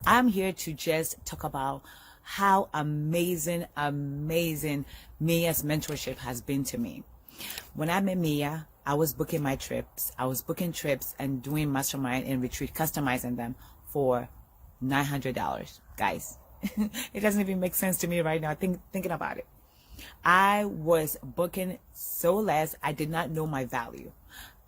I'm here to just talk about how amazing Mia's mentorship has been to me. When I met Mia, I was booking my trips. I was booking trips and doing mastermind and retreat, customizing them for $900. Guys, it doesn't even make sense to me right now thinking about it. I was booking so less. I did not know my value.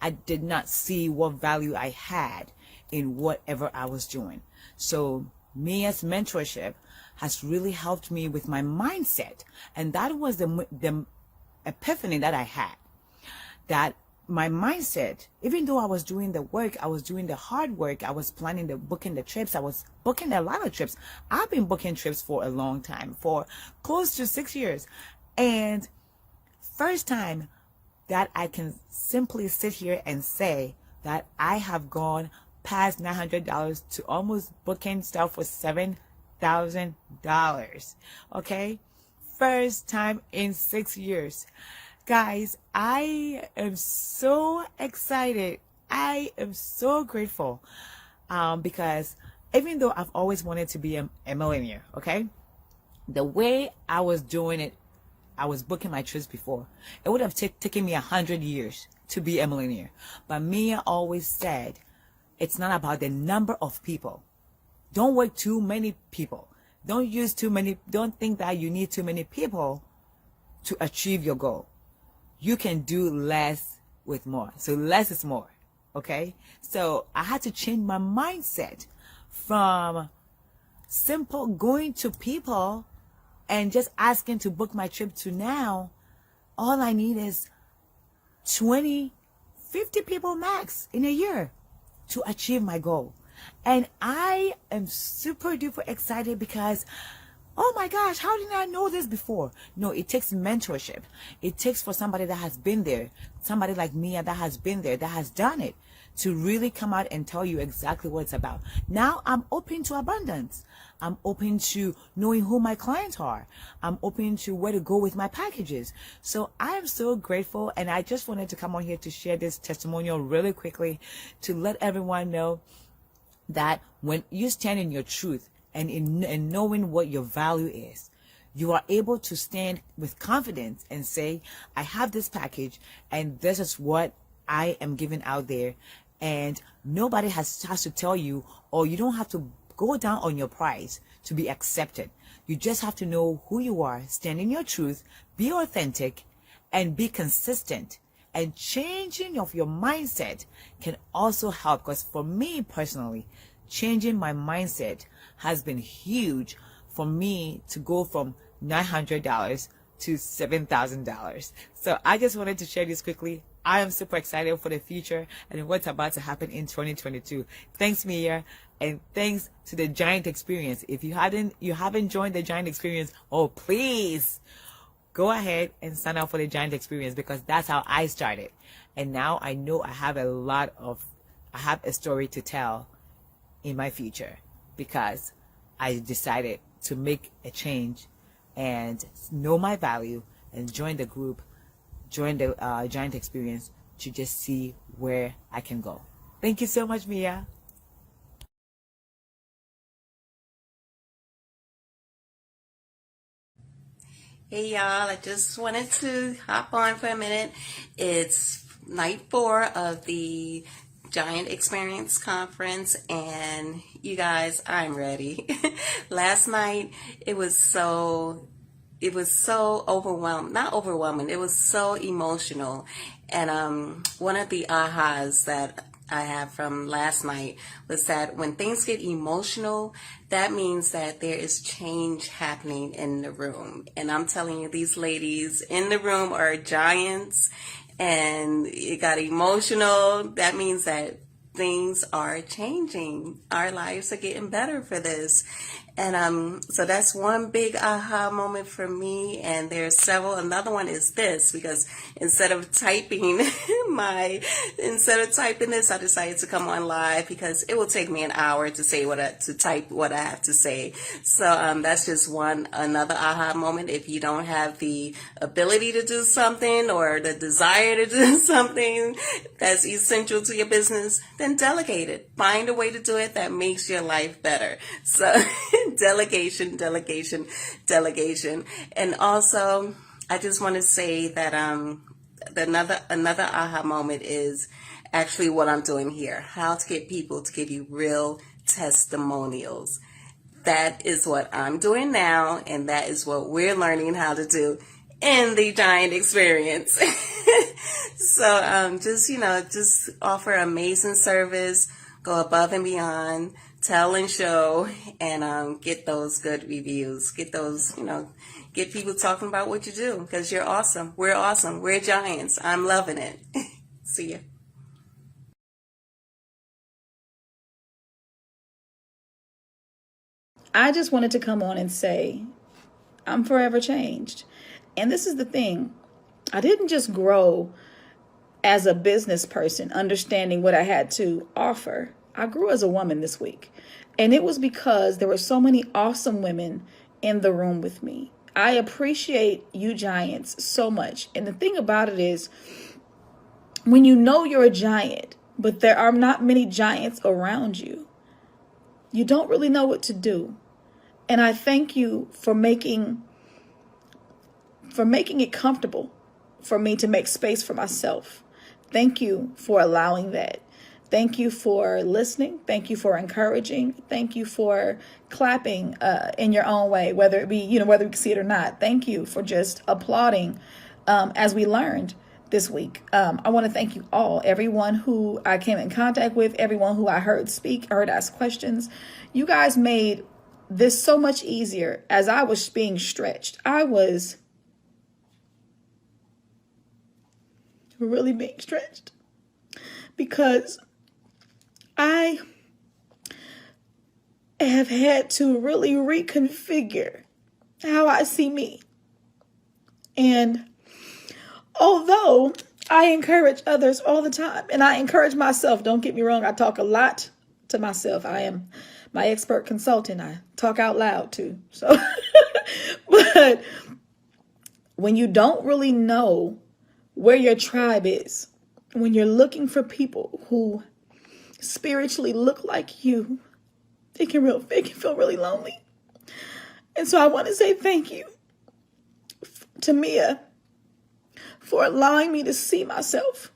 I did not see what value I had in whatever I was doing. So Mia's mentorship has really helped me with my mindset. And that was the epiphany that I had. That my mindset, even though I was doing the work, I was doing the hard work, I was planning booking the trips, I was booking a lot of trips. I've been booking trips for a long time, for close to 6 years. And first time that I can simply sit here and say that I have gone past $900 to almost booking stuff for $7,000. Okay? First time in 6 years. Guys, I am so excited. I am so grateful because even though I've always wanted to be a millionaire, okay? The way I was doing it, I was booking my trips before. It would have taken me 100 years to be a millionaire. But Mia always said, it's not about the number of people. Don't work too many people. Don't think that you need too many people to achieve your goal. You can do less with more. So less is more. Okay? So I had to change my mindset from simple going to people and just asking to book my trip to now, all I need is 20, 50 people max in a year to achieve my goal. And I am super duper excited because, oh my gosh, how did I know this before? No, it takes mentorship. It takes for somebody that has been there, somebody like Mia that has been there, that has done it, to really come out and tell you exactly what it's about. Now I'm open to abundance. I'm open to knowing who my clients are. I'm open to where to go with my packages. So I'm so grateful, and I just wanted to come on here to share this testimonial really quickly to let everyone know that when you stand in your truth and in knowing what your value is, you are able to stand with confidence and say, I have this package and this is what I am giving out there. And nobody has to tell you, or you don't have to go down on your price to be accepted. You just have to know who you are, stand in your truth, be authentic, and be consistent. And changing of your mindset can also help, because for me personally, changing my mindset has been huge for me to go from $900 to $7,000. So I just wanted to share this quickly. I am super excited for the future and what's about to happen in 2022. Thanks, Mia, and thanks to the Giant Experience. If you haven't joined the Giant Experience, oh please go ahead and sign up for the Giant Experience, because that's how I started. And now I know I have a story to tell in my future, because I decided to make a change and know my value and join the group, join the Giant Experience to just see where I can go. Thank you so much, Mia. Hey y'all, I just wanted to hop on for a minute. It's night 4 of the Giant Experience Conference, and you guys, I'm ready. Last night, it was so overwhelming, not overwhelming, it was so emotional. And one of the ahas that I have from last night was that when things get emotional, that means that there is change happening in the room. And I'm telling you, these ladies in the room are giants, and it got emotional. That means that things are changing. Our lives are getting better for this. And so that's one big aha moment for me. And there's several. Another one is this, because instead of typing this, I decided to come on live because it will take me an hour to type what I have to say. So that's just another aha moment. If you don't have the ability to do something or the desire to do something that's essential to your business, then delegate it. Find a way to do it that makes your life better. So delegation. And also, I just want to say that another aha moment is actually what I'm doing here. How to get people to give you real testimonials. That is what I'm doing now, and that is what we're learning how to do in the Giant Experience. So just offer amazing service, go above and beyond, tell and show, and get those good reviews. Get those, get people talking about what you do, because you're awesome. We're awesome. We're giants. I'm loving it. See ya. I just wanted to come on and say, I'm forever changed. And this is the thing. I didn't just grow as a business person, understanding what I had to offer. I grew as a woman this week. And it was because there were so many awesome women in the room with me. I appreciate you giants so much. And the thing about it is, when you know you're a giant, but there are not many giants around you, you don't really know what to do. And I thank you for making it comfortable for me to make space for myself. Thank you for allowing that. Thank you for listening. Thank you for encouraging. Thank you for clapping in your own way, whether it be, whether we can see it or not. Thank you for just applauding as we learned this week. I want to thank you all, everyone who I came in contact with, everyone who I heard speak, heard ask questions. You guys made this so much easier as I was being stretched. I was really being stretched because I have had to really reconfigure how I see me. And although I encourage others all the time, and I encourage myself, don't get me wrong, I talk a lot to myself. I am my expert consultant. I talk out loud too. So, but when you don't really know where your tribe is, when you're looking for people who spiritually look like you, it can feel really lonely. And so I want to say thank you to Mia for allowing me to see myself.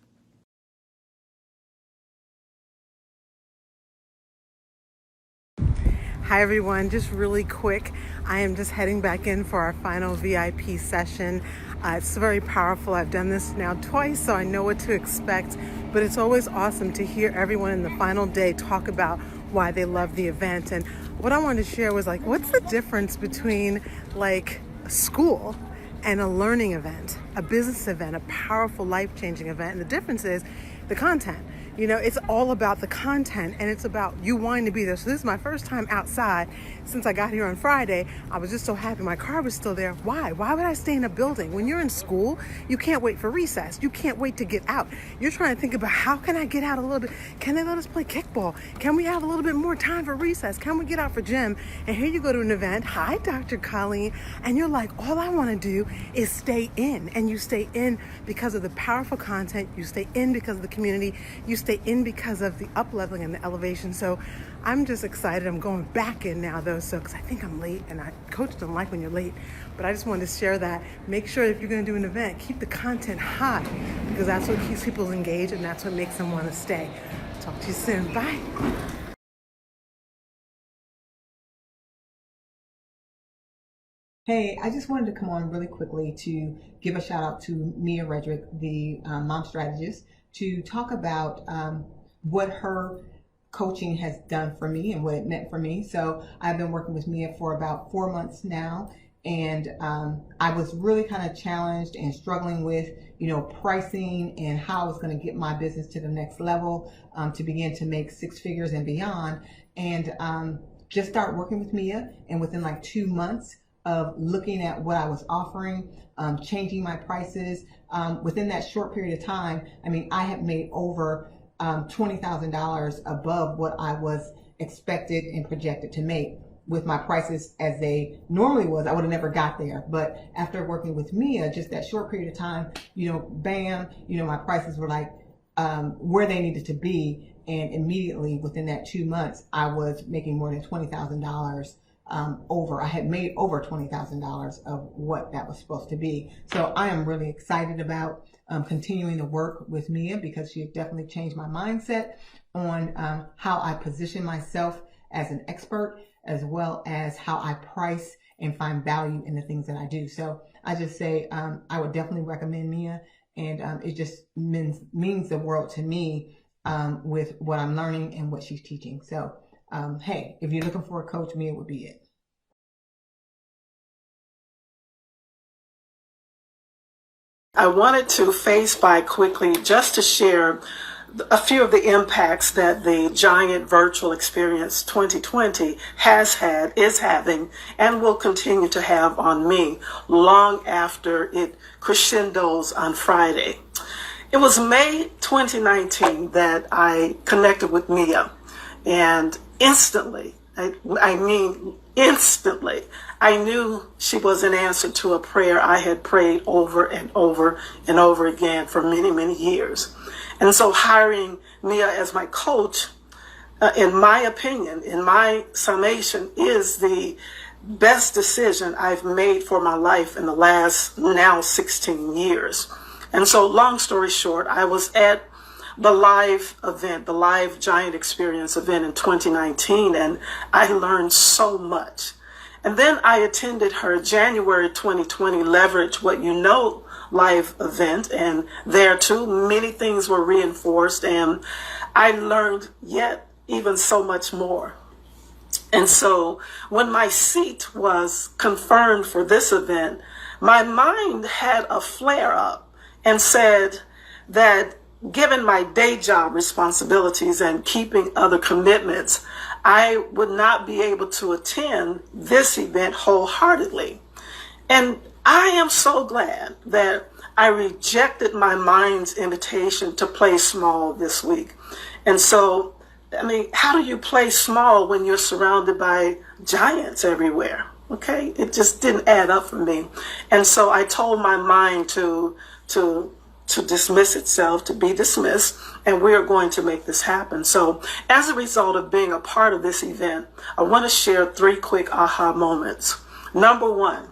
Hi everyone, just really quick, I am just heading back in for our final VIP session. It's very powerful. I've done this now twice, so I know what to expect, but it's always awesome to hear everyone in the final day talk about why they love the event. And what I wanted to share was what's the difference between a school and a learning event, a business event, a powerful life-changing event? And the difference is the content. It's all about the content, and it's about you wanting to be there. So this is my first time outside since I got here on Friday. I was just so happy my car was still there. Why would I stay in a building? When you're in school, you can't wait for recess. You can't wait to get out. You're trying to think about, how can I get out a little bit? Can they let us play kickball? Can we have a little bit more time for recess? Can we get out for gym? And here you go to an event. Hi, Dr. Colleen. And you're like, all I want to do is stay in. And you stay in because of the powerful content. You stay in because of the community. You stay in because of the up-leveling and the elevation. So I'm just excited. I'm going back in now though, because I think I'm late, and coach don't like when you're late, but I just wanted to share that. Make sure if you're going to do an event, keep the content hot, because that's what keeps people engaged and that's what makes them want to stay. Talk to you soon. Bye. Hey, I just wanted to come on really quickly to give a shout out to Mia Redrick, the mom strategist, to talk about what her coaching has done for me and what it meant for me. So I've been working with Mia for about 4 months now, and I was really kind of challenged and struggling with, pricing and how I was going to get my business to the next level, to begin to make six figures and beyond. And just start working with Mia, and within like 2 months of looking at what I was offering, changing my prices, within that short period of time, I mean, I have made over $20,000 above what I was expected and projected to make with my prices as they normally was. I would have never got there. But after working with Mia, just that short period of time, bam, my prices were like where they needed to be. And immediately within that 2 months, I was making more than $20,000 over. I had made over $20,000 of what that was supposed to be. So I am really excited about continuing to work with Mia, because she definitely changed my mindset on how I position myself as an expert, as well as how I price and find value in the things that I do. So I just say I would definitely recommend Mia, and it just means the world to me with what I'm learning and what she's teaching. So hey, if you're looking for a coach, Mia would be it. I wanted to face by quickly just to share a few of the impacts that the Giant Virtual Experience 2020 has had, is having, and will continue to have on me long after it crescendos on Friday. It was May 2019 that I connected with Mia, and instantly, I mean instantly, I knew she was an answer to a prayer I had prayed over and over and over again for many, many years. And so hiring Mia as my coach, in my opinion, in my summation, is the best decision I've made for my life in the last now 16 years. And so long story short, I was at the live event, the live Giant Experience event in 2019, and I learned so much. And then I attended her January 2020 Leverage What You Know live event, and there too, many things were reinforced, and I learned yet even so much more. And so when my seat was confirmed for this event, my mind had a flare up and said that given my day job responsibilities and keeping other commitments, I would not be able to attend this event wholeheartedly. And I am so glad that I rejected my mind's invitation to play small this week. And so, I mean, how do you play small when you're surrounded by giants everywhere? Okay, it just didn't add up for me. And so I told my mind to dismiss itself, to be dismissed, and we are going to make this happen. So as a result of being a part of this event, I want to share 3 quick aha moments. Number 1,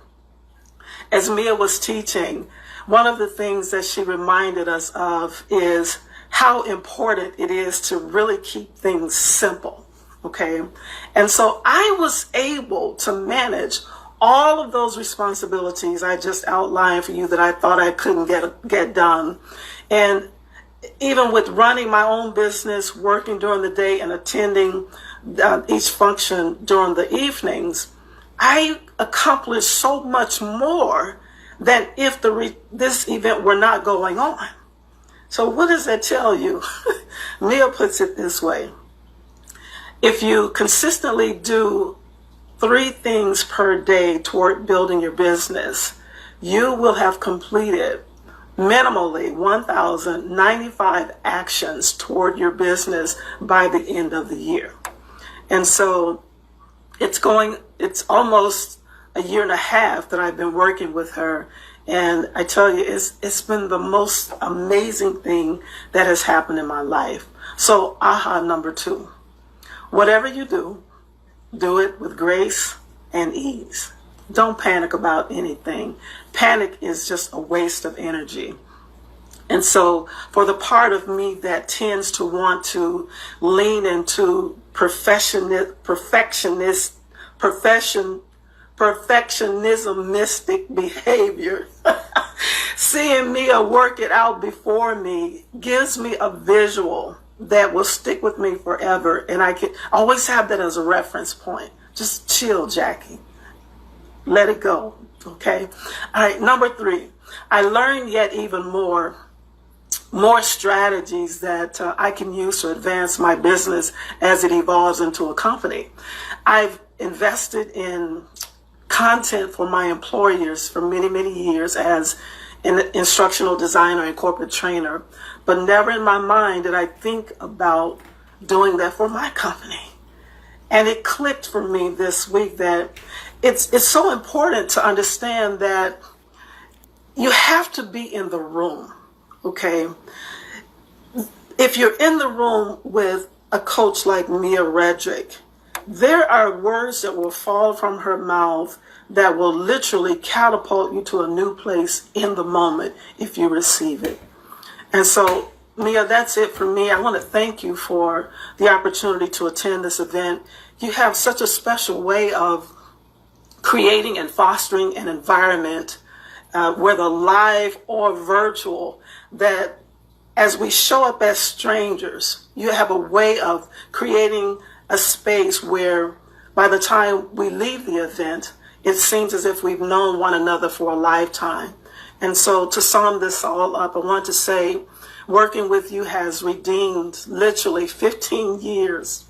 as Mia was teaching, one of the things that she reminded us of is how important it is to really keep things simple. Okay. And so I was able to manage all of those responsibilities I just outlined for you that I thought I couldn't get done. And even with running my own business, working during the day and attending each function during the evenings, I accomplished so much more than if this event were not going on. So what does that tell you? Mia puts it this way. If you consistently do 3 things per day toward building your business, you will have completed minimally 1,095 actions toward your business by the end of the year. And so it's almost a year and a half that I've been working with her. And I tell you, it's been the most amazing thing that has happened in my life. So aha, number 2, whatever you do, do it with grace and ease. Don't panic about anything. Panic is just a waste of energy. And so for the part of me that tends to want to lean into perfectionistic behavior, seeing Mia work it out before me gives me a visual that will stick with me forever. And I can always have that as a reference point. Just chill, Jackie. Let it go. Okay. All right. Number 3, I learned yet even more more strategies that I can use to advance my business as it evolves into a company. I've invested in content for my employers for many, many years as an instructional designer and corporate trainer, but never in my mind did I think about doing that for my company. And it clicked for me this week that it's so important to understand that you have to be in the room, okay? If you're in the room with a coach like Mia Redrick, there are words that will fall from her mouth that will literally catapult you to a new place in the moment if you receive it. And so, Mia, that's it for me. I want to thank you for the opportunity to attend this event. You have such a special way of creating and fostering an environment, whether live or virtual, that as we show up as strangers, you have a way of creating a space where by the time we leave the event, it seems as if we've known one another for a lifetime. And so to sum this all up, I want to say working with you has redeemed literally 15 years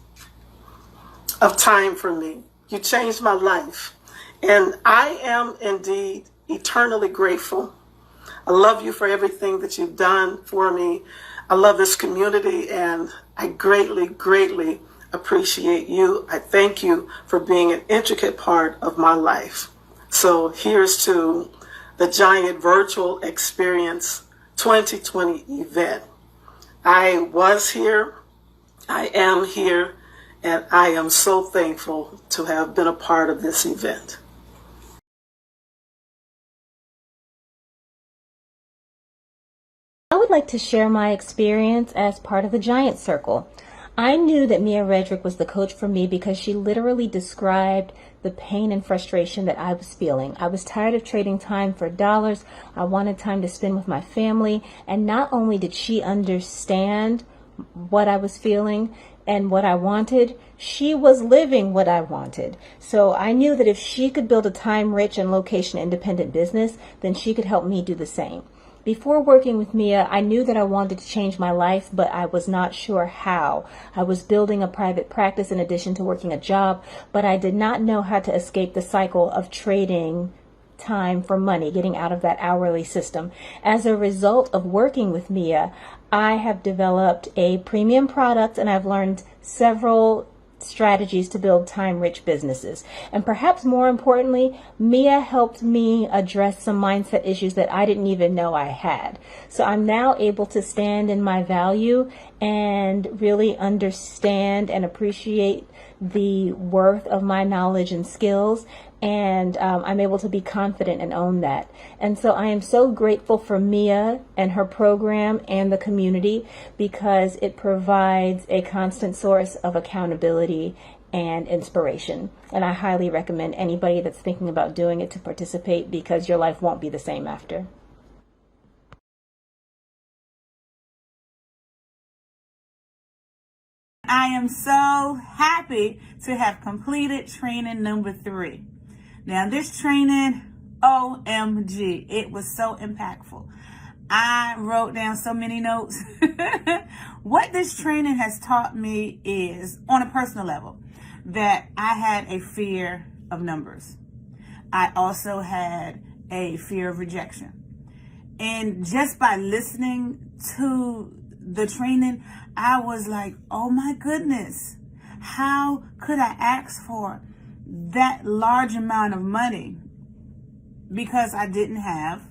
of time for me. You changed my life. And I am indeed eternally grateful. I love you for everything that you've done for me. I love this community, and I greatly, greatly appreciate you. I thank you for being an intricate part of my life. So here's to the Giant Virtual Experience 2020 event. I was here, I am here, and I am so thankful to have been a part of this event. I would like to share my experience as part of the Giant Circle. I knew that Mia Redrick was the coach for me because she literally described the pain and frustration that I was feeling. I was tired of trading time for dollars. I wanted time to spend with my family. And not only did she understand what I was feeling and what I wanted, she was living what I wanted. So I knew that if she could build a time-rich and location-independent business, then she could help me do the same. Before working with Mia, I knew that I wanted to change my life, but I was not sure how. I was building a private practice in addition to working a job, but I did not know how to escape the cycle of trading time for money, getting out of that hourly system. As a result of working with Mia, I have developed a premium product, and I've learned several strategies to build time-rich businesses. And perhaps more importantly, Mia helped me address some mindset issues that I didn't even know I had. So I'm now able to stand in my value and really understand and appreciate the worth of my knowledge and skills, and I'm able to be confident and own that. And so I am so grateful for Mia and her program and the community because it provides a constant source of accountability and inspiration. And I highly recommend anybody that's thinking about doing it to participate because your life won't be the same after. I am so happy to have completed training number 3. Now this training, OMG, it was so impactful. I wrote down so many notes. What this training has taught me is, on a personal level, that I had a fear of numbers. I also had a fear of rejection. And just by listening to the training, I was like, oh my goodness, how could I ask for that large amount of money? Because I didn't have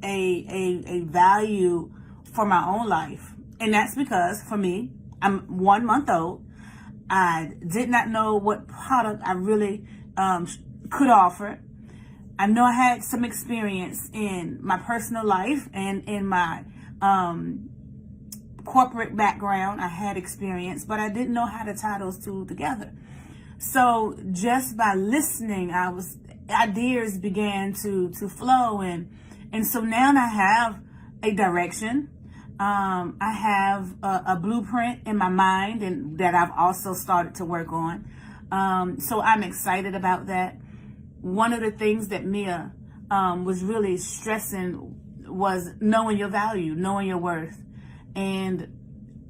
a value for my own life. And that's because for me, I'm 1 month old. I did not know what product I really could offer. I know I had some experience in my personal life and in my corporate background. I had experience, but I didn't know how to tie those two together. So just by listening, ideas began to flow, and so now I have a direction. I have a blueprint in my mind, and that I've also started to work on. So I'm excited about that. One of the things that Mia was really stressing was knowing your value, knowing your worth. And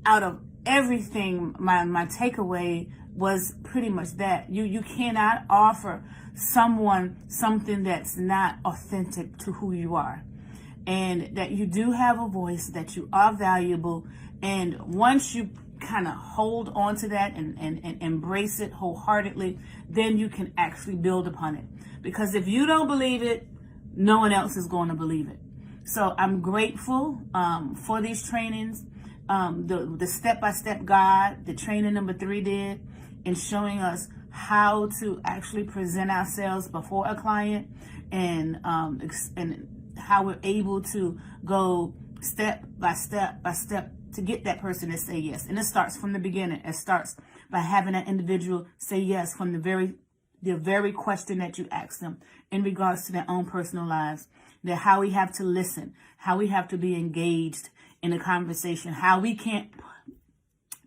out of everything, my takeaway was pretty much that you cannot offer someone something that's not authentic to who you are, and that you do have a voice, that you are valuable. And once you kind of hold on to that and embrace it wholeheartedly, then you can actually build upon it. Because if you don't believe it, no one else is going to believe it. So I'm grateful for these trainings, the step-by-step guide, the training number 3 did, in showing us how to actually present ourselves before a client, and how we're able to go step by step by step to get that person to say yes. And it starts from the beginning. It starts by having that individual say yes from the very question that you ask them in regards to their own personal lives. That how we have to listen, how we have to be engaged in the conversation, how we can't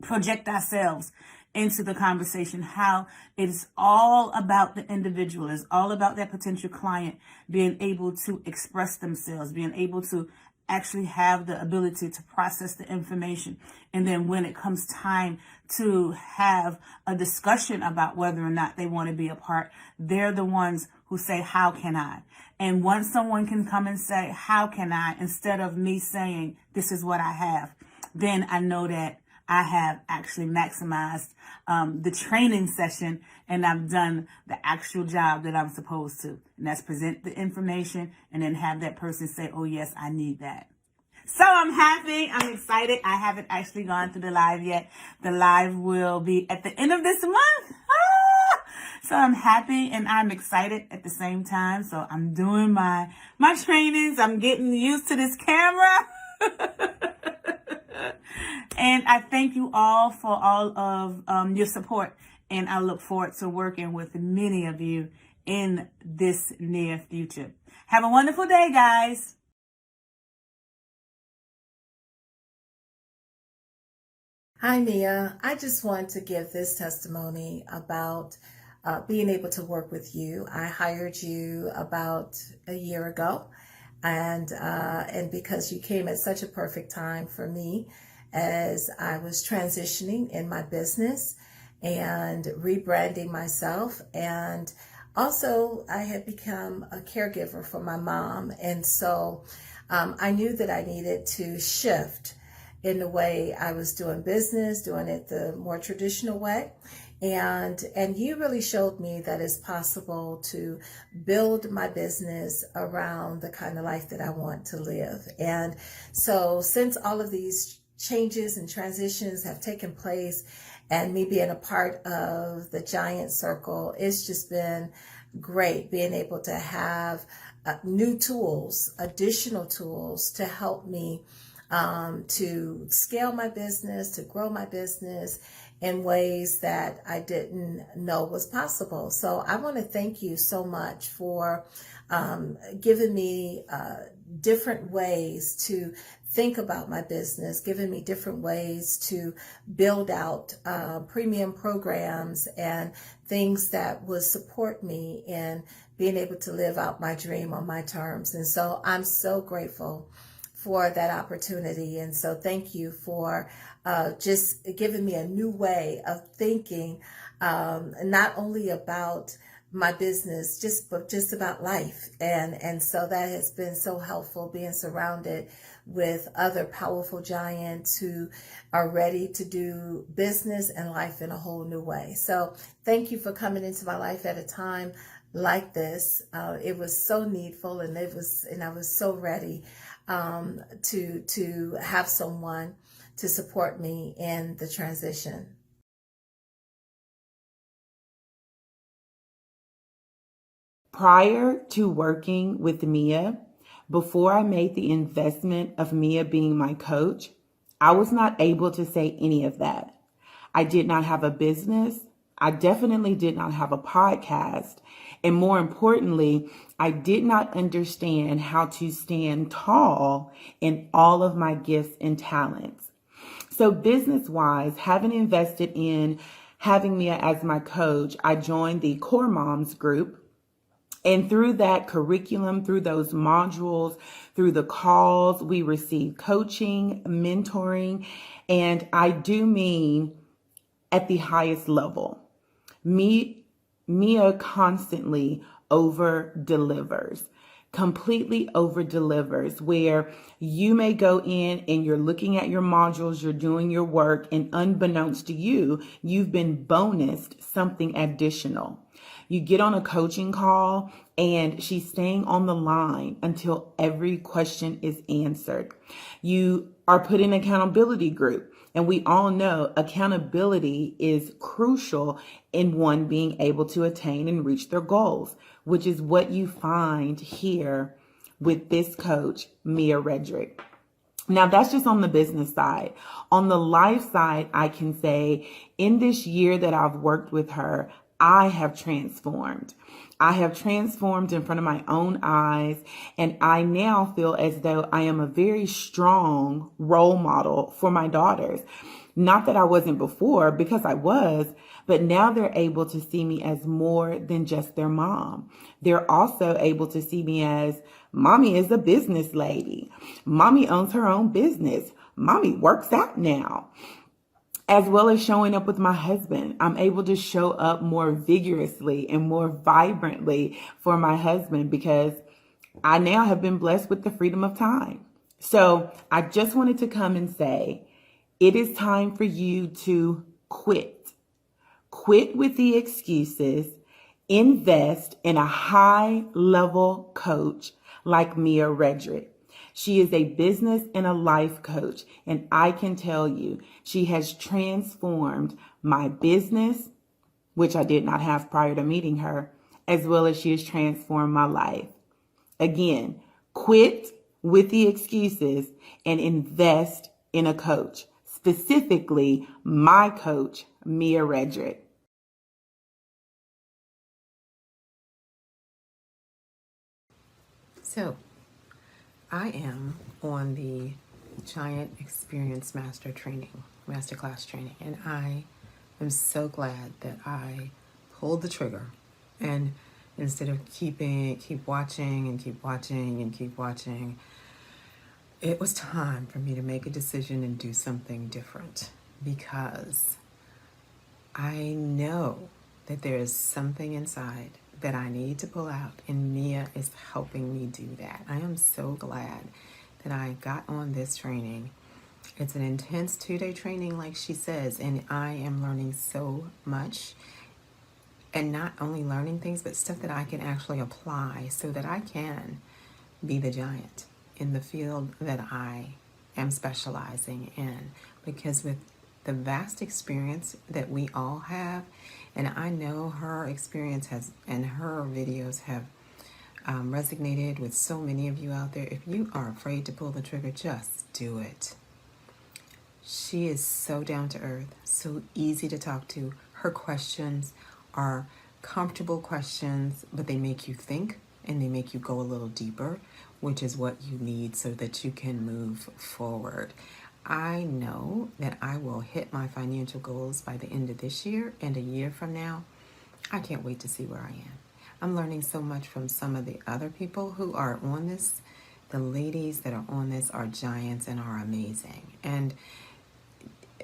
project ourselves into the conversation, how it's all about the individual, it's all about that potential client being able to express themselves, being able to actually have the ability to process the information. And then when it comes time to have a discussion about whether or not they want to be a part, they're the ones who say, how can I? And once someone can come and say, how can I, instead of me saying, this is what I have, then I know that I have actually maximized the training session, and I've done the actual job that I'm supposed to. And that's present the information and then have that person say, oh yes, I need that. So I'm happy. I'm excited. I haven't actually gone to the live yet. The live will be at the end of this month. So I'm happy and I'm excited at the same time. So I'm doing my trainings. I'm getting used to this camera. And I thank you all for all of your support. And I look forward to working with many of you in this near future. Have a wonderful day, guys. Hi, Mia. I just want to give this testimony about being able to work with you. I hired you about a year ago, and because you came at such a perfect time for me as I was transitioning in my business and rebranding myself. And also I had become a caregiver for my mom. And so I knew that I needed to shift in the way I was doing business, doing it the more traditional way. And you really showed me that it's possible to build my business around the kind of life that I want to live. And so since all of these changes and transitions have taken place, and me being a part of the Giant Circle, it's just been great being able to have new tools, additional tools to help me to scale my business, to grow my business in ways that I didn't know was possible. So I want to thank you so much for giving me different ways to think about my business, giving me different ways to build out premium programs and things that would support me in being able to live out my dream on my terms. And so I'm so grateful for that opportunity. And so thank you for just giving me a new way of thinking, not only about my business, but just about life. And so that has been so helpful, being surrounded with other powerful giants who are ready to do business and life in a whole new way. So thank you for coming into my life at a time like this. It was so needful, and I was so ready to have someone to support me in the transition. Prior to working with Mia, before I made the investment of Mia being my coach, I was not able to say any of that. I did not have a business. I definitely did not have a podcast. And more importantly, I did not understand how to stand tall in all of my gifts and talents. So business-wise, having invested in having Mia as my coach, I joined the Core Moms group. And through that curriculum, through those modules, through the calls, we receive coaching, mentoring, and I do mean at the highest level. Mia constantly over delivers, completely over delivers, where you may go in and you're looking at your modules, you're doing your work, and unbeknownst to you, you've been bonused something additional. You get on a coaching call and she's staying on the line until every question is answered. You are put in an accountability group. And we all know accountability is crucial in one being able to attain and reach their goals, which is what you find here with this coach, Mia Redrick. Now, that's just on the business side. On the life side, I can say in this year that I've worked with her, I have transformed. I have transformed in front of my own eyes, and I now feel as though I am a very strong role model for my daughters. Not that I wasn't before, because I was, but now they're able to see me as more than just their mom. They're also able to see me as mommy is a business lady. Mommy owns her own business. Mommy works out now. As well as showing up with my husband, I'm able to show up more vigorously and more vibrantly for my husband because I now have been blessed with the freedom of time. So I just wanted to come and say, it is time for you to quit. Quit with the excuses. Invest in a high-level coach like Mia Redrick. She is a business and a life coach, and I can tell you, she has transformed my business, which I did not have prior to meeting her, as well as she has transformed my life. Again, quit with the excuses and invest in a coach, specifically my coach, Mia Redrick. So, I am on the Giant Experience Masterclass training, and I am so glad that I pulled the trigger. And instead of keep watching, it was time for me to make a decision and do something different, because I know that there is something inside that I need to pull out, and Mia is helping me do that. I am so glad that I got on this training. It's an intense 2-day training, like she says, and I am learning so much, and not only learning things, but stuff that I can actually apply so that I can be the giant in the field that I am specializing in. Because with the vast experience that we all have, and I know her experience has, and her videos have resonated with so many of you out there. If you are afraid to pull the trigger, just do it. She is so down to earth, so easy to talk to. Her questions are comfortable questions, but they make you think and they make you go a little deeper, which is what you need so that you can move forward. I know that I will hit my financial goals by the end of this year, and a year from now, I can't wait to see where I am. I'm learning so much from some of the other people who are on this. The ladies that are on this are giants and are amazing. And,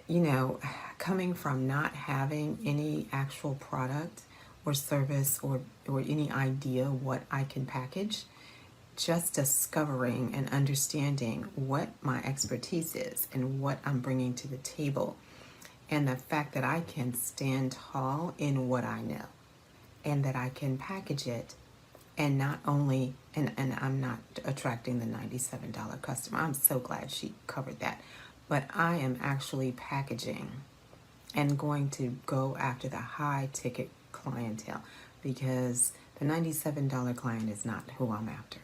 you know, coming from not having any actual product or service or any idea what I can package, just discovering and understanding what my expertise is and what I'm bringing to the table, and the fact that I can stand tall in what I know, and that I can package it, and not only, and I'm not attracting the $97 customer. I'm so glad she covered that. But I am actually packaging and going to go after the high ticket clientele, because the $97 client is not who I'm after.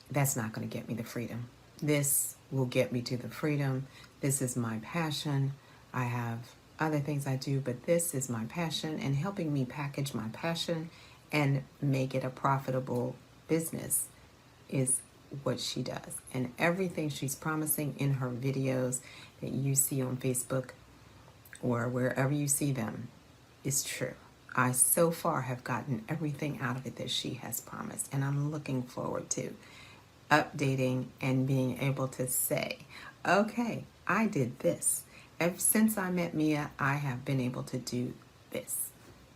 That's not going to get me the freedom. This will get me to the freedom. This is my passion. I have other things I do, but this is my passion, and helping me package my passion and make it a profitable business is what she does. And everything she's promising in her videos that you see on Facebook or wherever you see them is true. I so far have gotten everything out of it that she has promised, and I'm looking forward to updating and being able to say, okay, I did this. Ever since I met Mia, I have been able to do this.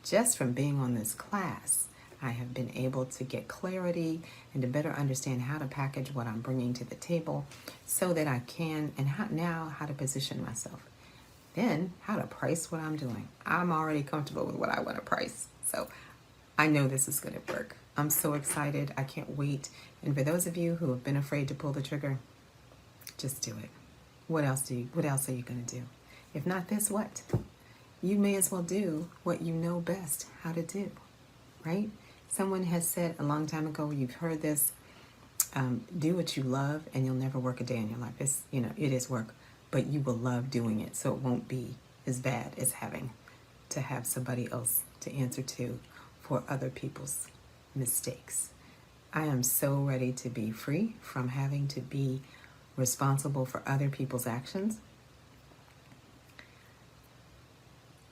Just from being on this class, I have been able to get clarity and to better understand how to package what I'm bringing to the table so that I can, and how to position myself. Then how to price what I'm doing. I'm already comfortable with what I want to price. So I know this is going to work. I'm so excited. I can't wait. And for those of you who have been afraid to pull the trigger, just do it. What else are you going to do? If not this, what? You may as well do what you know best how to do, right? Someone has said a long time ago, you've heard this, do what you love and you'll never work a day in your life. It is work, but you will love doing it. So it won't be as bad as having to have somebody else to answer to for other people's mistakes. I am so ready to be free from having to be responsible for other people's actions.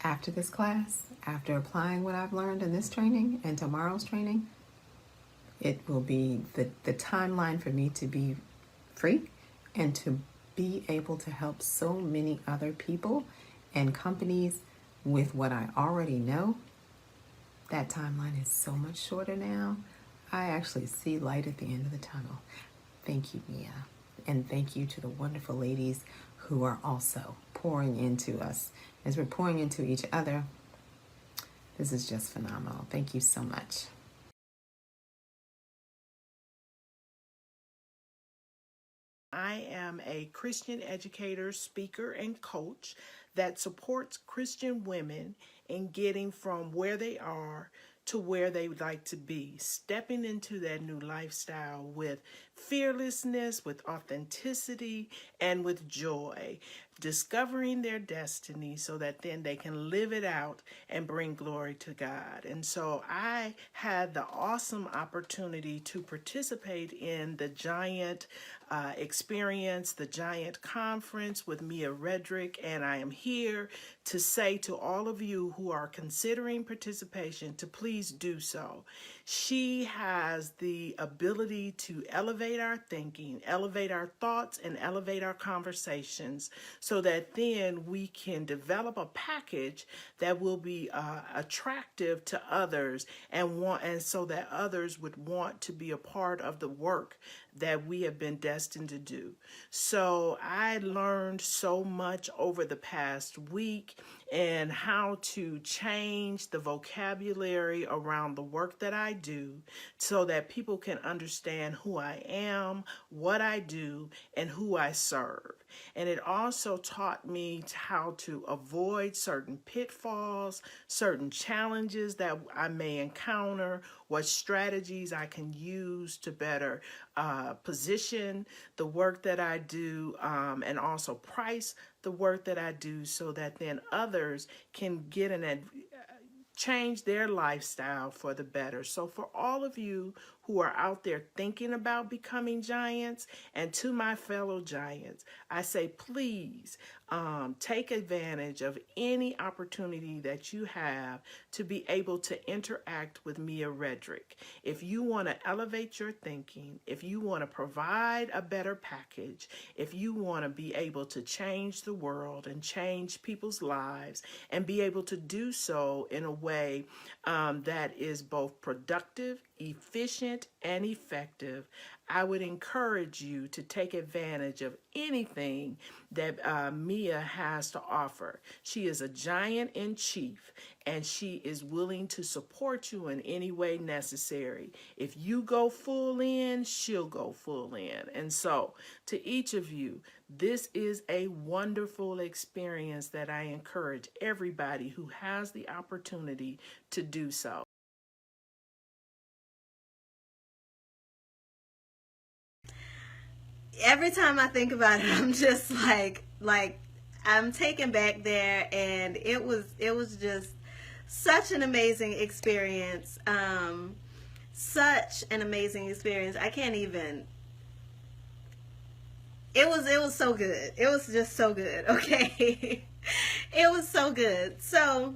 After this class, after applying what I've learned in this training and tomorrow's training, it will be the timeline for me to be free and to be able to help so many other people and companies with what I already know. That timeline is so much shorter now. I actually see light at the end of the tunnel. Thank you, Mia. And thank you to the wonderful ladies who are also pouring into us. As we're pouring into each other, this is just phenomenal. Thank you so much. I am a Christian educator, speaker, and coach that supports Christian women in getting from where they are to where they would like to be, stepping into that new lifestyle with fearlessness, with authenticity, and with joy, discovering their destiny so that then they can live it out and bring glory to God. And so I had the awesome opportunity to participate in the Giant experience, the Giant Conference with Mia Redrick, and I am here to say to all of you who are considering participation to please do so. She has the ability to elevate our thinking, elevate our thoughts, and elevate our conversations so that then we can develop a package that will be attractive to others and so that others would want to be a part of the work that we have been destined to do. So I learned so much over the past week and how to change the vocabulary around the work that I do so that people can understand who I am, what I do, and who I serve. And it also taught me how to avoid certain pitfalls, certain challenges that I may encounter, what strategies I can use to better position the work that I do, and also price the work that I do so that then others can get change their lifestyle for the better. So for all of you who are out there thinking about becoming giants, and to my fellow giants, I say please take advantage of any opportunity that you have to be able to interact with Mia Redrick. If you want to elevate your thinking, if you want to provide a better package, if you want to be able to change the world and change people's lives and be able to do so in a way that is both productive, efficient, and effective, I would encourage you to take advantage of anything that Mia has to offer. She is a giant in chief, and she is willing to support you in any way necessary. If you go full in, she'll go full in. And so, to each of you, this is a wonderful experience that I encourage everybody who has the opportunity to do so. Every time I think about it, I'm just like I'm taken back there, and it was just such an amazing experience. Such an amazing experience. I can't even. It was so good. It was just so good. Okay. It was so good. So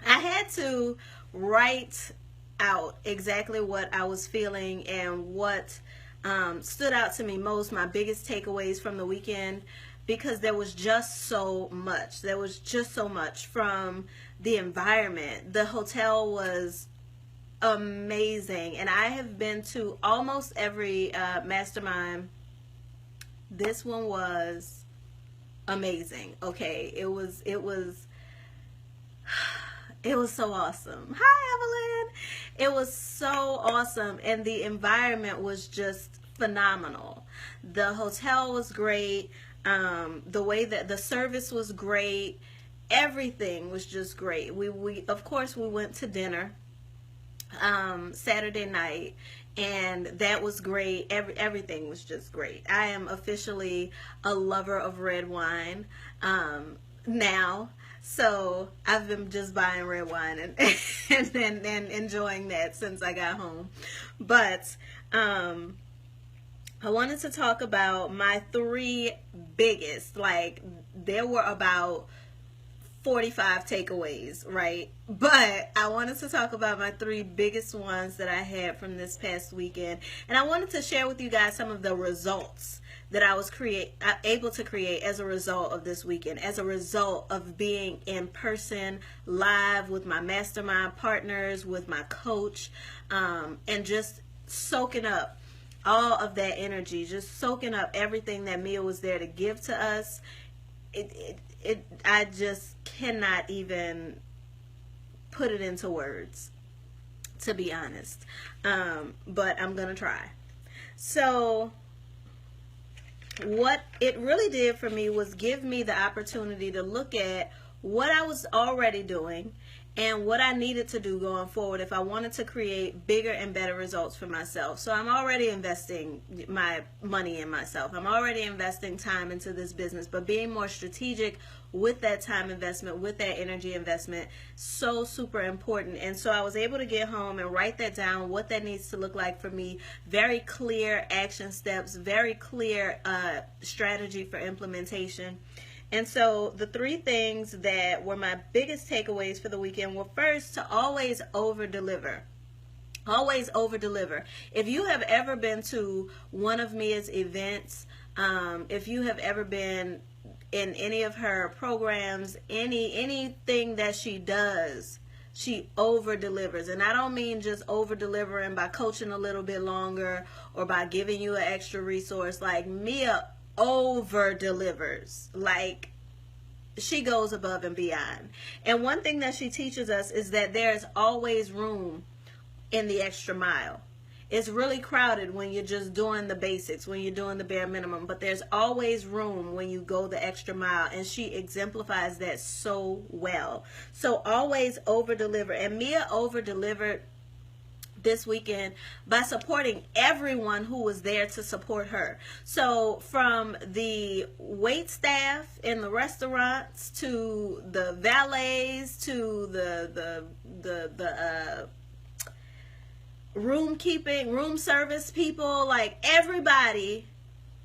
I had to write out exactly what I was feeling and what stood out to me most, my biggest takeaways from the weekend, because there was just so much. There was just so much from the environment. The hotel was amazing, and I have been to almost every mastermind. This one was amazing. Okay, it was so awesome. Hi, Evelyn. It was so awesome, and the environment was just phenomenal. The hotel was great. The way that the service was great. Everything was just great. We of course we went to dinner Saturday night, and that was great. Everything was just great. I am officially a lover of red wine now. So I've been just buying red wine and enjoying that since I got home. But I wanted to talk about my three biggest, like there were about 45 takeaways, right? But I wanted to talk about my three biggest ones that I had from this past weekend. And I wanted to share with you guys some of the results that I was able to create as a result of this weekend, as a result of being in person, live with my mastermind partners, with my coach, and just soaking up all of that energy, just soaking up everything that Mia was there to give to us. I just cannot even put it into words, to be honest. But I'm gonna try. So what it really did for me was give me the opportunity to look at what I was already doing and what I needed to do going forward if I wanted to create bigger and better results for myself. So I'm already investing my money in myself. I'm already investing time into this business, but being more strategic with that time investment, with that energy investment, so super important. And so I was able to get home and write that down, what that needs to look like for me. Very clear action steps, very clear strategy for implementation. And so the three things that were my biggest takeaways for the weekend were, first, to always over-deliver. Always over-deliver. If you have ever been to one of Mia's events, if you have ever been in any of her programs, anything that she does, she over-delivers. And I don't mean just over-delivering by coaching a little bit longer or by giving you an extra resource. Like, Mia over-delivers. Like, she goes above and beyond. And one thing that she teaches us is that there's always room in the extra mile. It's really crowded when you're just doing the basics, when you're doing the bare minimum, but there's always room when you go the extra mile, and she exemplifies that so well. So always over-deliver. And Mia over-delivered this weekend by supporting everyone who was there to support her. So from the wait staff in the restaurants to the valets to the room service people, like everybody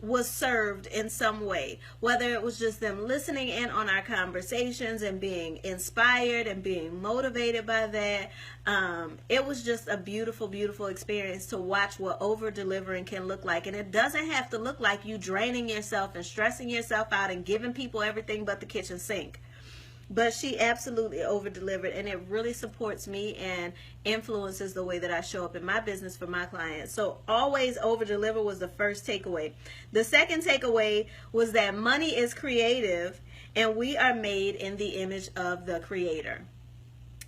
was served in some way, whether it was just them listening in on our conversations and being inspired and being motivated by that. It was just a beautiful, beautiful experience to watch what over delivering can look like. And it doesn't have to look like you draining yourself and stressing yourself out and giving people everything but the kitchen sink. But she absolutely over-delivered, and it really supports me and influences the way that I show up in my business for my clients. So always over-deliver was the first takeaway. The second takeaway was that money is creative, and we are made in the image of the Creator.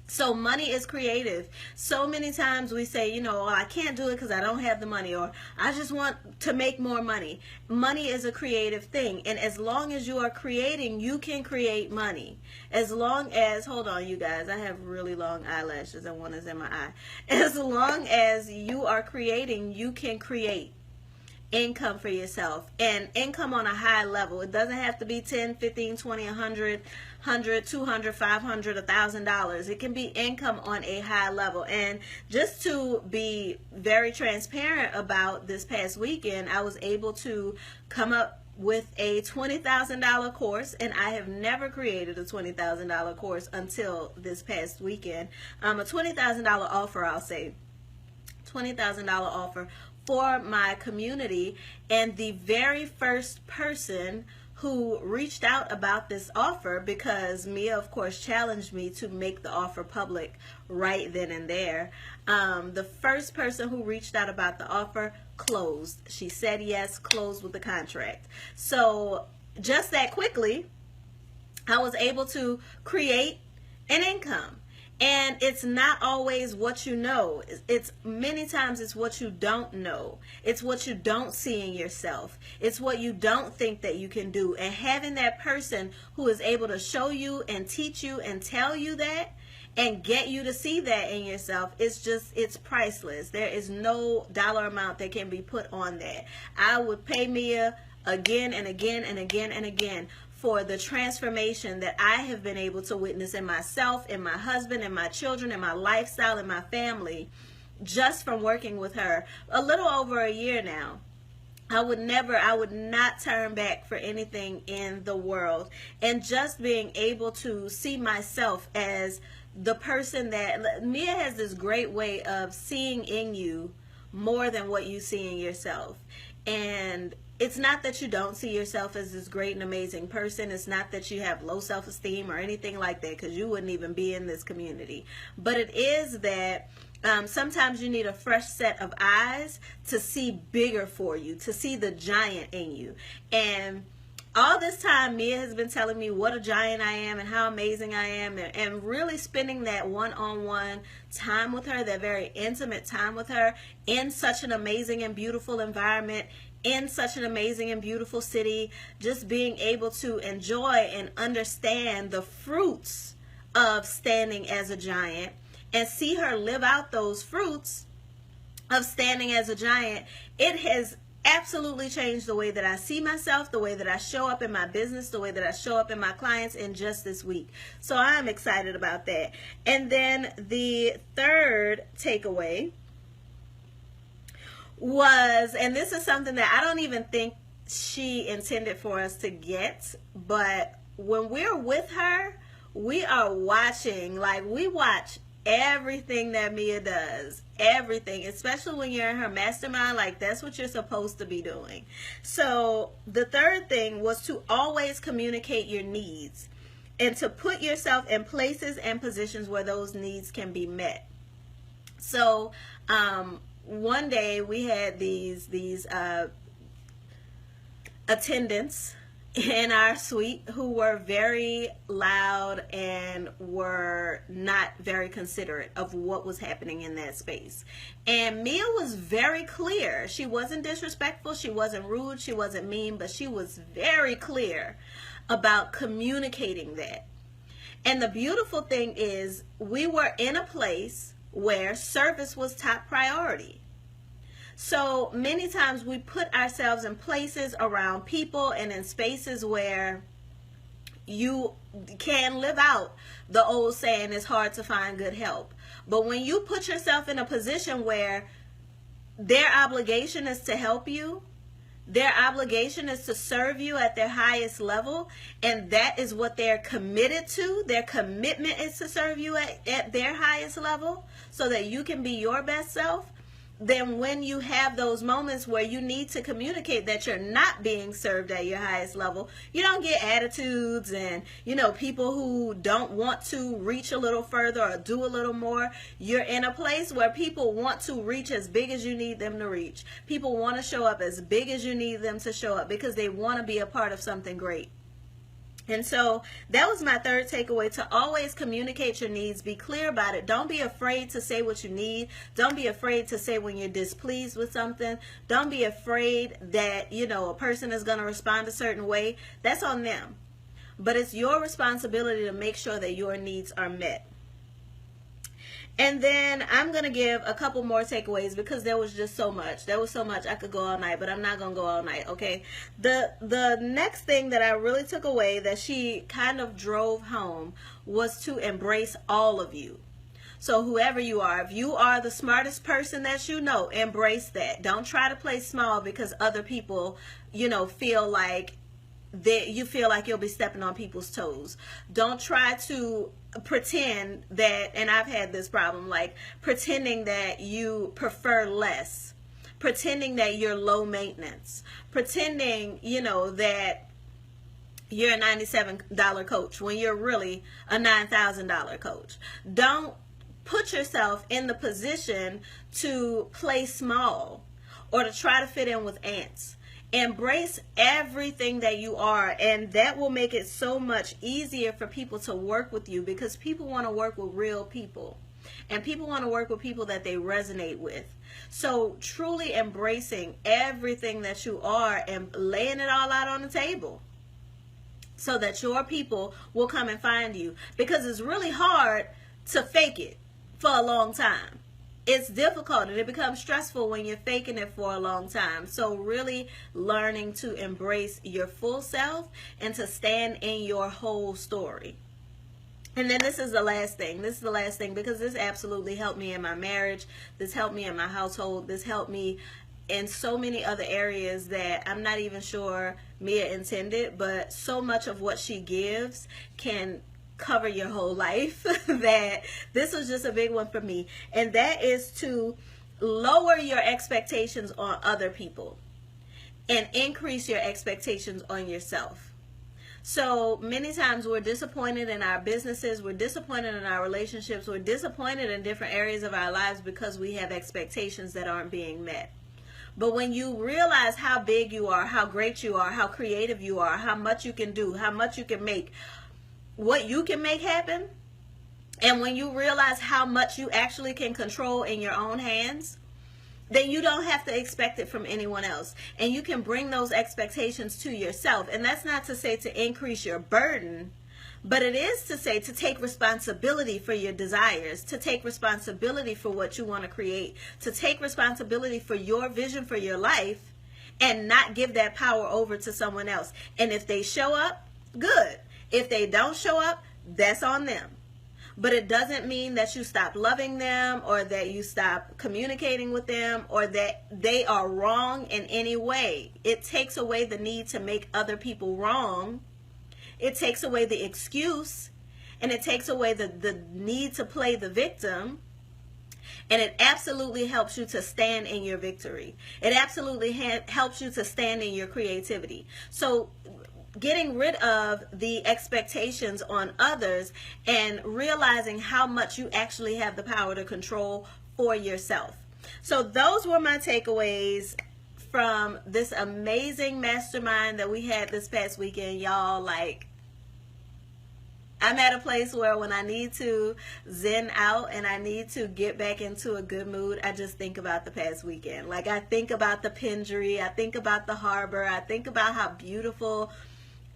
So money is creative. So many times we say, oh, I can't do it because I don't have the money, or I just want to make more money. Money is a creative thing. And as long as you are creating, you can create money. As long as, hold on, you guys, I have really long eyelashes and one is in my eye. As long as you are creating, you can create income for yourself, and income on a high level. It doesn't have to be 10, 15, 20, 100, 200, 500, $1,000. It can be income on a high level. And just to be very transparent about this past weekend, I was able to come up with a $20,000 course, and I have never created a $20,000 course until this past weekend. A $20,000 offer, I'll say. $20,000 offer for my community. And the very first person who reached out about this offer, because Mia, of course, challenged me to make the offer public right then and there. The first person who reached out about the offer closed. She said yes, closed with the contract. So just that quickly, I was able to create an income. And it's not always what you know. It's many times it's what you don't know. It's what you don't see in yourself. It's what you don't think that you can do. And having that person who is able to show you and teach you and tell you that and get you to see that in yourself, it's priceless. There is no dollar amount that can be put on that. I would pay Mia again and again and again and again for the transformation that I have been able to witness in myself, in my husband, in my children, in my lifestyle, in my family, just from working with her a little over a year now. I would not turn back for anything in the world. And just being able to see myself as the person that Mia has this great way of seeing in you more than what you see in yourself. And it's not that you don't see yourself as this great and amazing person. It's not that you have low self-esteem or anything like that, because you wouldn't even be in this community. But it is that sometimes you need a fresh set of eyes to see bigger for you, to see the giant in you. And all this time, Mia has been telling me what a giant I am and how amazing I am, and really spending that one-on-one time with her, that very intimate time with her, in such an amazing and beautiful environment, in such an amazing and beautiful city, just being able to enjoy and understand the fruits of standing as a giant and see her live out those fruits of standing as a giant. It has absolutely changed the way that I see myself, the way that I show up in my business, the way that I show up in my clients in just this week. So I'm excited about that. And then the third takeaway was, and this is something that I don't even think she intended for us to get, but when we're with her, we are watching, like we watch everything that Mia does, everything, especially when you're in her mastermind. Like, that's what you're supposed to be doing. So the third thing was to always communicate your needs and to put yourself in places and positions where those needs can be met. So one day we had these attendants in our suite who were very loud and were not very considerate of what was happening in that space. And Mia was very clear. She wasn't disrespectful, she wasn't rude, she wasn't mean, but she was very clear about communicating that. And the beautiful thing is, we were in a place where service was top priority. So many times we put ourselves in places around people and in spaces where you can live out the old saying, it's hard to find good help. But when you put yourself in a position where their obligation is to help you, their obligation is to serve you at their highest level, and that is what they're committed to. Their commitment is to serve you at their highest level so that you can be your best self. Then when you have those moments where you need to communicate that you're not being served at your highest level, you don't get attitudes and, people who don't want to reach a little further or do a little more. You're in a place where people want to reach as big as you need them to reach. People want to show up as big as you need them to show up because they want to be a part of something great. And so that was my third takeaway, to always communicate your needs. Be clear about it. Don't be afraid to say what you need. Don't be afraid to say when you're displeased with something. Don't be afraid that, a person is going to respond a certain way. That's on them. But it's your responsibility to make sure that your needs are met. And then I'm going to give a couple more takeaways because there was just so much. There was so much. I could go all night, but I'm not going to go all night, okay? The next thing that I really took away that she kind of drove home was to embrace all of you. So whoever you are, if you are the smartest person that you know, embrace that. Don't try to play small because other people, feel like you feel like you'll be stepping on people's toes. Don't try to pretend that, and I've had this problem, like pretending that you prefer less, pretending that you're low maintenance, pretending, that you're a $97 coach when you're really a $9,000 coach. Don't put yourself in the position to play small or to try to fit in with ants. Embrace everything that you are, and that will make it so much easier for people to work with you, because people want to work with real people, and people want to work with people that they resonate with. So truly embracing everything that you are and laying it all out on the table so that your people will come and find you, because it's really hard to fake it for a long time. It's difficult, and it becomes stressful when you're faking it for a long time. So really learning to embrace your full self and to stand in your whole story. And then this is the last thing. This is the last thing, because this absolutely helped me in my marriage. This helped me in my household. This helped me in so many other areas that I'm not even sure Mia intended, but so much of what she gives can cover your whole life that this was just a big one for me. And that is to lower your expectations on other people and increase your expectations on yourself. So many times we're disappointed in our businesses, we're disappointed in our relationships, we're disappointed in different areas of our lives because we have expectations that aren't being met. But when you realize how big you are, how great you are, how creative you are, how much you can do, how much you can make, what you can make happen, and when you realize how much you actually can control in your own hands, then you don't have to expect it from anyone else. And you can bring those expectations to yourself. And that's not to say to increase your burden, but it is to say to take responsibility for your desires, to take responsibility for what you want to create, to take responsibility for your vision for your life, and not give that power over to someone else. And if they show up, good. If they don't show up, that's on them. But it doesn't mean that you stop loving them, or that you stop communicating with them, or that they are wrong in any way. It takes away the need to make other people wrong. It takes away the excuse, and it takes away the need to play the victim. And it absolutely helps you to stand in your victory. It absolutely helps you to stand in your creativity. So getting rid of the expectations on others and realizing how much you actually have the power to control for yourself. So those were my takeaways from this amazing mastermind that we had this past weekend, y'all. Like, I'm at a place where when I need to zen out and I need to get back into a good mood, I just think about the past weekend. Like, I think about the Pingery, I think about the harbor, I think about how beautiful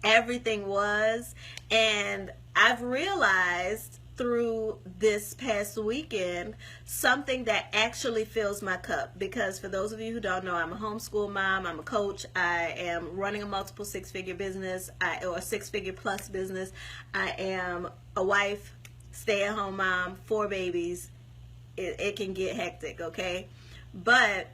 everything was. And I've realized through this past weekend something that actually fills my cup, because for those of you who don't know, I'm a homeschool mom, I'm a coach, I am running a multiple six-figure business, or a six-figure plus business. I am a wife, stay-at-home mom, 4 babies. It can get hectic, okay? But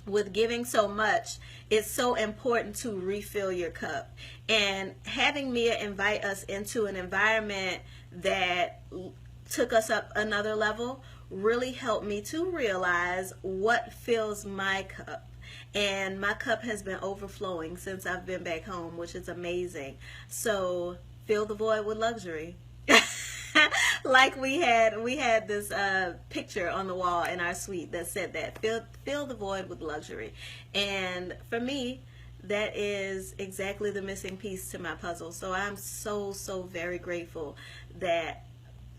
with giving so much, it's so important to refill your cup. And having Mia invite us into an environment that took us up another level really helped me to realize what fills my cup. And my cup has been overflowing since I've been back home, which is amazing. So fill the void with luxury. Like we had this picture on the wall in our suite that said that, fill the void with luxury. And for me, that is exactly the missing piece to my puzzle. So I'm so very grateful that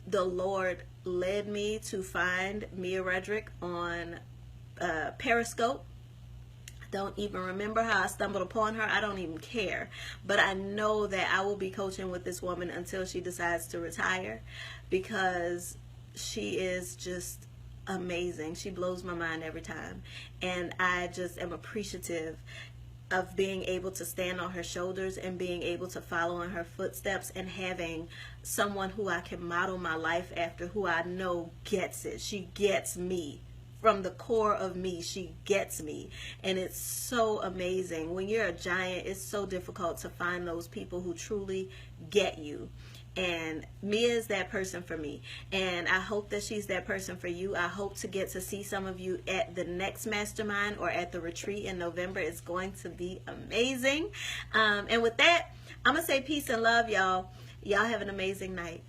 the Lord led me to find Mia Redrick on Periscope. Don't even remember how I stumbled upon her. I don't even care. But I know that I will be coaching with this woman until she decides to retire, because she is just amazing. She blows my mind every time. And I just am appreciative of being able to stand on her shoulders and being able to follow in her footsteps, and having someone who I can model my life after, who I know gets it. She gets me. From the core of me, she gets me. And it's so amazing. When you're a giant, it's so difficult to find those people who truly get you. And Mia is that person for me. And I hope that she's that person for you. I hope to get to see some of you at the next mastermind or at the retreat in November. It's going to be amazing. And with that, I'm going to say peace and love, y'all. Y'all have an amazing night.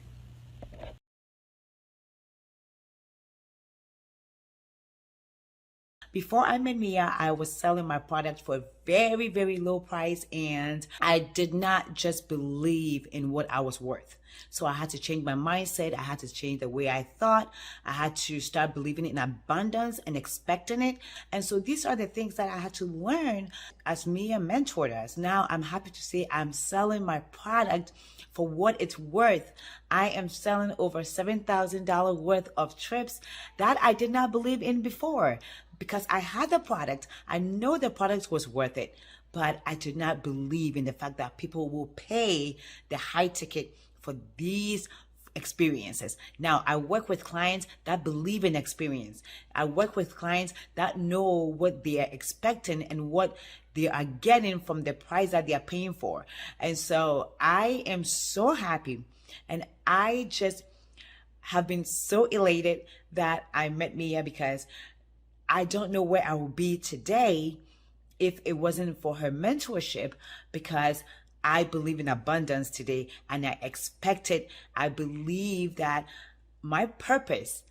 Before I met Mia, I was selling my product for a very, very low price, and I did not just believe in what I was worth. So I had to change my mindset. I had to change the way I thought. I had to start believing in abundance and expecting it. And so these are the things that I had to learn as Mia mentored us. Now I'm happy to say I'm selling my product for what it's worth. I am selling over $7,000 worth of trips that I did not believe in before, because I had the product. I know the product was worth it, but I did not believe in the fact that people will pay the high ticket for these experiences. Now, I work with clients that believe in experience. I work with clients that know what they are expecting and what they are getting from the price that they are paying for. And so I am so happy, and I just have been so elated that I met Mia, because I don't know where I would be today if it wasn't for her mentorship, because I believe in abundance today, and I expect it. I believe that my purpose,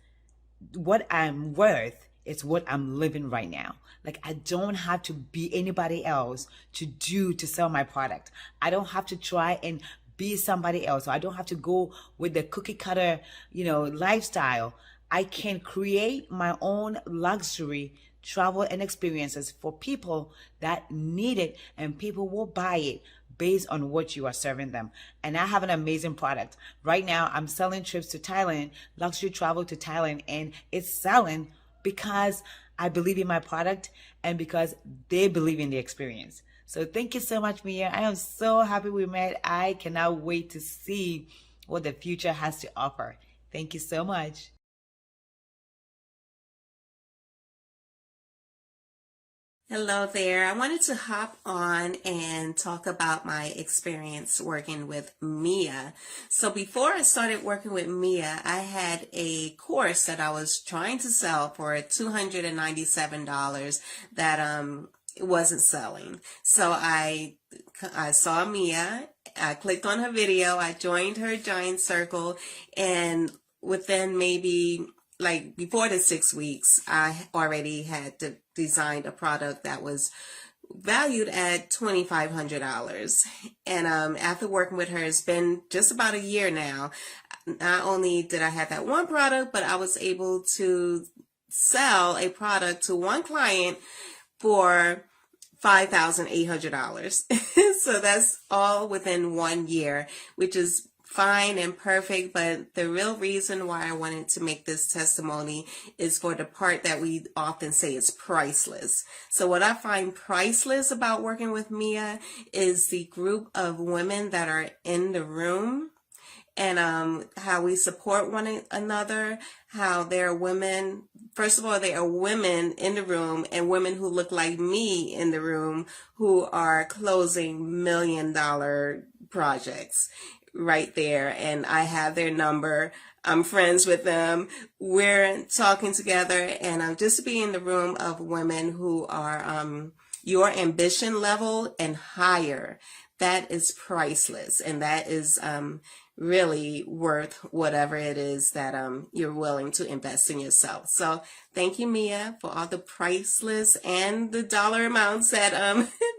what I'm worth, is what I'm living right now. Like, I don't have to be anybody else to sell my product. I don't have to try and be somebody else. So I don't have to go with the cookie cutter, lifestyle. I can create my own luxury travel and experiences for people that need it, and people will buy it based on what you are serving them. And I have an amazing product. Right now, I'm selling trips to Thailand, luxury travel to Thailand, and it's selling because I believe in my product and because they believe in the experience. So thank you so much, Mia. I am so happy we met. I cannot wait to see what the future has to offer. Thank you so much. Hello there. I wanted to hop on and talk about my experience working with Mia. So before I started working with Mia, I had a course that I was trying to sell for $297 that it wasn't selling. So I saw Mia, I clicked on her video, I joined her giant circle, and within maybe before the 6 weeks, I already had designed a product that was valued at $2,500. And after working with her, it's been just about a year now. Not only did I have that one product, but I was able to sell a product to one client for $5,800. So that's all within 1 year, which is fine and perfect. But the real reason why I wanted to make this testimony is for the part that we often say is priceless. So what I find priceless about working with Mia is the group of women that are in the room, and how we support one another, how there are women, first of all, there are women in the room and women who look like me in the room who are closing $1 million projects right there. And I have their number. I'm friends with them. We're talking together, and just to be in the room of women who are your ambition level and higher, that is priceless. And that is really worth whatever it is that you're willing to invest in yourself. So thank you, Mia, for all the priceless and the dollar amounts that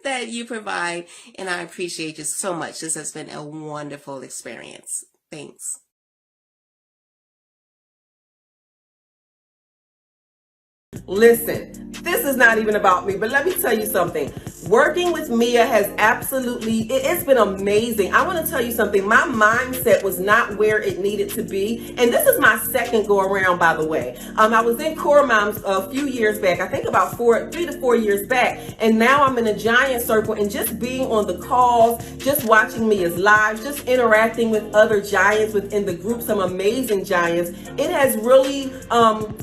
that you provide. And I appreciate you so much. This has been a wonderful experience. Thanks. Listen, this is not even about me, but let me tell you something. Working with Mia has absolutely, it's been amazing. I want to tell you something. My mindset was not where it needed to be. And this is my second go around, by the way. I was in Core Moms a few years back, I think about 3 to 4 years back. And now I'm in a giant circle, and just being on the calls, just watching Mia's lives, just interacting with other giants within the group, some amazing giants. It has really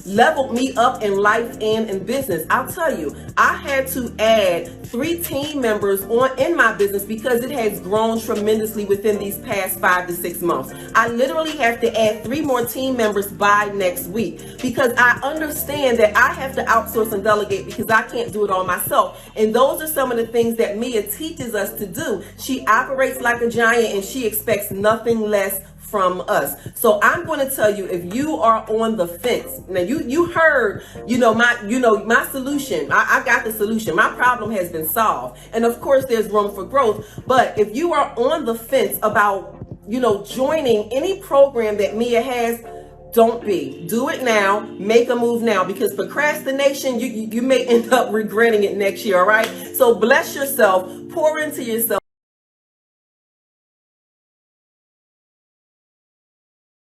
leveled me up in life and in business. I'll tell you, I had to add 3 team members in my business because it has grown tremendously within these past 5 to 6 months. I literally have to add 3 more team members by next week because I understand that I have to outsource and delegate because I can't do it all myself. And those are some of the things that Mia teaches us to do. She operates like a giant and she expects nothing less from us. So I'm going to tell you, if you are on the fence, now you heard, my solution. I got the solution. My problem has been solved. And of course there's room for growth. But if you are on the fence about, joining any program that Mia has, don't be. Do it now. Make a move now, because procrastination, you may end up regretting it next year. All right. So bless yourself, pour into yourself.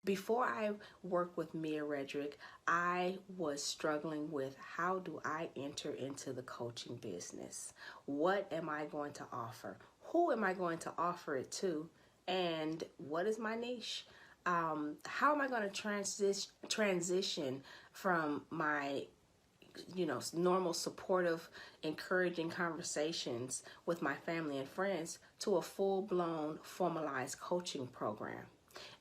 Before I worked with Mia Redrick, I was struggling with, how do I enter into the coaching business? What am I going to offer? Who am I going to offer it to? And what is my niche? How am I going to transition from my normal supportive, encouraging conversations with my family and friends to a full-blown formalized coaching program?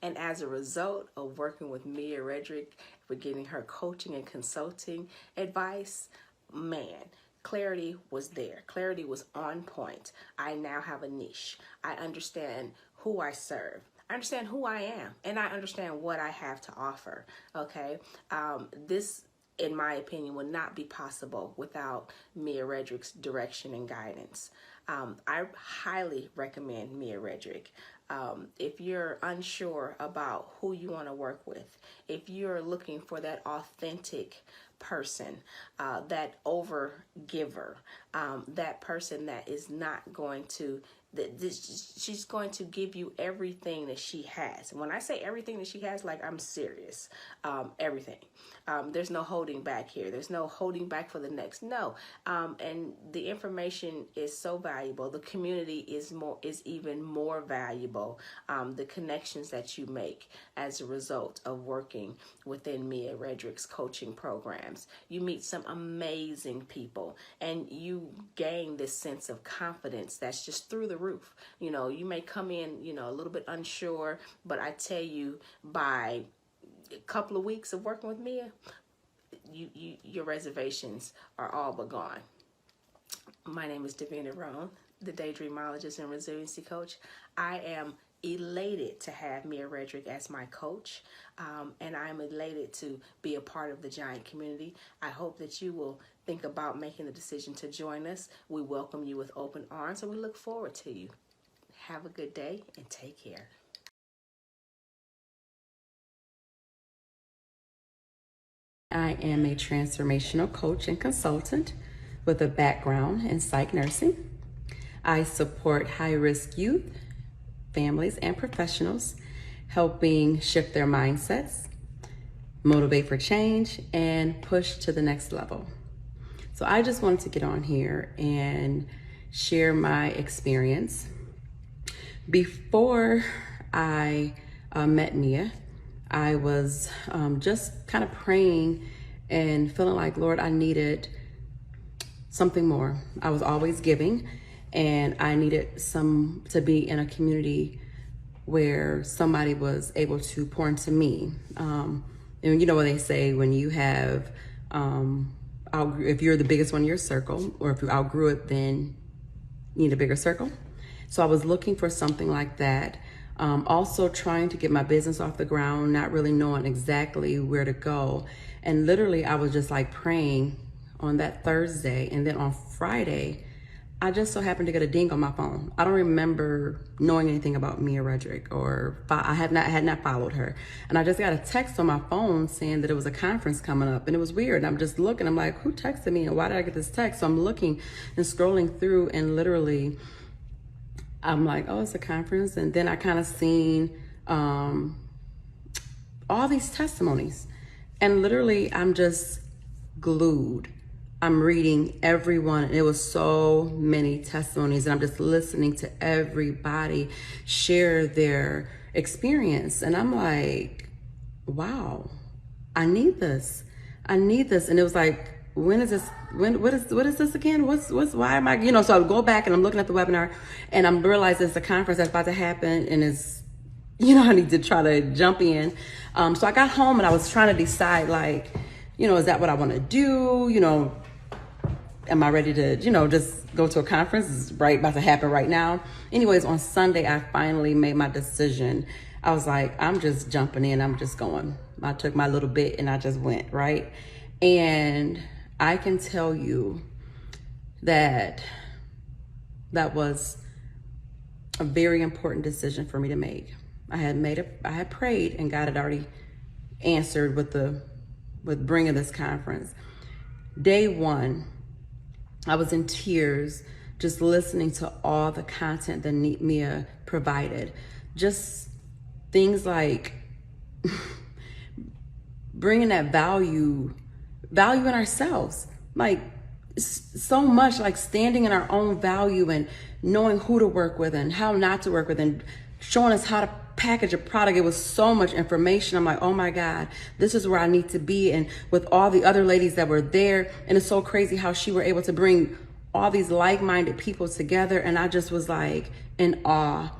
And as a result of working with Mia Redrick, for getting her coaching and consulting advice, man, clarity was there. Clarity was on point. I now have a niche. I understand who I serve. I understand who I am, and I understand what I have to offer. Okay, this, in my opinion, would not be possible without Mia Redrick's direction and guidance. I highly recommend Mia Redrick. If you're unsure about who you want to work with, if you're looking for that authentic person, that over giver, that person that is not going to, she's going to give you everything that she has. And when I say everything that she has, like, I'm serious. Everything. There's no holding back here. There's no holding back for the next. No. And the information is so valuable. The community is even more valuable. The connections that you make as a result of working within Mia Redrick's coaching programs. You meet some amazing people, and you gain this sense of confidence that's just through the roof. You may come in, a little bit unsure, but I tell you, by a couple of weeks of working with Mia, your reservations are all but gone. My name is Davina Roan, the Daydreamologist and Resiliency Coach. I am elated to have Mia Redrick as my coach, and I'm elated to be a part of the Giant community. I hope that you will think about making the decision to join us. We welcome you with open arms, and we look forward to you. Have a good day and take care. I am a transformational coach and consultant with a background in psych nursing. I support high-risk youth, families, and professionals, helping shift their mindsets, motivate for change, and push to the next level. So I just wanted to get on here and share my experience. Before I met Mia, I was just kind of praying and feeling like, Lord, I needed something more. I was always giving, and I needed to be in a community where somebody was able to pour into me. And you know what they say, when you have, if you're the biggest one in your circle, or if you outgrew it, then you need a bigger circle. So I was looking for something like that. Also trying to get my business off the ground, not really knowing exactly where to go. And literally I was just like praying on that Thursday. And then on Friday, I just so happened to get a ding on my phone. I don't remember knowing anything about Mia Redrick, or I had not followed her. And I just got a text on my phone saying that it was a conference coming up, and it was weird. And I'm just looking, I'm like, who texted me and why did I get this text? So I'm looking and scrolling through, and literally I'm like, oh, it's a conference. And then I kind of seen all these testimonies, and literally I'm just glued. I'm reading everyone, and it was so many testimonies, and I'm just listening to everybody share their experience. And I'm like, wow, I need this. I need this. And it was like, when is this? What is this again? Why am I, so I would go back and I'm looking at the webinar, and I'm realizing it's a conference that's about to happen, and it's, I need to try to jump in. So I got home and I was trying to decide, like, is that what I want to do? Am I ready to, just go to a conference? It's about to happen right now. Anyways, on Sunday, I finally made my decision. I was like, I'm just jumping in. I'm just going. I took my little bit and I just went, right? And I can tell you that was a very important decision for me to make. I had prayed, and God had already answered with bringing this conference. Day one, I was in tears just listening to all the content that Mia provided. Just things like bringing that value in ourselves. Like, so much, like standing in our own value and knowing who to work with and how not to work with, and showing us how to package a product. It was so much information. I'm like, oh my God, this is where I need to be. And with all the other ladies that were there, and it's so crazy how she were able to bring all these like-minded people together. And I just was like in awe.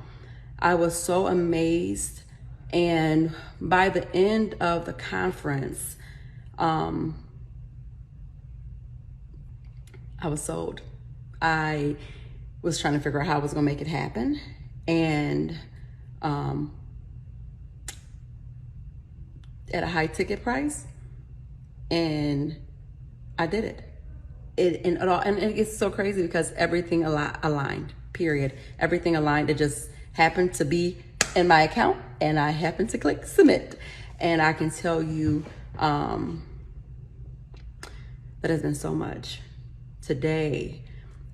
I was so amazed. And by the end of the conference, I was sold. I was trying to figure out how I was gonna make it happen. And at a high ticket price, and I did it. And it's so crazy because everything aligned, period. Everything aligned. It just happened to be in my account, and I happened to click submit. And I can tell you that has been so much. Today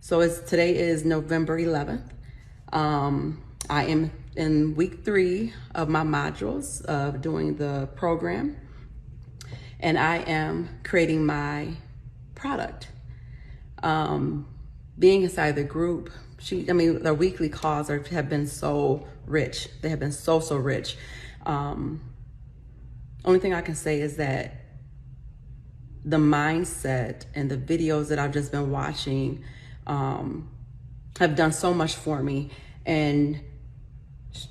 is November 11th. I am in week 3 of my modules of doing the program, and I am creating my product. Being inside the group, the weekly calls have been so rich. They have been so rich. Only thing I can say is that the mindset and the videos that I've just been watching have done so much for me. And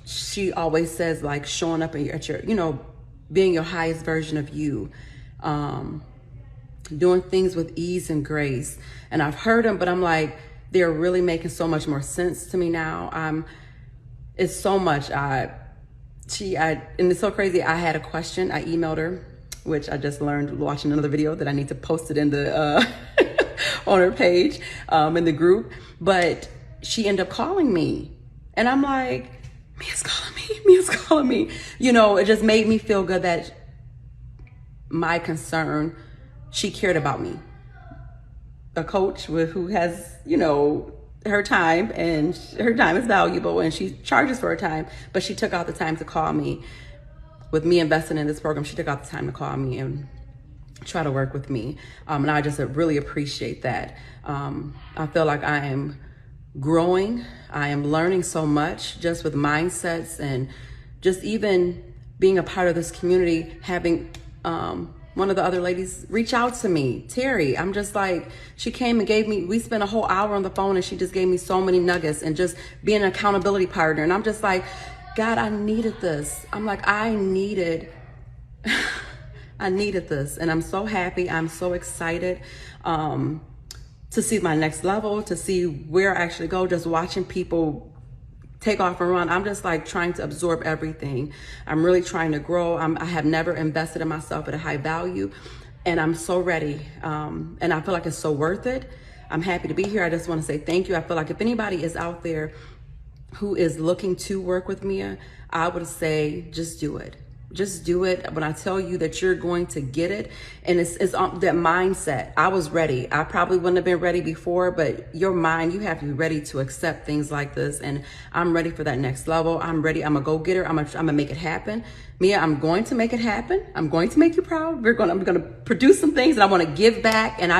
she always says, like, showing up at your, being your highest version of you, doing things with ease and grace. And I've heard them, but I'm like, they're really making so much more sense to me now. It's so much. And it's so crazy. I had a question. I emailed her, which I just learned watching another video that I need to post it in the on her page, in the group. But she ended up calling me, and I'm like, Mia's calling me. It just made me feel good that my concern, she cared about me. A coach who has, her time, and her time is valuable, and she charges for her time, but she took out the time to call me. With me investing in this program, she took out the time to call me and try to work with me. And I just really appreciate that. I feel like I am growing. I am learning so much just with mindsets, and just even being a part of this community, having one of the other ladies reach out to me, Terry. I'm just like, she came and we spent a whole hour on the phone, and she just gave me so many nuggets, and just being an accountability partner. And I'm just like, God, I needed this. I'm like, I needed this. And I'm so happy. I'm so excited to see my next level, to see where I actually go, just watching people take off and run. I'm just like trying to absorb everything. I'm really trying to grow. I have never invested in myself at a high value, and I'm so ready. And I feel like it's so worth it. I'm happy to be here. I just want to say thank you. I feel like if anybody is out there who is looking to work with Mia, I would say just do it. Just do it. When I tell you that you're going to get it, and it's that mindset. I was ready. I probably wouldn't have been ready before, but your mind, you have to be ready to accept things like this. And I'm ready for that next level. I'm ready. I'm a go-getter. I'm gonna make it happen. Mia, I'm going to make it happen. I'm going to make you proud. I'm gonna produce some things, and I want to give back. And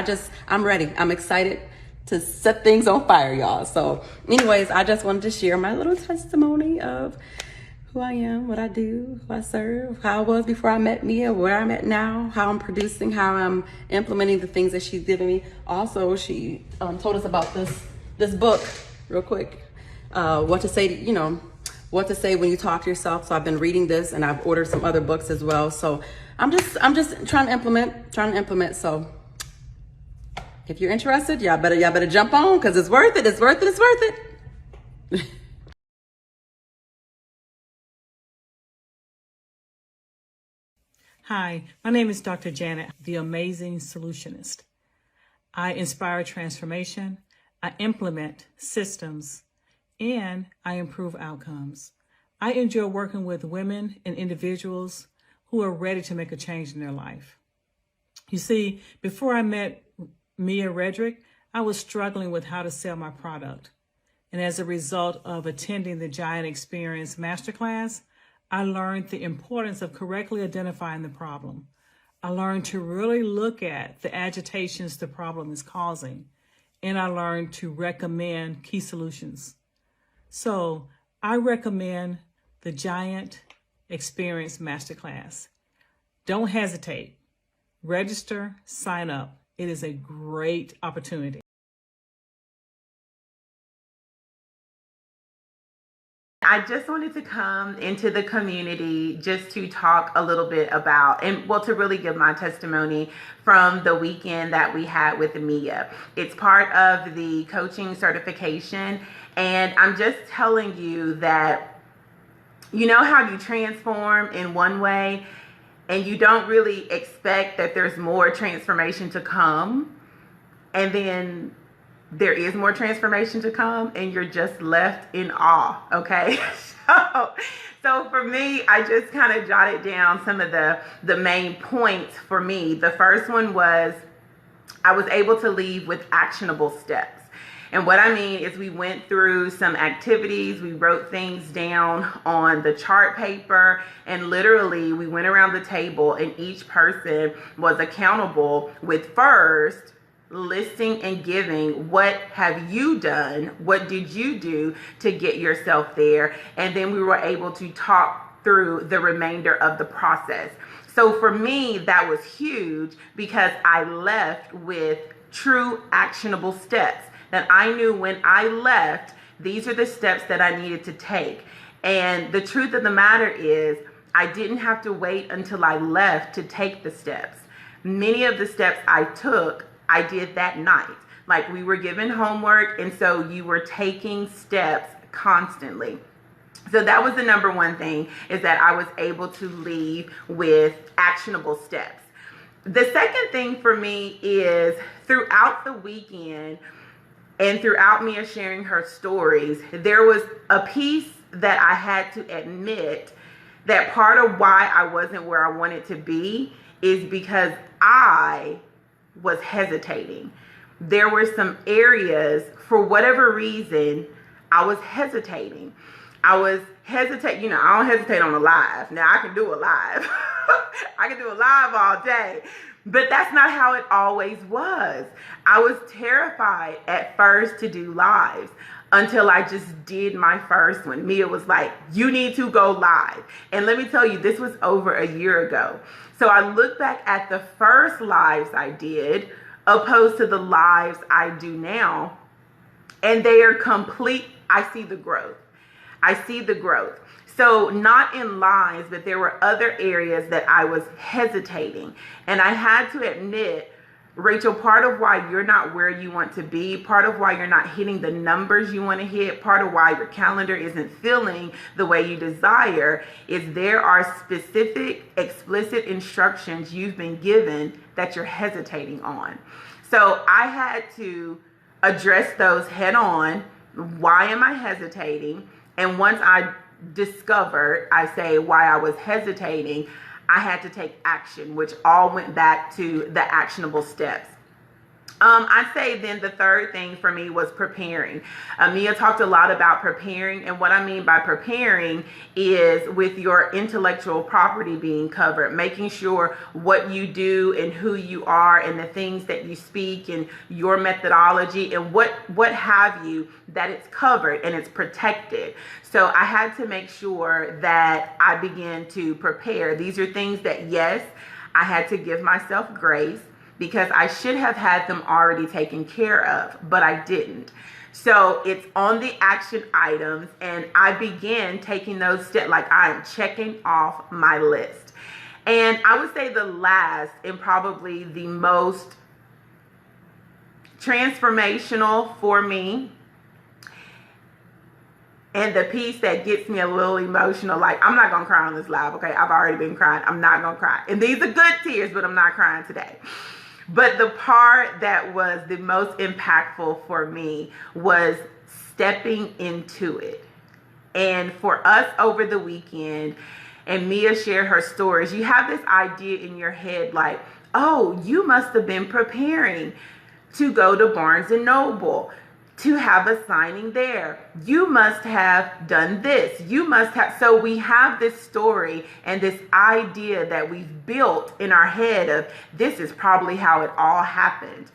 I'm ready. I'm excited to set things on fire, y'all. So anyways, I just wanted to share my little testimony of who I am, what I do, who I serve, how I was before I met Mia, where I'm at now, how I'm producing, how I'm implementing the things that she's given me. Also, she told us about this book real quick, what to say what to say when you talk to yourself. So I've been reading this, and I've ordered some other books as well. So I'm just trying to implement. So if you're interested, y'all better jump on, because it's worth it. It's worth it. It's worth it. Hi, my name is Dr. Janet, the amazing solutionist. I inspire transformation, I implement systems, and I improve outcomes. I enjoy working with women and individuals who are ready to make a change in their life. You see, before I met Mia Redrick, I was struggling with how to sell my product. And as a result of attending the Giant Experience Masterclass, I learned the importance of correctly identifying the problem. I learned to really look at the agitations the problem is causing, and I learned to recommend key solutions. So I recommend the Giant Experience Masterclass. Don't hesitate. Register, sign up. It is a great opportunity. I just wanted to come into the community just to talk a little bit about, to really give my testimony from the weekend that we had with Mia. It's part of the coaching certification, and I'm just telling you that, you know how you transform in one way and you don't really expect that there's more transformation to come, and then there is more transformation to come, and you're just left in awe, okay? So for me, I just kind of jotted down some of the main points for me. The first one was I was able to leave with actionable steps. And what I mean is we went through some activities, we wrote things down on the chart paper, and literally we went around the table, and each person was accountable with first listing and giving, what have you done? What did you do to get yourself there? And then we were able to talk through the remainder of the process. So for me, that was huge, because I left with true actionable steps that I knew when I left, these are the steps that I needed to take. And the truth of the matter is, I didn't have to wait until I left to take the steps. Many of the steps I took, I did that night. Like, we were given homework, and so you were taking steps constantly. So that was the number one thing, is that I was able to leave with actionable steps. The second thing for me is, throughout the weekend and throughout Mia sharing her stories, there was a piece that I had to admit that part of why I wasn't where I wanted to be is because I was hesitating. There were some areas, for whatever reason, I was hesitating. I don't hesitate on a live. Now, I can do a live. I can do a live all day. But that's not how it always was. I was terrified at first to do lives until I just did my first one. Mia was like, you need to go live. And let me tell you, this was over a year ago. So I look back at the first lives I did opposed to the lives I do now, and they are complete. I see the growth. So not in lies, but there were other areas that I was hesitating. And I had to admit, Rachel, part of why you're not where you want to be, part of why you're not hitting the numbers you want to hit, part of why your calendar isn't filling the way you desire, is there are specific, explicit instructions you've been given that you're hesitating on. So I had to address those head on. Why am I hesitating? And once I discovered, I say, why I was hesitating, I had to take action, which all went back to the actionable steps. I'd say then the third thing for me was preparing. Mia talked a lot about preparing, and what I mean by preparing is with your intellectual property being covered, making sure what you do and who you are and the things that you speak and your methodology and what have you, that it's covered and it's protected. So I had to make sure that I began to prepare. These are things that, yes, I had to give myself grace, because I should have had them already taken care of, but I didn't. So it's on the action items, and I began taking those steps, like I am checking off my list. And I would say the last and probably the most transformational for me, and the piece that gets me a little emotional, like I'm not gonna cry on this live, okay? I've already been crying. I'm not gonna cry. And these are good tears, but I'm not crying today. But the part that was the most impactful for me was stepping into it. And for us over the weekend, and Mia shared her stories, you have this idea in your head like, oh, you must have been preparing to go to Barnes and Noble, to have a signing there. You must have done this. You must have. So we have this story and this idea that we've built in our head of this is probably how it all happened.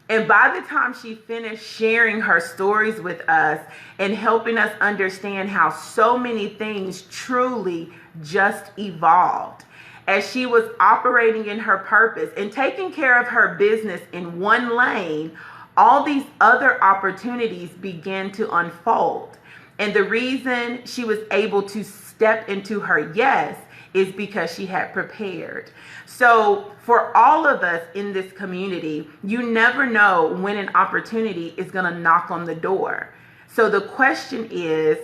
And by the time she finished sharing her stories with us and helping us understand how so many things truly just evolved, as she was operating in her purpose and taking care of her business in one lane, all these other opportunities began to unfold. And the reason she was able to step into her yes is because she had prepared. So for all of us in this community, you never know when an opportunity is going to knock on the door. So the question is,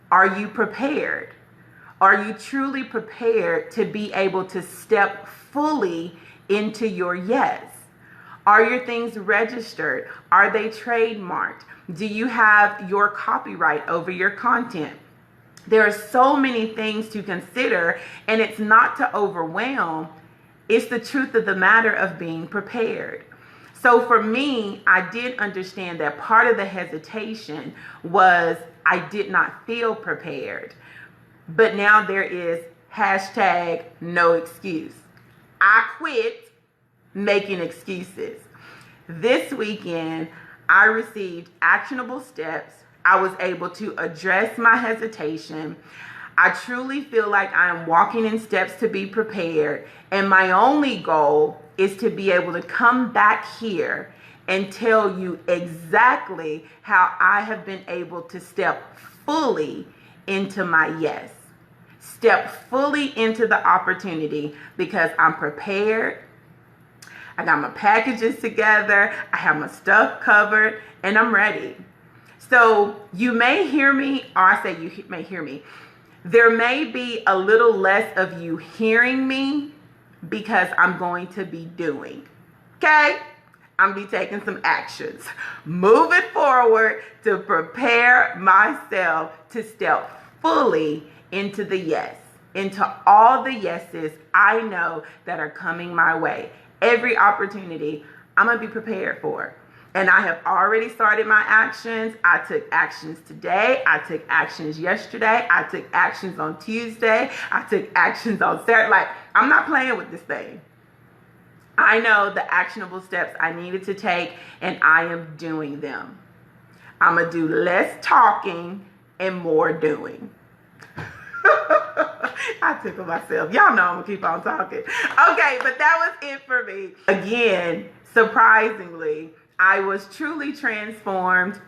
are you prepared? Are you truly prepared to be able to step fully into your yes? Are your things registered? Are they trademarked? Do you have your copyright over your content? There are so many things to consider, and it's not to overwhelm. It's the truth of the matter of being prepared. So for me, I did understand that part of the hesitation was I did not feel prepared. But now there is hashtag no excuse. I quit making excuses. This weekend, I received actionable steps. I was able to address my hesitation. I truly feel like I am walking in steps to be prepared. And my only goal is to be able to come back here and tell you exactly how I have been able to step fully into my yes. Step fully into the opportunity because I'm prepared. I got my packages together. I have my stuff covered and I'm ready. So you may hear me, or I say you may hear me. There may be a little less of you hearing me because I'm going to be doing. Okay? I'm going to be taking some actions. Moving forward to prepare myself to step fully into the yes. Into all the yeses I know that are coming my way. Every opportunity I'm going to be prepared for. And I have already started my actions. I took actions today. I took actions yesterday. I took actions on Tuesday. I took actions on Saturday. Like, I'm not playing with this thing. I know the actionable steps I needed to take, and I am doing them. I'm going to do less talking and more doing. I tickle myself. Y'all know I'm going to keep on talking. Okay, but that was it for me. Again, surprisingly, I was truly transformed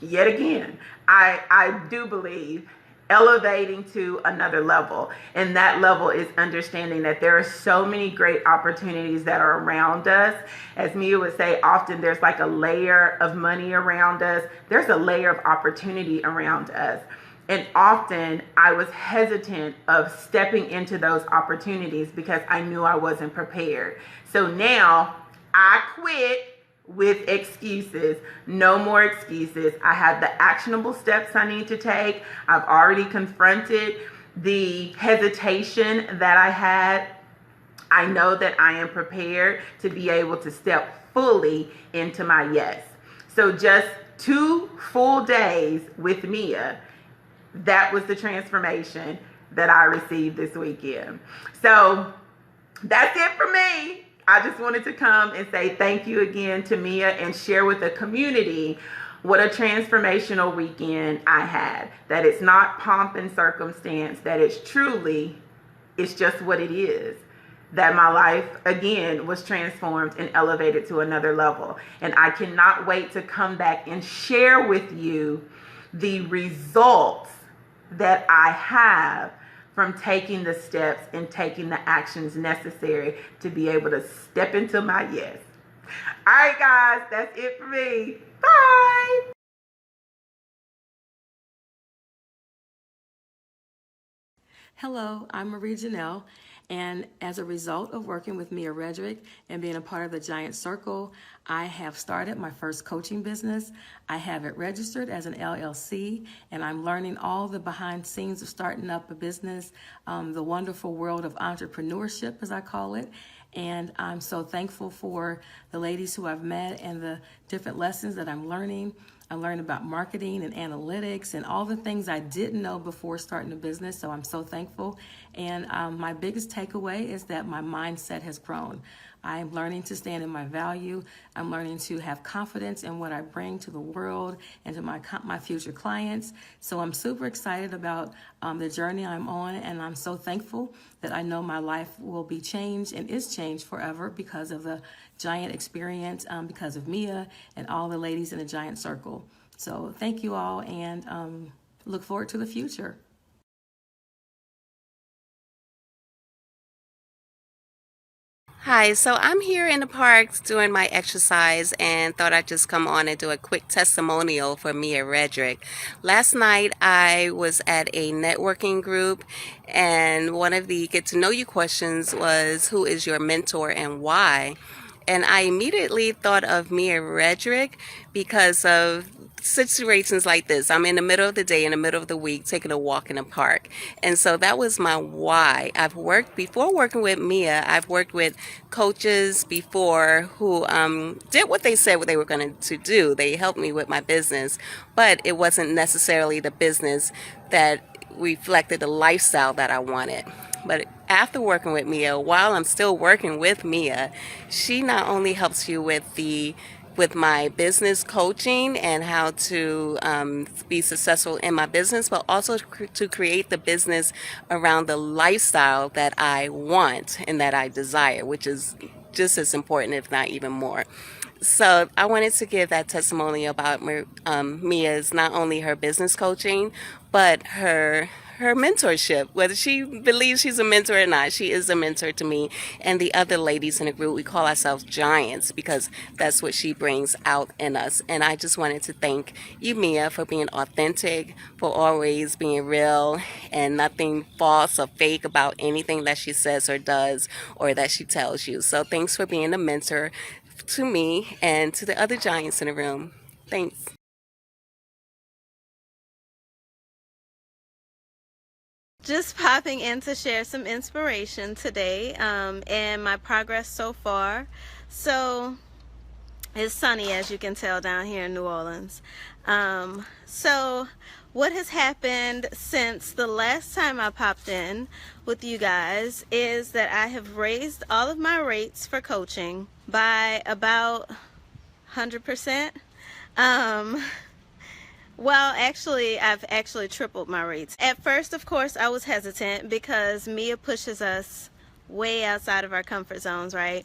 yet again. I do believe elevating to another level. And that level is understanding that there are so many great opportunities that are around us. As Mia would say, often there's like a layer of money around us. There's a layer of opportunity around us. And often I was hesitant of stepping into those opportunities because I knew I wasn't prepared. So now I quit with excuses. No more excuses. I have the actionable steps I need to take. I've already confronted the hesitation that I had. I know that I am prepared to be able to step fully into my yes. So just 2 full days with Mia, that was the transformation that I received this weekend. So that's it for me. I just wanted to come and say thank you again to Mia and share with the community what a transformational weekend I had. That it's not pomp and circumstance, that it's just what it is. That my life again was transformed and elevated to another level. And I cannot wait to come back and share with you the results that I have from taking the steps and taking the actions necessary to be able to step into my yes. All right, guys, that's it for me. Bye. Hello, I'm Marie Janelle, and as a result of working with Mia Redrick and being a part of the Giant Circle, I have started my first coaching business. I have it registered as an LLC, and I'm learning all the behind scenes of starting up a business, the wonderful world of entrepreneurship, as I call it. And I'm so thankful for the ladies who I've met and the different lessons that I'm learning. I learned about marketing and analytics and all the things I didn't know before starting a business, so I'm so thankful. And my biggest takeaway is that my mindset has grown. I'm learning to stand in my value. I'm learning to have confidence in what I bring to the world and to my future clients. So I'm super excited about the journey I'm on, and I'm so thankful that I know my life will be changed and is changed forever because of the Giant experience, because of Mia and all the ladies in the Giant Circle. So thank you all, and look forward to the future. Hi, so I'm here in the park doing my exercise and thought I'd just come on and do a quick testimonial for Mia Redrick. Last night I was at a networking group, and one of the get to know you questions was, who is your mentor and why? And I immediately thought of Mia Redrick because of situations like this. I'm in the middle of the day, in the middle of the week, taking a walk in a park. And so that was my why. Before working with Mia, I've worked with coaches before who did what they said what they were going to do. They helped me with my business, but it wasn't necessarily the business that reflected the lifestyle that I wanted. But after working with Mia, while I'm still working with Mia, she not only helps you with my business coaching and how to be successful in my business, but also to create the business around the lifestyle that I want and that I desire, which is just as important, if not even more. So I wanted to give that testimony about Mia's, not only her business coaching, but her mentorship. Whether she believes she's a mentor or not, she is a mentor to me and the other ladies in the group. We call ourselves giants because that's what she brings out in us. And I just wanted to thank you, Mia, for being authentic, for always being real and nothing false or fake about anything that she says or does or that she tells you. So thanks for being a mentor to me and to the other giants in the room. Thanks. Just popping in to share some inspiration today and my progress so far. So it's sunny, as you can tell, down here in New Orleans. So what has happened since the last time I popped in with you guys is that I have raised all of my rates for coaching by about 100%. Well, actually, I've actually tripled my rates. At first, of course, I was hesitant because Mia pushes us way outside of our comfort zones, right?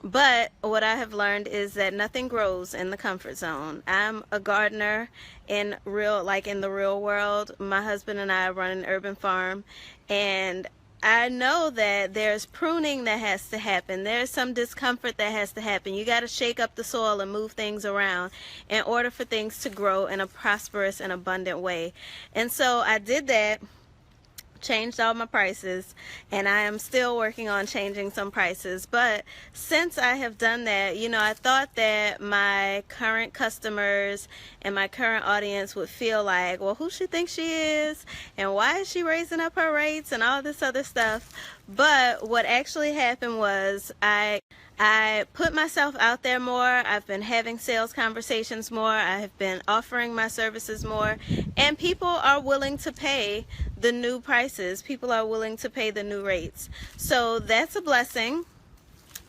But what I have learned is that nothing grows in the comfort zone. I'm a gardener in the real world. My husband and I run an urban farm, and I know that there's pruning that has to happen. There's some discomfort that has to happen. You got to shake up the soil and move things around in order for things to grow in a prosperous and abundant way. And so I did that changed all my prices, and I am still working on changing some prices. But since I have done that, I thought that my current customers and my current audience would feel like, well, who she thinks she is, and why is she raising up her rates and all this other stuff. But what actually happened was I put myself out there more. I've been having sales conversations more. I have been offering my services more, and people are willing to pay the new prices. People are willing to pay the new rates. So that's a blessing.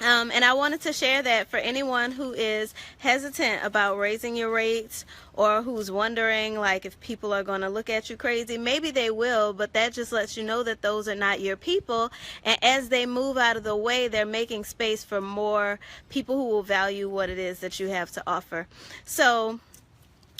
And I wanted to share that for anyone who is hesitant about raising your rates, or who's wondering like if people are going to look at you crazy. Maybe they will, but that just lets you know that those are not your people. And as they move out of the way, they're making space for more people who will value what it is that you have to offer. So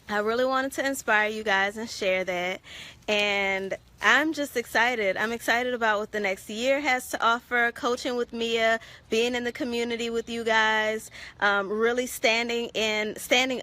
I really wanted to inspire you guys and share that. And I'm just excited. I'm excited about what the next year has to offer. Coaching with Mia, being in the community with you guys, really standing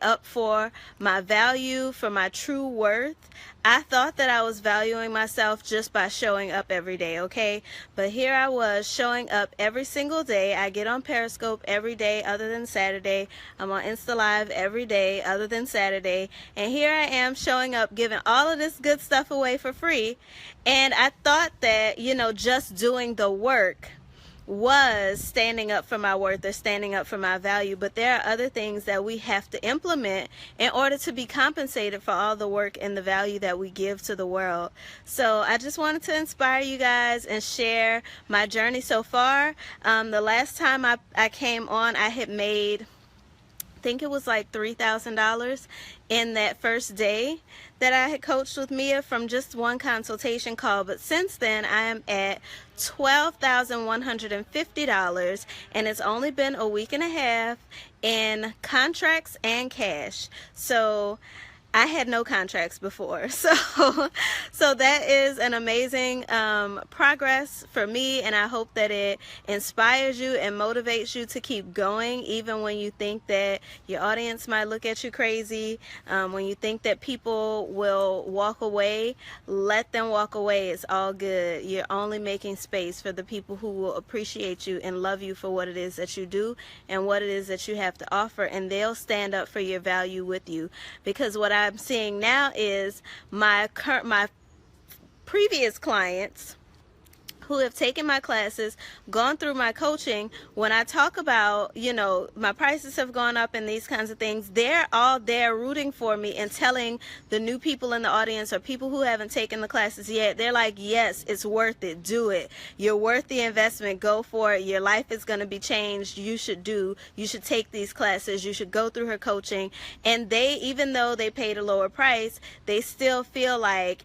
up for my value, for my true worth. I thought that I was valuing myself just by showing up every day, okay? But here I was showing up every single day. I get on Periscope every day other than Saturday. I'm on Insta Live every day other than Saturday. And here I am showing up, giving all of this good stuff away for free. And I thought that, just doing the work was standing up for my worth or standing up for my value. But there are other things that we have to implement in order to be compensated for all the work and the value that we give to the world. So I just wanted to inspire you guys and share my journey so far. The last time I came on, I had made, I think it was like $3,000 in that first day that I had coached with Mia from just one consultation call. But since then, I am at $12,150, and it's only been a week and a half in contracts and cash. So I had no contracts before, so that is an amazing progress for me, and I hope that it inspires you and motivates you to keep going, even when you think that your audience might look at you crazy, when you think that people will walk away. Let them walk away. It's all good. You're only making space for the people who will appreciate you and love you for what it is that you do and what it is that you have to offer, and they'll stand up for your value with you. Because what I'm seeing now is my previous clients who have taken my classes, gone through my coaching, when I talk about, my prices have gone up and these kinds of things, they're all there rooting for me and telling the new people in the audience or people who haven't taken the classes yet, they're like, yes, it's worth it. Do it. You're worth the investment. Go for it. Your life is going to be changed. You should take these classes. You should go through her coaching. And they, even though they paid a lower price, they still feel like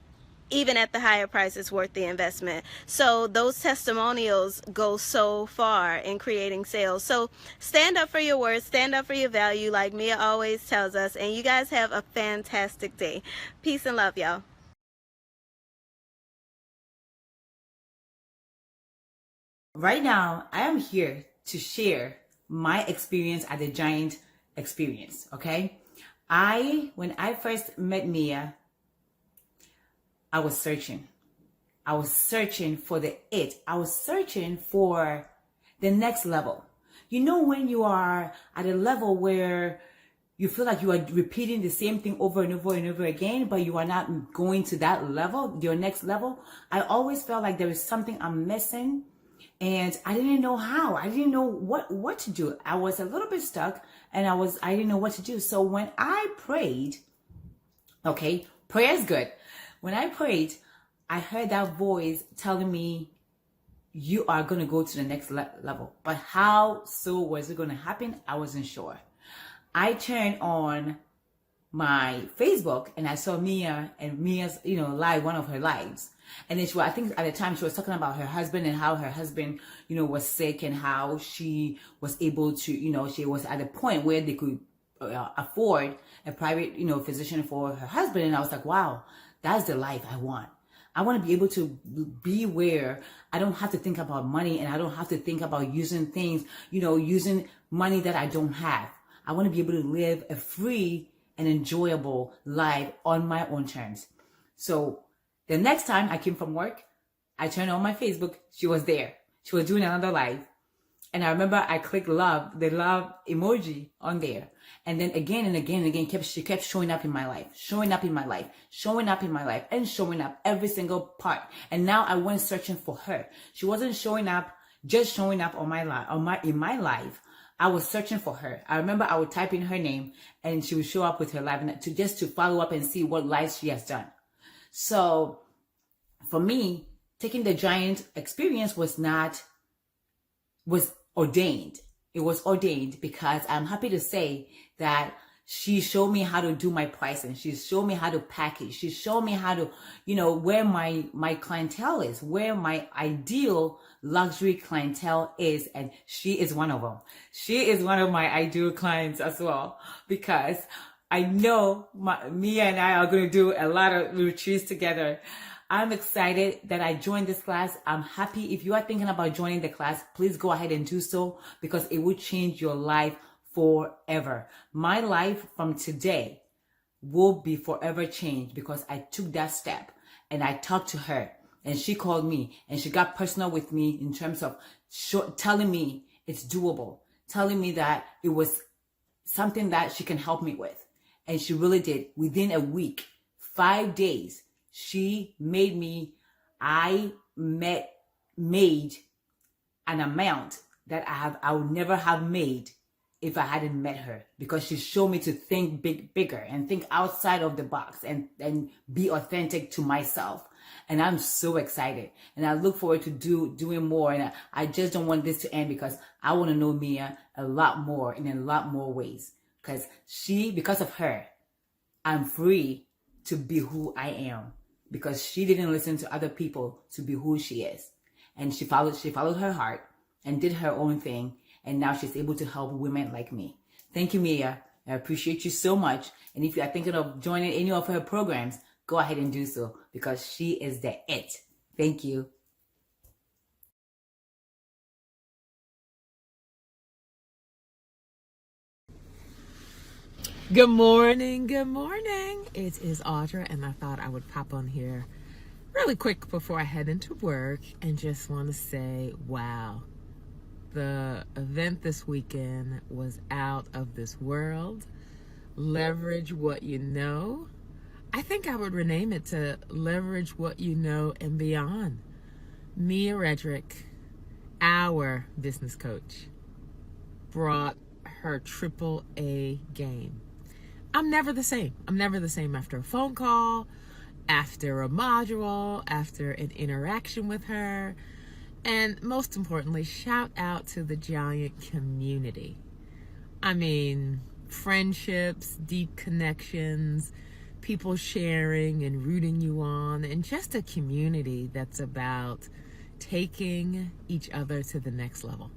even at the higher price, it's worth the investment. So those testimonials go so far in creating sales. So stand up for your worth, stand up for your value, like Mia always tells us. And you guys have a fantastic day. Peace and love, y'all. Right now, I am here to share my experience at the Giant Experience, okay? When I first met Mia, I was searching. I was searching for the it. I was searching for the next level. When you are at a level where you feel like you are repeating the same thing over and over and over again, but you are not going to that level, your next level, I always felt like there was something I'm missing, and I didn't know how. I didn't know what to do. I was a little bit stuck, and I didn't know what to do. So when I prayed, okay, prayer is good. When I prayed, I heard that voice telling me, you are going to go to the next level. But how so was it going to happen? I wasn't sure. I turned on my Facebook and I saw Mia and Mia's, live, one of her lives. And then I think at the time she was talking about her husband and how her husband, was sick, and how she was able to, she was at a point where they could afford a private, physician for her husband. And I was like, wow, that's the life I want. I want to be able to be where I don't have to think about money, and I don't have to think about using things, using money that I don't have. I want to be able to live a free and enjoyable life on my own terms. So the next time I came from work, I turned on my Facebook. She was there. She was doing another live. And I remember I clicked love, the love emoji on there. And then again and again and again, she kept showing up in my life, showing up in my life, showing up in my life, and showing up every single part. And now I went searching for her. She wasn't showing up, just showing up on my life, in my life. I was searching for her. I remember I would type in her name and she would show up with her live, and to follow up and see what lives she has done. So for me, taking the giant experience was ordained. It was ordained because I'm happy to say that she showed me how to do my pricing. She showed me how to package. She showed me how to, where my clientele is, where my ideal luxury clientele is. And she is one of them. She is one of my ideal clients as well, because I know Mia and I are going to do a lot of retreats together. I'm excited that I joined this class. I'm happy. If you are thinking about joining the class, please go ahead and do so, because it will change your life forever. My life from today will be forever changed because I took that step and I talked to her and she called me and she got personal with me in terms of telling me it's doable, telling me that it was something that she can help me with. And she really did. Within a week, 5 days, I made an amount that I would never have made if I hadn't met her, because she showed me to think bigger and think outside of the box and be authentic to myself. And I'm so excited and I look forward to doing more. And I just don't want this to end, because I want to know Mia a lot more in a lot more ways, because of her, I'm free to be who I am, because she didn't listen to other people to be who she is. And she followed her heart and did her own thing. And now she's able to help women like me. Thank you, Mia. I appreciate you so much. And if you are thinking of joining any of her programs, go ahead and do so, because she is the it. Thank you. Good morning. Good morning. It is Audra, and I thought I would pop on here really quick before I head into work and just want to say, wow, the event this weekend was out of this world. Leverage what you know. I think I would rename it to Leverage What You Know and Beyond. Mia Redrick, our business coach, brought her AAA game. I'm never the same. I'm never the same after a phone call, after a module, after an interaction with her. And most importantly, shout out to the Giant community. I mean, friendships, deep connections, people sharing and rooting you on, and just a community that's about taking each other to the next level.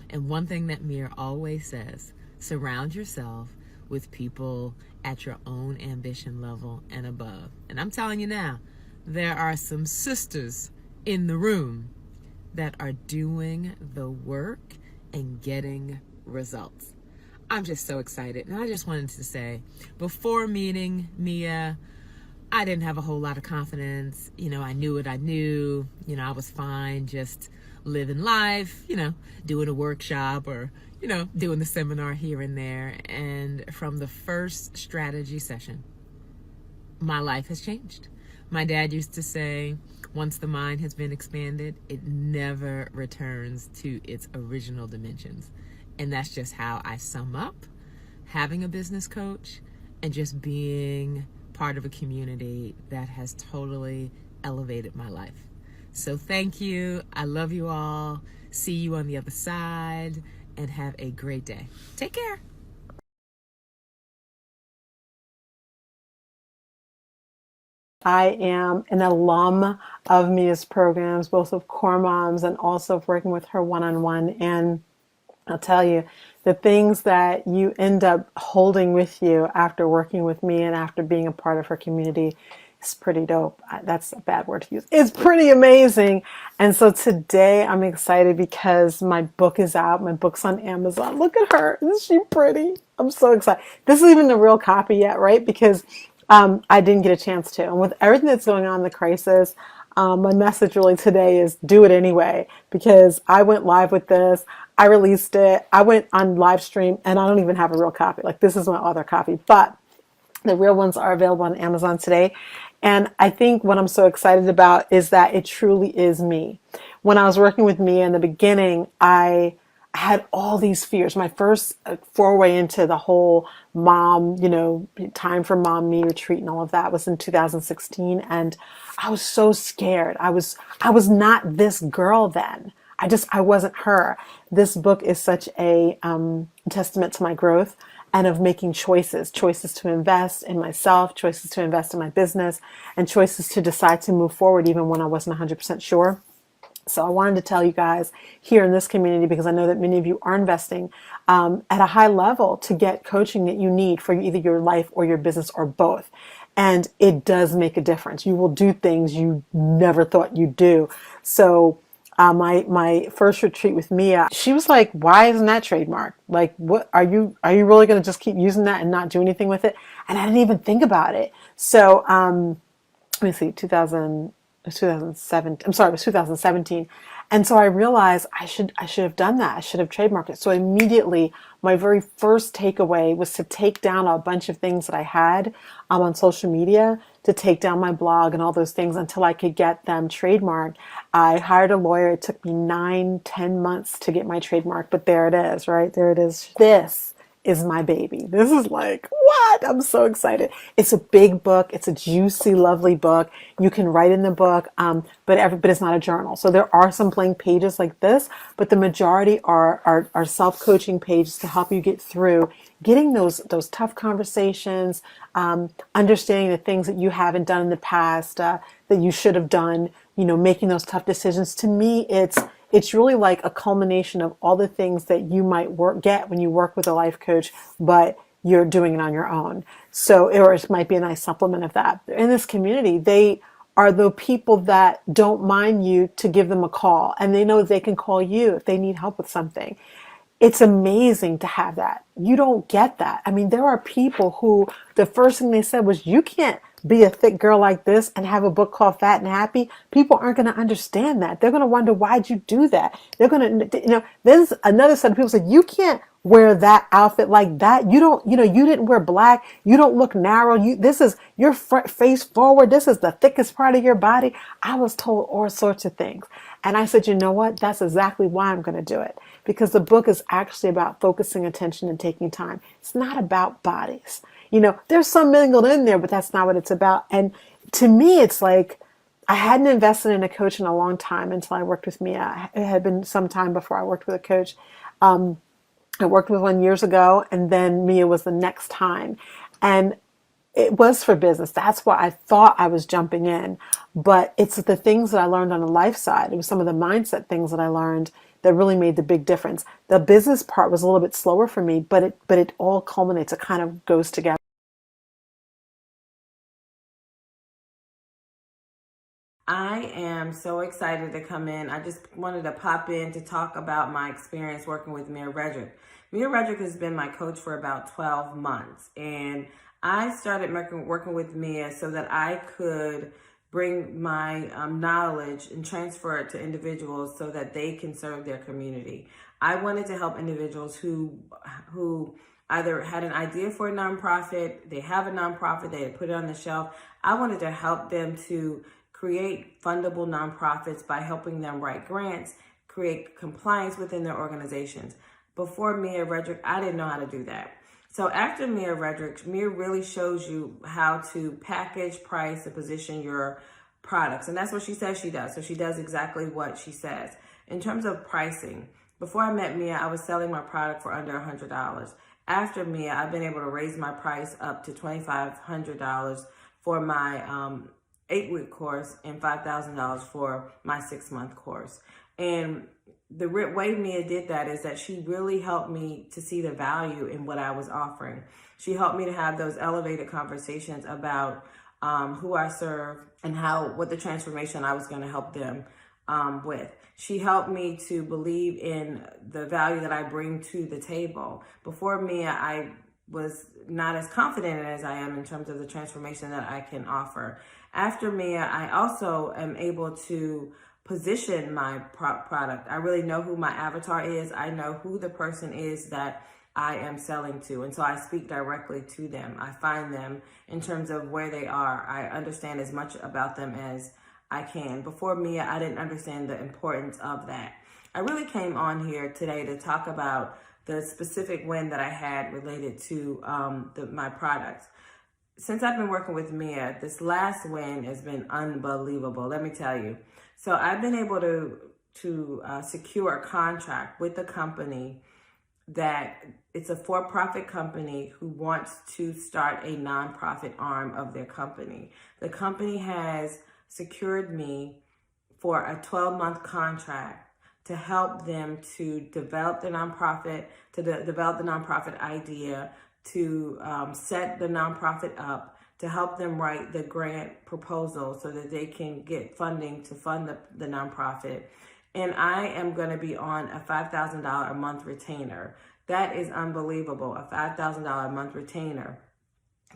And one thing that Mia always says, surround yourself with people at your own ambition level and above. And I'm telling you now, there are some sisters in the room that are doing the work and getting results. I'm just so excited. And I just wanted to say, before meeting Mia, I didn't have a whole lot of confidence. I knew what I knew. I was fine just living life, doing a workshop or, doing the seminar here and there. And from the first strategy session, my life has changed. My dad used to say, once the mind has been expanded, it never returns to its original dimensions. And that's just how I sum up having a business coach and just being part of a community that has totally elevated my life. So thank you. I love you all. See you on the other side and have a great day. Take care. I am an alum of Mia's programs, both of Core Moms and also of working with her one-on-one. And I'll tell you, the things that you end up holding with you after working with me and after being a part of her community is pretty dope. That's a bad word to use. It's pretty amazing. And so today I'm excited because my book is out. My book's on Amazon. Look at her. Isn't she pretty? I'm so excited. This isn't even a real copy yet, right? Because I didn't get a chance to. And with everything that's going on in the crisis, my message really today is do it anyway, because I went live with this. I released it. I went on live stream and I don't even have a real copy. Like, this is my other copy, but the real ones are available on Amazon today. And I think what I'm so excited about is that it truly is me. When I was working with Mia in the beginning, I had all these fears. My first foray into the whole mom, time for mom, me retreat and all of that was in 2016. And I was so scared. I was not this girl then. I wasn't her. This book is such a testament to my growth and of making choices to invest in myself, choices to invest in my business, and choices to decide to move forward even when I wasn't 100% sure. So I wanted to tell you guys here in this community, because I know that many of you are investing at a high level to get coaching that you need for either your life or your business or both. And it does make a difference. You will do things you never thought you'd do. So my first retreat with Mia, she was like, "Why isn't that trademarked? Like, what are you really going to just keep using that and not do anything with it?" And I didn't even think about it. So let me see, 2007. I'm sorry, it was 2017. And so I realized I should have done that. I should have trademarked it. So immediately, my very first takeaway was to take down a bunch of things that I had on social media, to take down my blog and all those things until I could get them trademarked. I hired a lawyer. It took me 9-10 months to get my trademark, but there it is, right? There it is. This is my baby. This is like, what? I'm so excited. It's a big book. It's a juicy, lovely book. You can write in the book, but it's not a journal. So there are some blank pages like this, but the majority are self-coaching pages to help you get through getting those tough conversations, understanding the things that you haven't done in the past, that you should have done, making those tough decisions. To me, it's really like a culmination of all the things that you might get when you work with a life coach, but you're doing it on your own. So, or it might be a nice supplement of that. In this community, they are the people that don't mind you to give them a call, and they know they can call you if they need help with something. It's amazing to have that. You don't get that. I mean, there are people who the first thing they said was, "You can't be a thick girl like this and have a book called Fat and Happy." People aren't going to understand that. They're going to wonder, why'd you do that? They're going to, then another set of people said, "You can't wear that outfit like that. You don't, you didn't wear black. You don't look narrow. This is your face forward. This is the thickest part of your body." I was told all sorts of things. And I said, you know what? That's exactly why I'm going to do it. Because the book is actually about focusing attention and taking time. It's not about bodies. There's some mingled in there, but that's not what it's about. And to me, it's like, I hadn't invested in a coach in a long time until I worked with Mia. It had been some time before I worked with a coach. I worked with one years ago, and then Mia was the next time. And it was for business. That's why I thought I was jumping in. But it's the things that I learned on the life side. It was some of the mindset things that I learned that really made the big difference. The business part was a little bit slower for me, but it all culminates. It kind of goes together. I am so excited to come in. I just wanted to pop in to talk about my experience working with Mia Redrick. Mia Redrick has been my coach for about 12 months, and I started working with Mia so that I could bring my knowledge and transfer it to individuals so that they can serve their community. I wanted to help individuals who either had an idea for a nonprofit, they have a nonprofit, they had put it on the shelf. I wanted to help them to create fundable nonprofits by helping them write grants, create compliance within their organizations. Before Mia Redrick, I didn't know how to do that. So after Mia Redrick, Mia really shows you how to package, price, and position your products. And that's what she says she does. So she does exactly what she says. In terms of pricing, before I met Mia, I was selling my product for under $100. After Mia, I've been able to raise my price up to $2,500 for my 8-week course and $5,000 for my 6-month course. And the way Mia did that is that she really helped me to see the value in what I was offering. She helped me to have those elevated conversations about who I serve and what the transformation I was going to help them with. She helped me to believe in the value that I bring to the table. Before Mia, was not as confident as I am in terms of the transformation that I can offer. After Mia, I also am able to position my product. I really know who my avatar is. I know who the person is that I am selling to. And so I speak directly to them. I find them in terms of where they are. I understand as much about them as I can. Before Mia, I didn't understand the importance of that. I really came on here today to talk about the specific win that I had related to my products. Since I've been working with Mia, this last win has been unbelievable, let me tell you. So I've been able to secure a contract with a company that it's a for-profit company who wants to start a nonprofit arm of their company. The company has secured me for a 12-month contract to help them to develop the nonprofit, develop the nonprofit idea, to set the nonprofit up, to help them write the grant proposal so that they can get funding to fund the nonprofit. And I am going to be on a $5,000 a month retainer. That is unbelievable, a $5,000 a month retainer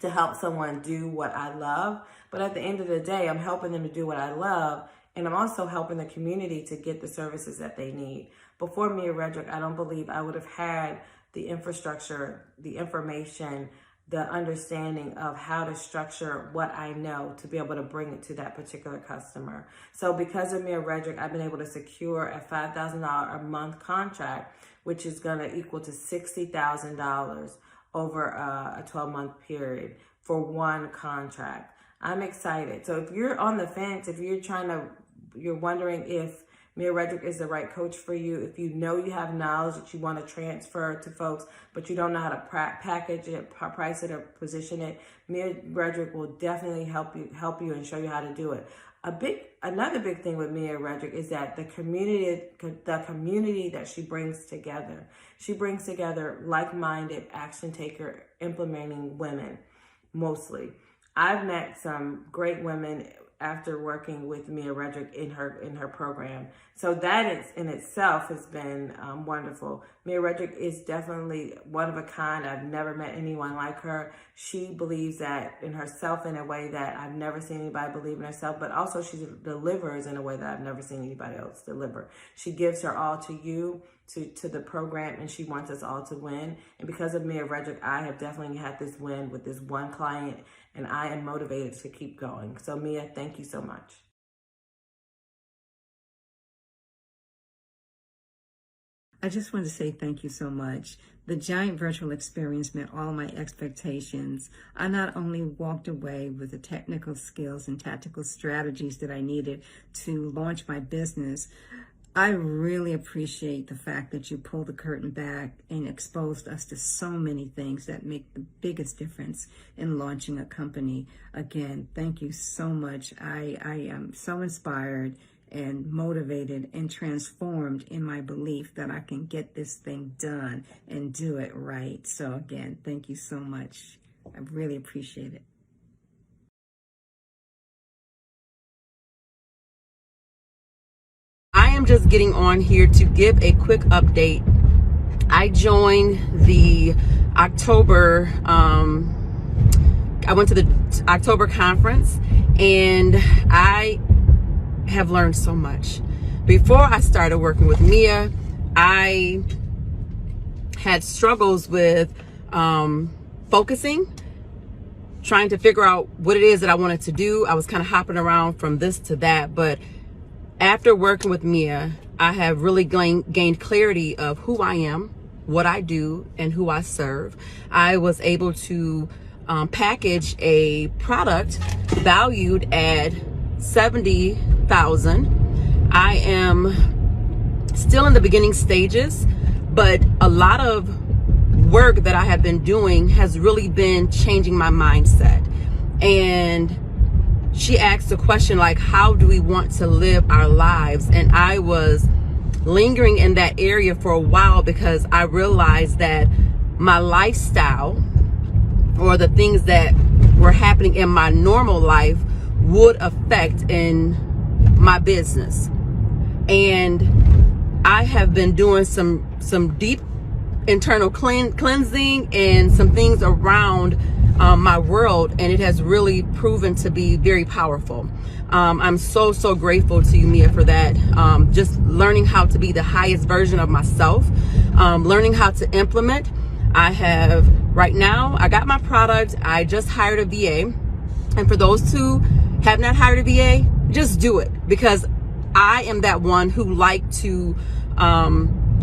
to help someone do what I love. But at the end of the day, I'm helping them to do what I love, and I'm also helping the community to get the services that they need. Before Mia Redrick, I don't believe I would have had the infrastructure, the information, the understanding of how to structure what I know to be able to bring it to that particular customer. So because of Mia Redrick, I've been able to secure a $5,000 a month contract, which is going to equal to $60,000 over a 12-month period for one contract. I'm excited. So if you're on the fence, if you're wondering if Mia Redrick is the right coach for you, if you know you have knowledge that you want to transfer to folks, but you don't know how to package it, price it, or position it, Mia Redrick will definitely help you and show you how to do it. Another big thing with Mia Redrick is that the community that she brings together. She brings together like-minded, action-taker, implementing women, mostly. I've met some great women after working with Mia Redrick in her program. So that in itself has been wonderful. Mia Redrick is definitely one of a kind. I've never met anyone like her. She believes that in herself in a way that I've never seen anybody believe in herself, but also she delivers in a way that I've never seen anybody else deliver. She gives her all to you, to the program, and she wants us all to win. And because of Mia Redrick, I have definitely had this win with this one client, and I am motivated to keep going. So Mia, thank you so much. I just want to say thank you so much. The Giant Virtual Experience met all my expectations. I not only walked away with the technical skills and tactical strategies that I needed to launch my business, I really appreciate the fact that you pulled the curtain back and exposed us to so many things that make the biggest difference in launching a company. Again, thank you so much. I am so inspired and motivated and transformed in my belief that I can get this thing done and do it right. So again, thank you so much. I really appreciate it. I am just getting on here to give a quick update. I joined the October, I went to the October conference, and I have learned so much. Before I started working with Mia, I had struggles with focusing, trying to figure out what it is that I wanted to do. I was kind of hopping around from this to that, but after working with Mia, I have really gained clarity of who I am, what I do, and who I serve. I was able to package a product valued at $70,000. I am still in the beginning stages, but a lot of work that I have been doing has really been changing my mindset. And she asked a question like, how do we want to live our lives? And I was lingering in that area for a while because I realized that my lifestyle, or the things that were happening in my normal life, would affect in my business. And I have been doing some deep internal cleansing and some things around my world, and it has really proven to be very powerful. I'm so grateful to you, Mia, for that. Just learning how to be the highest version of myself, learning how to implement. Right now, I got my product. I just hired a VA. And for those who have not hired a VA, just do it, because I am that one who like to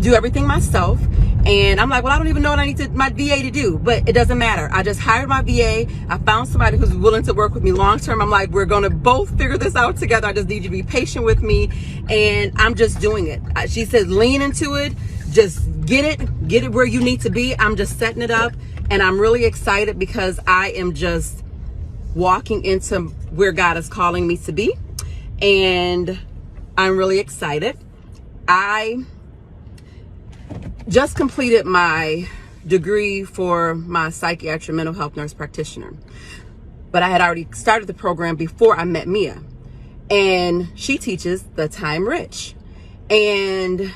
do everything myself. And I'm like, well, I don't even know what I need my VA to do, but it doesn't matter. I just hired my VA. I found somebody who's willing to work with me long term. I'm like, we're going to both figure this out together. I just need you to be patient with me. And I'm just doing it. She says, lean into it. Just get it where you need to be. I'm just setting it up. And I'm really excited because I am just walking into where God is calling me to be. And I'm really excited. I just completed my degree for my psychiatric mental health nurse practitioner. But I had already started the program before I met Mia. And she teaches the time rich. And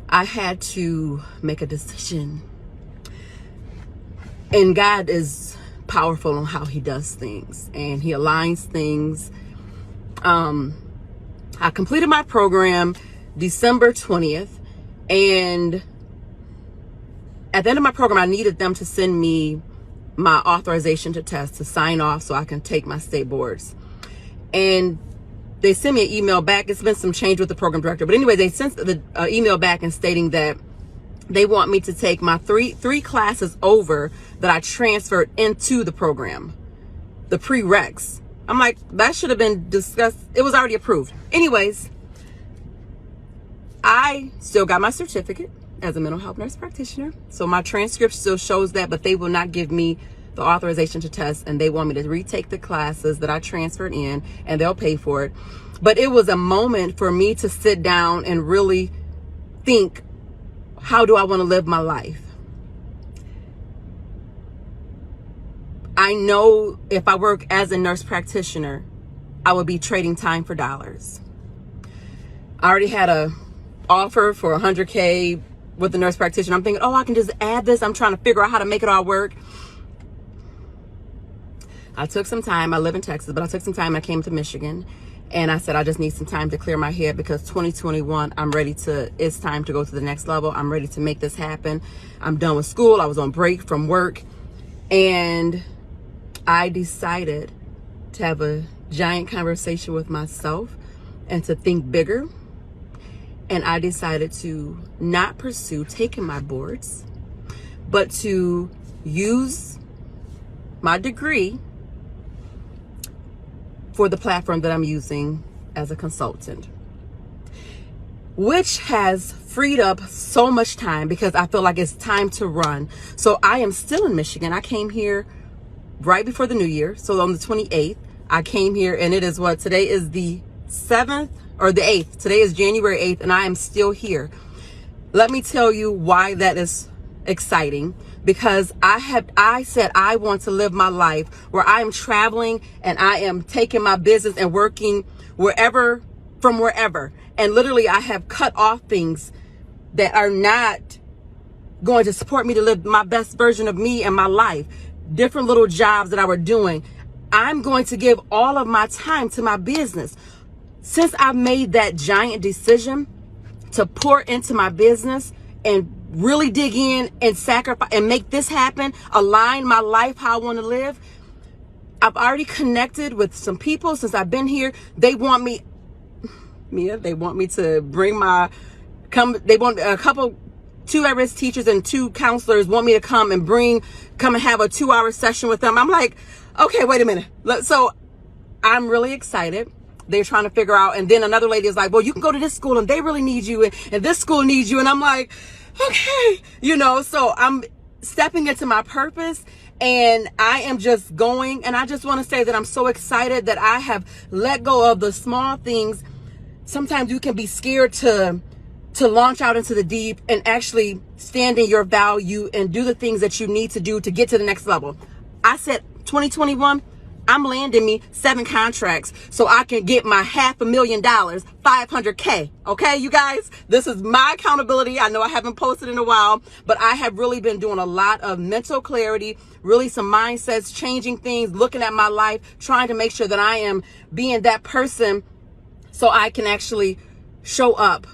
I had to make a decision. And God is powerful on how he does things, and he aligns things. I completed my program December 20th, and at the end of my program, I needed them to send me my authorization to test, to sign off so I can take my state boards. And they sent me an email back. It's been some change with the program director, but anyway, they sent the email back and stating that they want me to take my three classes over that I transferred into the program, the prereqs. I'm like, that should have been discussed. It was already approved. Anyways, I still got my certificate as a mental health nurse practitioner. So my transcript still shows that, but they will not give me the authorization to test, and they want me to retake the classes that I transferred in, and they'll pay for it. But it was a moment for me to sit down and really think, how do I want to live my life? I know if I work as a nurse practitioner, I would be trading time for dollars. I already had a offer for $100K with the nurse practitioner. I'm thinking, oh, I can just add this. I'm trying to figure out how to make it all work. I took some time. I live in Texas, but I took some time. I came to Michigan. And I said, I just need some time to clear my head, because 2021, it's time to go to the next level. I'm ready to make this happen. I'm done with school. I was on break from work. And I decided to have a giant conversation with myself and to think bigger. And I decided to not pursue taking my boards, but to use my degree for the platform that I'm using as a consultant, which has freed up so much time because I feel like it's time to run. So I am still in Michigan. I came here right before the new year. So on the 28th, I came here, and it is today is the 7th or the 8th. Today is January 8th, and I am still here. Let me tell you why that is exciting. Because I said I want to live my life where I am traveling and I am taking my business and working from wherever. And literally I have cut off things that are not going to support me to live my best version of me and my life. Different little jobs that I were doing. I'm going to give all of my time to my business. Since I made that giant decision to pour into my business and really dig in and sacrifice and make this happen, align my life how I want to live, I've already connected with some people since I've been here. They want me, Mia, they want me to bring they want a couple, 2 at-risk teachers and 2 counselors want me to come and have a 2-hour session with them. I'm like, okay, wait a minute. So I'm really excited. They're trying to figure out. And then another lady is like, well, you can go to this school and they really need you. And this school needs you. And I'm like, okay, so I'm stepping into my purpose, and I am just going. And I just want to say that I'm so excited that I have let go of the small things. Sometimes you can be scared to launch out into the deep and actually stand in your value and do the things that you need to do to get to the next level. I said 2021, I'm landing me 7 contracts so I can get my $500,000, $500K. Okay, you guys, this is my accountability. I know I haven't posted in a while, but I have really been doing a lot of mental clarity, really some mindsets, changing things, looking at my life, trying to make sure that I am being that person so I can actually show up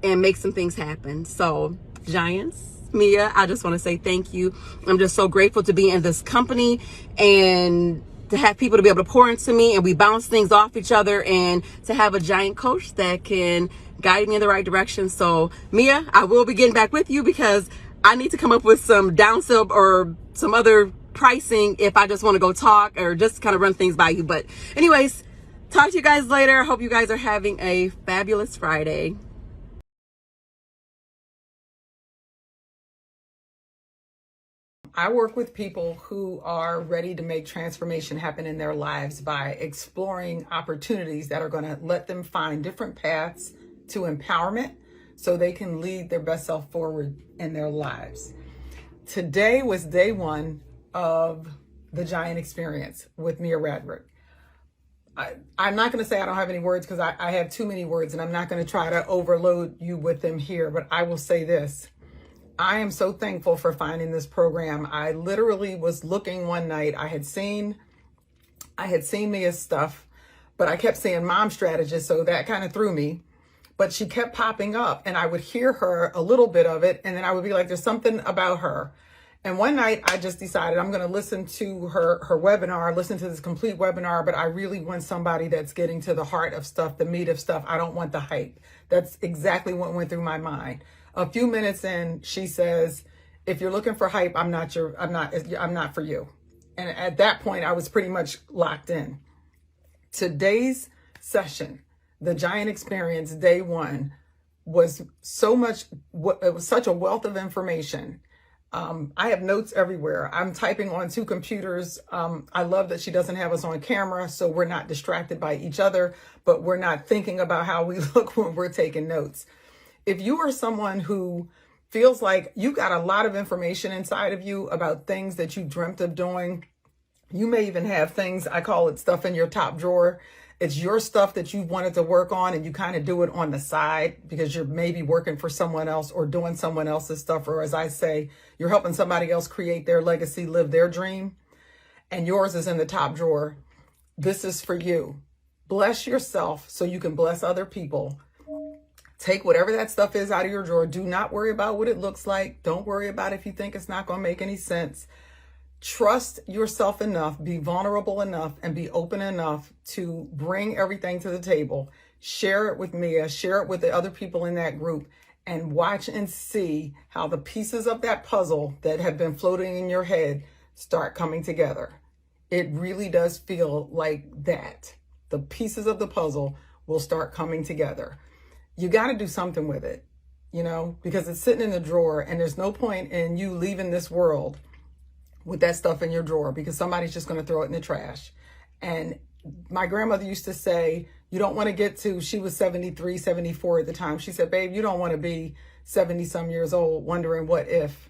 and make some things happen. So, Giants, Mia, I just want to say thank you. I'm just so grateful to be in this company and to have people to be able to pour into me and we bounce things off each other, and to have a giant coach that can guide me in the right direction. So, Mia, I will be getting back with you because I need to come up with some downsell or some other pricing if I just want to go talk or just kind of run things by you. But anyways, talk to you guys later. Hope you guys are having a fabulous Friday. I work with people who are ready to make transformation happen in their lives by exploring opportunities that are going to let them find different paths to empowerment so they can lead their best self forward in their lives. Today was day 1 of the Giant Experience with Mia Redrick. I'm not going to say I don't have any words because I have too many words, and I'm not going to try to overload you with them here, but I will say this. I am so thankful for finding this program. I literally was looking one night. I had seen Mia's stuff, but I kept saying mom strategist, so that kind of threw me. But she kept popping up, and I would hear her a little bit of it, and then I would be like, there's something about her. And one night I just decided I'm going to listen to her webinar, listen to this complete webinar, but I really want somebody that's getting to the heart of stuff, the meat of stuff. I don't want the hype. That's exactly what went through my mind. A few minutes in, she says, if you're looking for hype, I'm not for you. And at that point, I was pretty much locked in. Today's session, the Giant Experience, day 1, was it was such a wealth of information. I have notes everywhere. I'm typing on 2 computers. I love that she doesn't have us on camera, so we're not distracted by each other, but we're not thinking about how we look when we're taking notes. If you are someone who feels like you got a lot of information inside of you about things that you dreamt of doing, you may even have things, I call it stuff in your top drawer. It's your stuff that you wanted to work on and you kind of do it on the side because you're maybe working for someone else or doing someone else's stuff. Or as I say, you're helping somebody else create their legacy, live their dream, and yours is in the top drawer. This is for you. Bless yourself so you can bless other people. Take whatever that stuff is out of your drawer. Do not worry about what it looks like. Don't worry about if you think it's not going to make any sense. Trust yourself enough, be vulnerable enough, and be open enough to bring everything to the table. Share it with Mia, share it with the other people in that group, and watch and see how the pieces of that puzzle that have been floating in your head start coming together. It really does feel like that. The pieces of the puzzle will start coming together. You got to do something with it, because it's sitting in the drawer, and there's no point in you leaving this world with that stuff in your drawer because somebody's just going to throw it in the trash. And my grandmother used to say, you don't want to get to, she was 73, 74 at the time. She said, babe, you don't want to be 70 some years old wondering what if.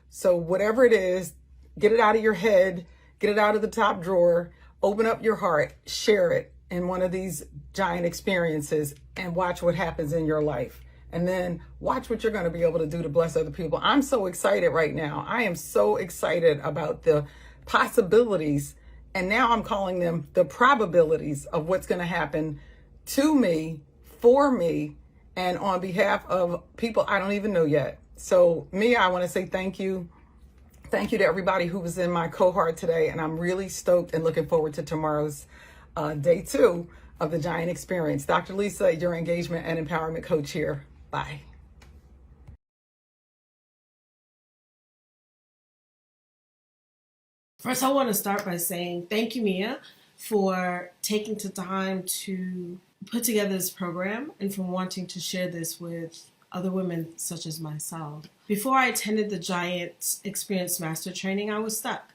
So whatever it is, get it out of your head, get it out of the top drawer, open up your heart, share it in one of these Giant Experiences, and watch what happens in your life. And then watch what you're going to be able to do to bless other people. I'm so excited right now. I am so excited about the possibilities, and now I'm calling them the probabilities of what's going to happen to me, for me, and on behalf of people I don't even know yet. So Mia, I want to say thank you. Thank you to everybody who was in my cohort today, and I'm really stoked and looking forward to tomorrow's day 2 of the Giant Experience. Dr. Lisa, your engagement and empowerment coach here. Bye. First, I want to start by saying thank you, Mia, for taking the time to put together this program and for wanting to share this with other women such as myself. Before I attended the Giant Experience Master Training, I was stuck.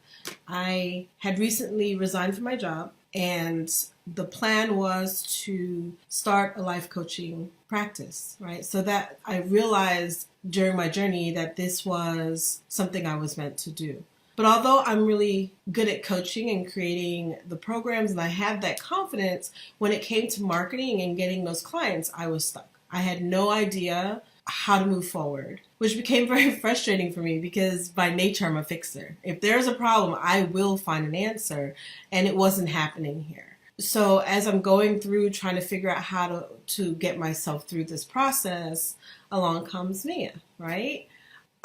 I had recently resigned from my job, and the plan was to start a life coaching practice, right? So that I realized during my journey that this was something I was meant to do. But although I'm really good at coaching and creating the programs and I had that confidence, when it came to marketing and getting those clients, I was stuck. I had no idea how to move forward, which became very frustrating for me because by nature I'm a fixer. If there's a problem, I will find an answer, and it wasn't happening here. So as I'm going through trying to figure out how to get myself through this process, along comes Mia, right?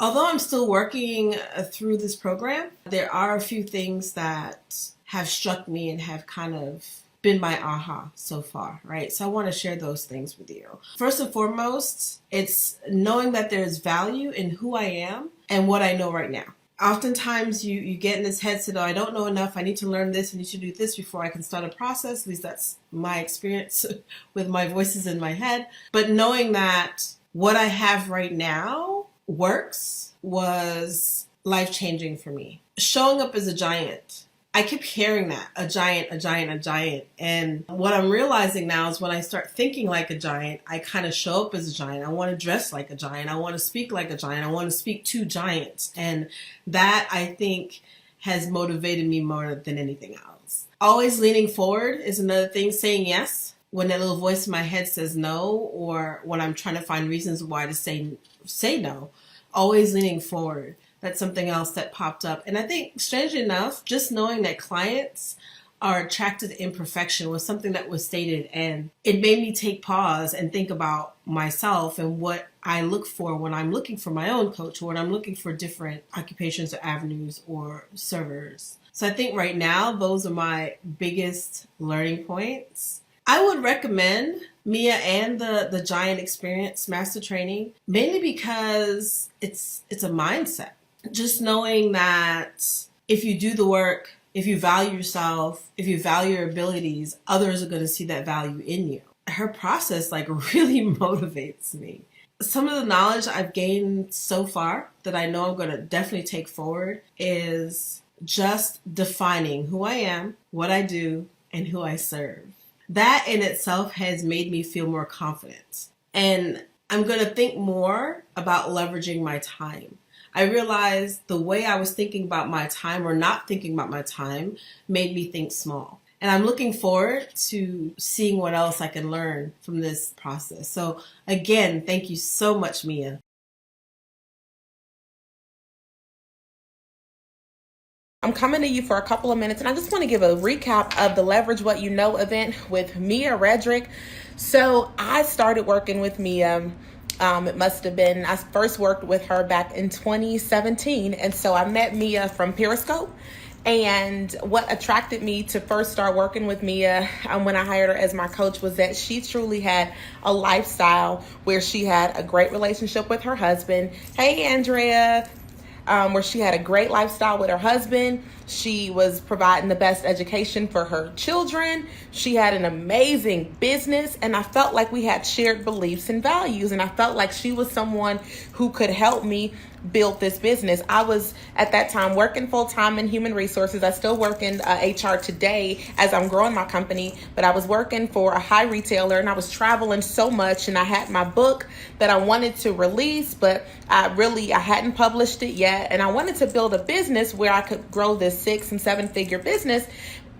Although I'm still working through this program, there are a few things that have struck me and have kind of been my aha so far, right? So I want to share those things with you. First and foremost, it's knowing that there's value in who I am and what I know right now. Oftentimes you get in this headset, oh, I don't know enough, I need to learn this, I need to do this before I can start a process. At least that's my experience with my voices in my head. But knowing that what I have right now works was life-changing for me. Showing up as a giant. I kept hearing that, a giant, a giant, a giant. And what I'm realizing now is when I start thinking like a giant, I kind of show up as a giant. I want to dress like a giant. I want to speak like a giant. I want to speak to giants. And that, I think, has motivated me more than anything else. Always leaning forward is another thing. Saying yes when that little voice in my head says no, or when I'm trying to find reasons why to say no. Always leaning forward. That's something else that popped up. And I think, strangely enough, just knowing that clients are attracted to imperfection was something that was stated. And it made me take pause and think about myself and what I look for when I'm looking for my own coach, or when I'm looking for different occupations or avenues or servers. So I think right now, those are my biggest learning points. I would recommend Mia and the Giant Experience Master Training, mainly because it's a mindset. Just knowing that if you do the work, if you value yourself, if you value your abilities, others are going to see that value in you. Her process really motivates me. Some of the knowledge I've gained so far that I know I'm going to definitely take forward is just defining who I am, what I do, and who I serve. That in itself has made me feel more confident. And I'm going to think more about leveraging my time. I realized the way I was thinking about my time or not thinking about my time made me think small. And I'm looking forward to seeing what else I can learn from this process. So again, thank you so much, Mia. I'm coming to you for a couple of minutes, and I just want to give a recap of the Leverage What You Know event with Mia Redrick. So I started working with Mia. It must have been, I first worked with her back in 2017. And so I met Mia from Periscope. And what attracted me to first start working with Mia when I hired her as my coach was that she truly had a lifestyle where she had a great relationship with her husband. Hey, Andrea. Where she had a great lifestyle with her husband. She was providing the best education for her children. She had an amazing business, and I felt like we had shared beliefs and values, and I felt like she was someone who could help me build this business. I was at that time working full-time in human resources. I still work in HR today as I'm growing my company, but I was working for a high retailer, and I was traveling so much, and I had my book that I wanted to release, but I hadn't published it yet, and I wanted to build a business where I could grow this 6- and 7-figure business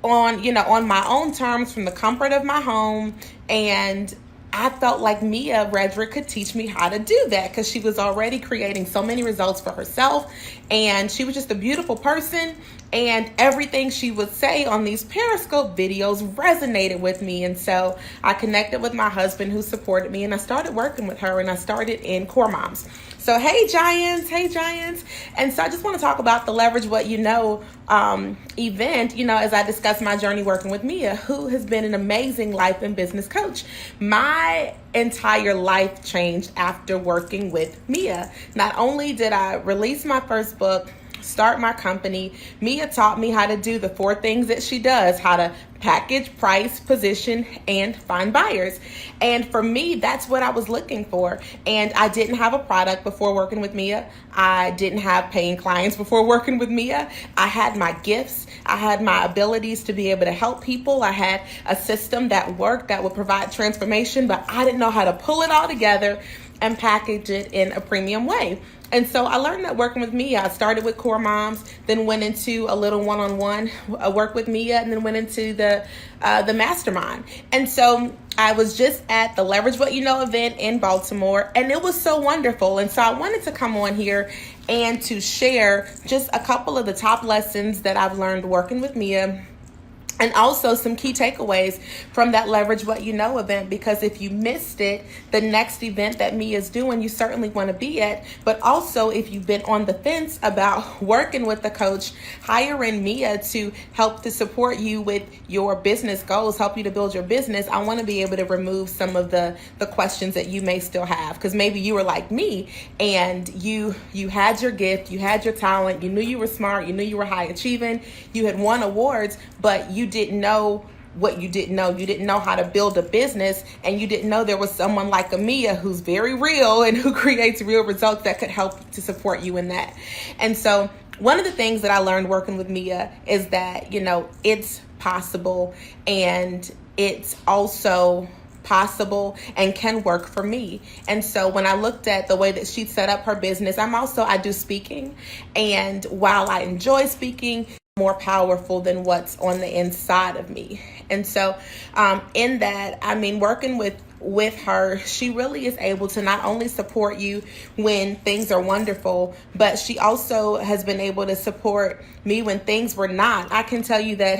on my own terms from the comfort of my home. And I felt like Mia Redrick could teach me how to do that because she was already creating so many results for herself, and she was just a beautiful person, and everything she would say on these Periscope videos resonated with me. And so I connected with my husband, who supported me, and I started working with her, and I started in Core Moms. So hey giants. And so I just want to talk about the Leverage What You Know event, as I discuss my journey working with Mia, who has been an amazing life and business coach. My entire life changed after working with Mia. Not only did I release my first book, start my company, Mia taught me how to do the 4 things that she does: how to package, price, position, and find buyers. And for me, that's what I was looking for. And I didn't have a product before working with Mia. I didn't have paying clients before working with Mia. I had my gifts. I had my abilities to be able to help people. I had a system that worked, that would provide transformation, but I didn't know how to pull it all together and package it in a premium way. And so I learned that working with Mia. I started with Core Moms, then went into a little one-on-one work with Mia, and then went into the mastermind. And so I was just at the Leverage What You Know event in Baltimore, and it was so wonderful. And so I wanted to come on here and to share just a couple of the top lessons that I've learned working with Mia, and also some key takeaways from that Leverage What You Know event, because if you missed it, the next event that Mia's doing, you certainly want to be at. But also, if you've been on the fence about working with the coach, hiring Mia to help to support you with your business goals, help you to build your business, I want to be able to remove some of the questions that you may still have. Because maybe you were like me and you had your gift, you had your talent, you knew you were smart, you knew you were high achieving, you had won awards, but you didn't know what you didn't know. You didn't know how to build a business, and you didn't know there was someone like Mia who's very real and who creates real results that could help to support you in that. And so one of the things that I learned working with Mia is that, it's possible, and it's also possible and can work for me. And so when I looked at the way that she set up her business, I do speaking. And while I enjoy speaking, more powerful than what's on the inside of me. And so in that, working with her, she really is able to not only support you when things are wonderful, but she also has been able to support me when things were not. I can tell you that,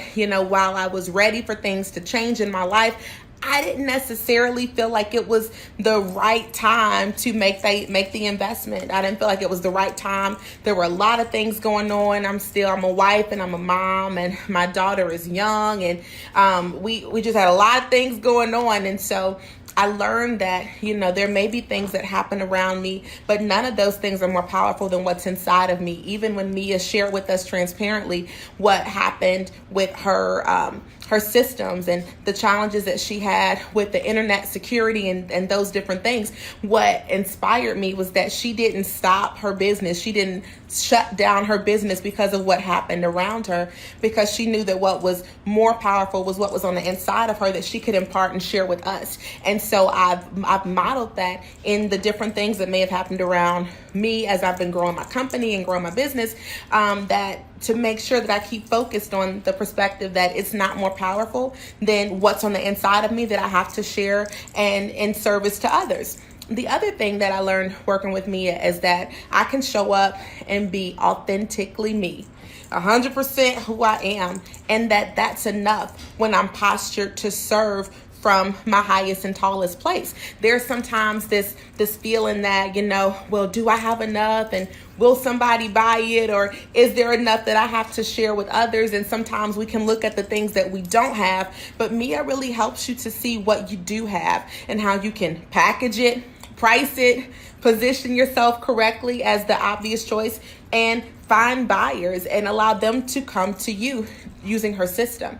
while I was ready for things to change in my life, I didn't necessarily feel like it was the right time to make the investment. I didn't feel like it was the right time. There were a lot of things going on. I'm a wife and I'm a mom, and my daughter is young, and we just had a lot of things going on. And so I learned that, there may be things that happen around me, but none of those things are more powerful than what's inside of me. Even when Mia shared with us transparently what happened with her systems and the challenges that she had with the internet security and those different things, what inspired me was that she didn't stop her business. She didn't shut down her business because of what happened around her, because she knew that what was more powerful was what was on the inside of her that she could impart and share with us. And so I've modeled that in the different things that may have happened around me as I've been growing my company and growing my business, that to make sure that I keep focused on the perspective that it's not more powerful than what's on the inside of me that I have to share and in service to others. The other thing that I learned working with Mia is that I can show up and be authentically me, 100% who I am, and that's enough when I'm postured to serve from my highest and tallest place. There's sometimes this feeling that, well, do I have enough, and will somebody buy it, or is there enough that I have to share with others? And sometimes we can look at the things that we don't have, but Mia really helps you to see what you do have and how you can package it, price it, position yourself correctly as the obvious choice, and find buyers and allow them to come to you using her system.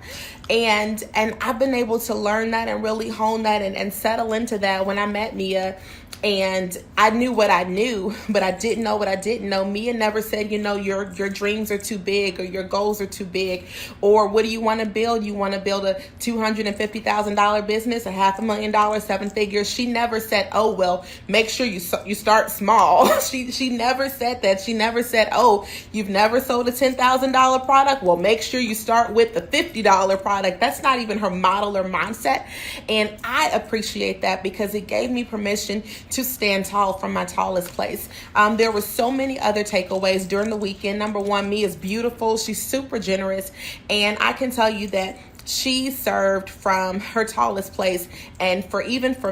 And I've been able to learn that and really hone that and settle into that when I met Mia. And I knew what I knew, but I didn't know what I didn't know. Mia never said, your dreams are too big, or your goals are too big, or what do you want to build? You want to build a $250,000 business, a $500,000, 7 figures. She never said, oh, well, make sure you start small. She never said that. She never said, oh, you've never sold a $10,000 product? Well, make sure you start with the $50 product. That's not even her model or mindset. And I appreciate that because it gave me permission to stand tall from my tallest place. There were so many other takeaways during the weekend. Number one, Mia is beautiful. She's super generous. And I can tell you that she served from her tallest place. And for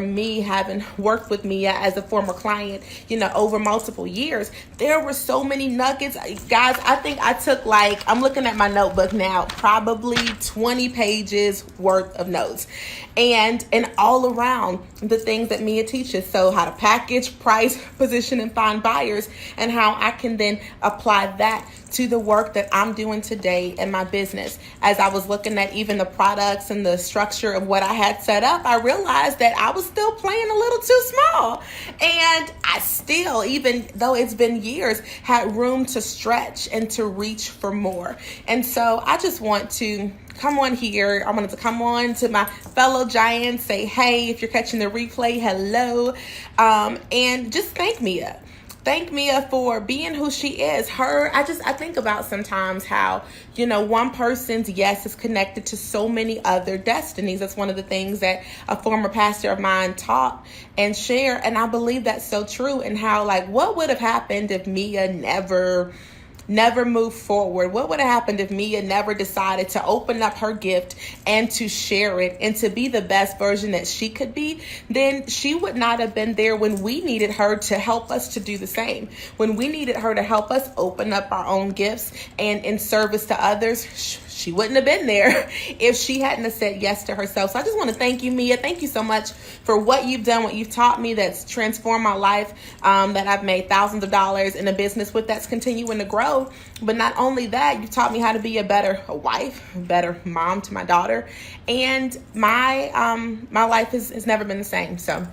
me, having worked with Mia as a former client, over multiple years, there were so many nuggets. Guys, I think I took I'm looking at my notebook now, probably 20 pages worth of notes. And all around the things that Mia teaches. So how to package, price, position, and find buyers, and how I can then apply that to the work that I'm doing today in my business. As I was looking at even the the products and the structure of what I had set up, I realized that I was still playing a little too small. And I still, even though it's been years, had room to stretch and to reach for more. And so I just want to come on here. I wanted to come on to my fellow giants, say, hey, if you're catching the replay, hello. And just thank Mia. Thank Mia for being who she is. I think about sometimes how, one person's yes is connected to so many other destinies. That's one of the things that a former pastor of mine taught and shared. And I believe that's so true. And how, what would have happened if Mia never moved forward? What would have happened if Mia never decided to open up her gift and to share it and to be the best version that she could be? Then she would not have been there when we needed her to help us to do the same. When we needed her to help us open up our own gifts and in service to others, she wouldn't have been there if she hadn't have said yes to herself. So I just want to thank you, Mia. Thank you so much for what you've done, what you've taught me that's transformed my life, that I've made thousands of dollars in a business with that's continuing to grow. But not only that, you've taught me how to be a better wife, a better mom to my daughter. And my life has never been the same. So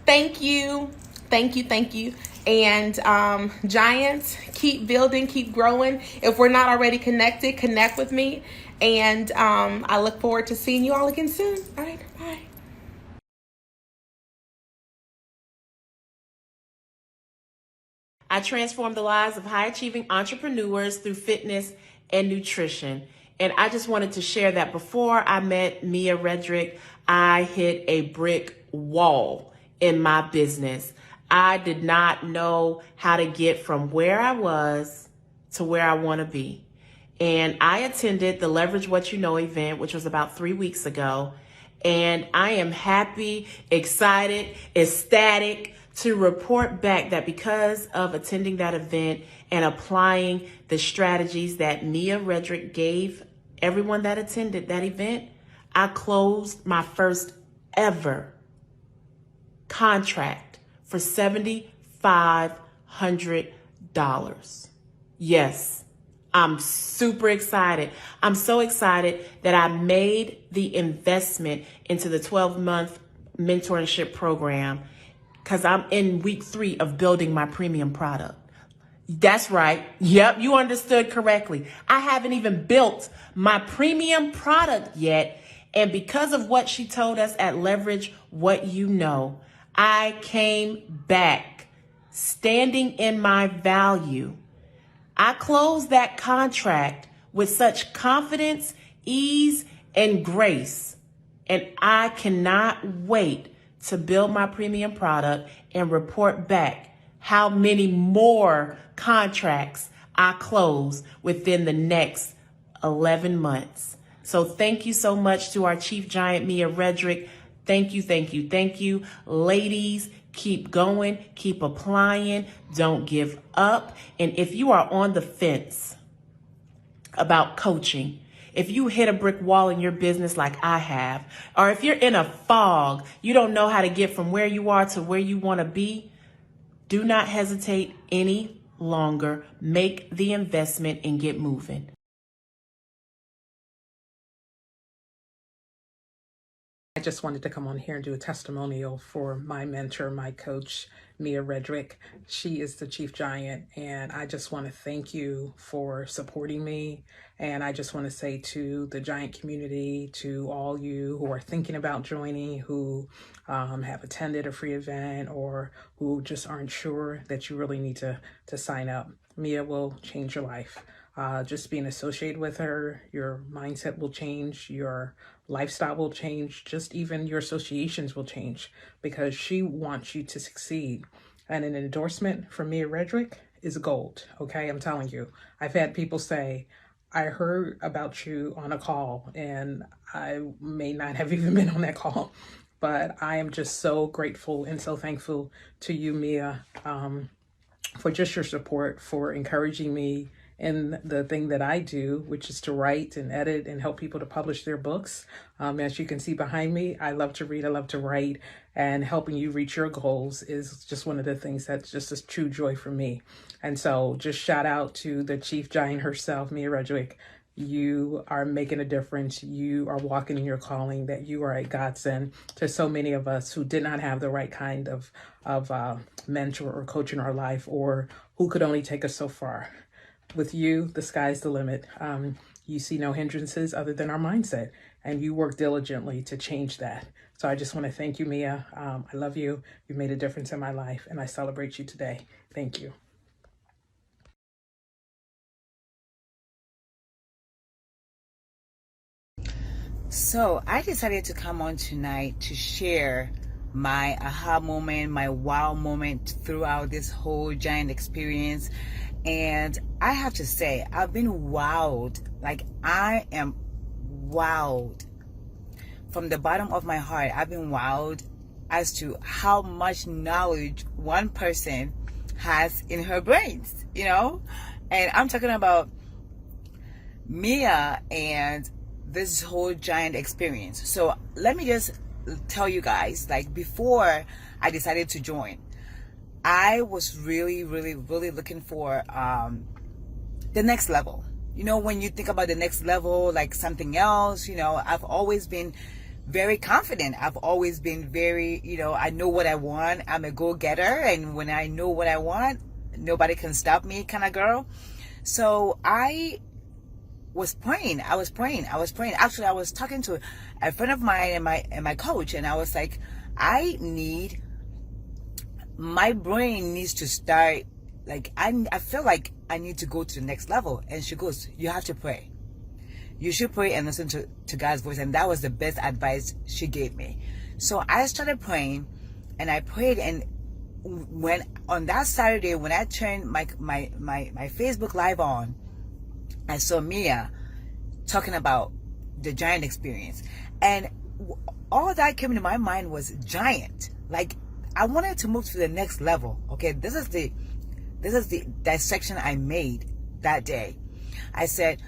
thank you. Thank you. Thank you. And giants, keep building, keep growing. If we're not already connected, connect with me. And I look forward to seeing you all again soon. All right, bye. I transform the lives of high-achieving entrepreneurs through fitness and nutrition. And I just wanted to share that before I met Mia Redrick, I hit a brick wall in my business. I did not know how to get from where I was to where I want to be. And I attended the Leverage What You Know event, which was about 3 weeks ago. And I am happy, excited, ecstatic to report back that because of attending that event and applying the strategies that Mia Redrick gave everyone that attended that event, I closed my first ever contract for $7,500. Yes, I'm super excited. I'm so excited that I made the investment into the 12-month mentorship program because I'm in week 3 of building my premium product. That's right. Yep, you understood correctly. I haven't even built my premium product yet. And because of what she told us at Leverage What You Know, I came back standing in my value. I closed that contract with such confidence, ease, and grace. And I cannot wait to build my premium product and report back how many more contracts I close within the next 11 months. So thank you so much to our Chief Giant, Mia Redrick. Thank you, thank you, thank you. Ladies, keep going, keep applying, don't give up. And if you are on the fence about coaching, if you hit a brick wall in your business like I have, or if you're in a fog, you don't know how to get from where you are to where you want to be, do not hesitate any longer. Make the investment and get moving. I just wanted to come on here and do a testimonial for my mentor, my coach, Mia Redrick. She is the Chief Giant, and I just want to thank you for supporting me. And I just want to say to the Giant community, to all you who are thinking about joining, who have attended a free event, or who just aren't sure that you really need to sign up, Mia will change your life. Just being associated with her, your mindset will change, your lifestyle will change, just even your associations will change, because she wants you to succeed. And an endorsement from Mia Redrick is gold, okay? I'm telling you. I've had people say, I heard about you on a call, and I may not have even been on that call, but I am just so grateful and so thankful to you, Mia, for just your support, for encouraging me in the thing that I do, which is to write and edit and help people to publish their books. As you can see behind me, I love to read, I love to write, and helping you reach your goals is just one of the things that's just a true joy for me. And so just shout out to the Chief Giant herself, Mia Redrick. You are making a difference. You are walking in your calling, that you are a godsend to so many of us who did not have the right kind of mentor or coach in our life, or who could only take us so far. With you, the sky's the limit. You see no hindrances other than our mindset, and you work diligently to change that. So I just want to thank you, Mia. I love you. You've made a difference in my life, and I celebrate you today. Thank you. So I decided to come on tonight to share my aha moment, my wow moment throughout this whole giant experience. And I have to say, I've been wowed. Like, I am wowed. From the bottom of my heart, I've been wowed as to how much knowledge one person has in her brains, you know? And I'm talking about Mia and this whole giant experience. So let me just tell you guys, like, before I decided to join, I was really looking for the next level. You know, when you think about the next level, like something else, you know, I've always been very confident. I've always been very, you know, I know what I want. I'm a go-getter, and when I know what I want, nobody can stop me kind of girl. So I was praying. Actually, I was talking to a friend of mine and my coach, and I was like, my brain needs to start, like, I feel like I need to go to the next level. And she goes, you have to pray. You should pray and listen to God's voice. And that was the best advice she gave me. So I started praying, and I prayed, and when on that Saturday, when I turned my Facebook Live on, I saw Mia talking about the giant experience, and all that came into my mind was giant. Like, I wanted to move to the next level. Okay, this is the dissection I made that day. I said,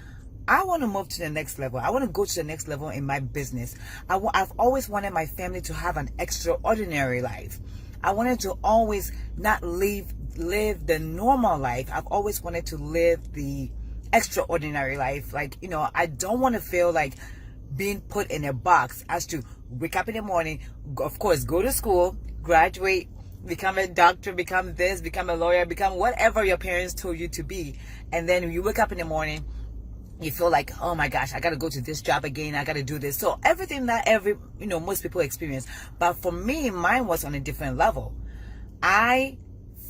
I want to move to the next level. I want to go to the next level in my business. I've always wanted my family to have an extraordinary life. I wanted to always not live the normal life. I've always wanted to live the extraordinary life. Like, you know, I don't want to feel like being put in a box as to wake up in the morning, of course, go to school, graduate, become a doctor, become this, become a lawyer, become whatever your parents told you to be. And then you wake up in the morning, you feel like, oh my gosh, I got to go to this job again. I got to do this. So everything that most people experience. But for me, mine was on a different level. I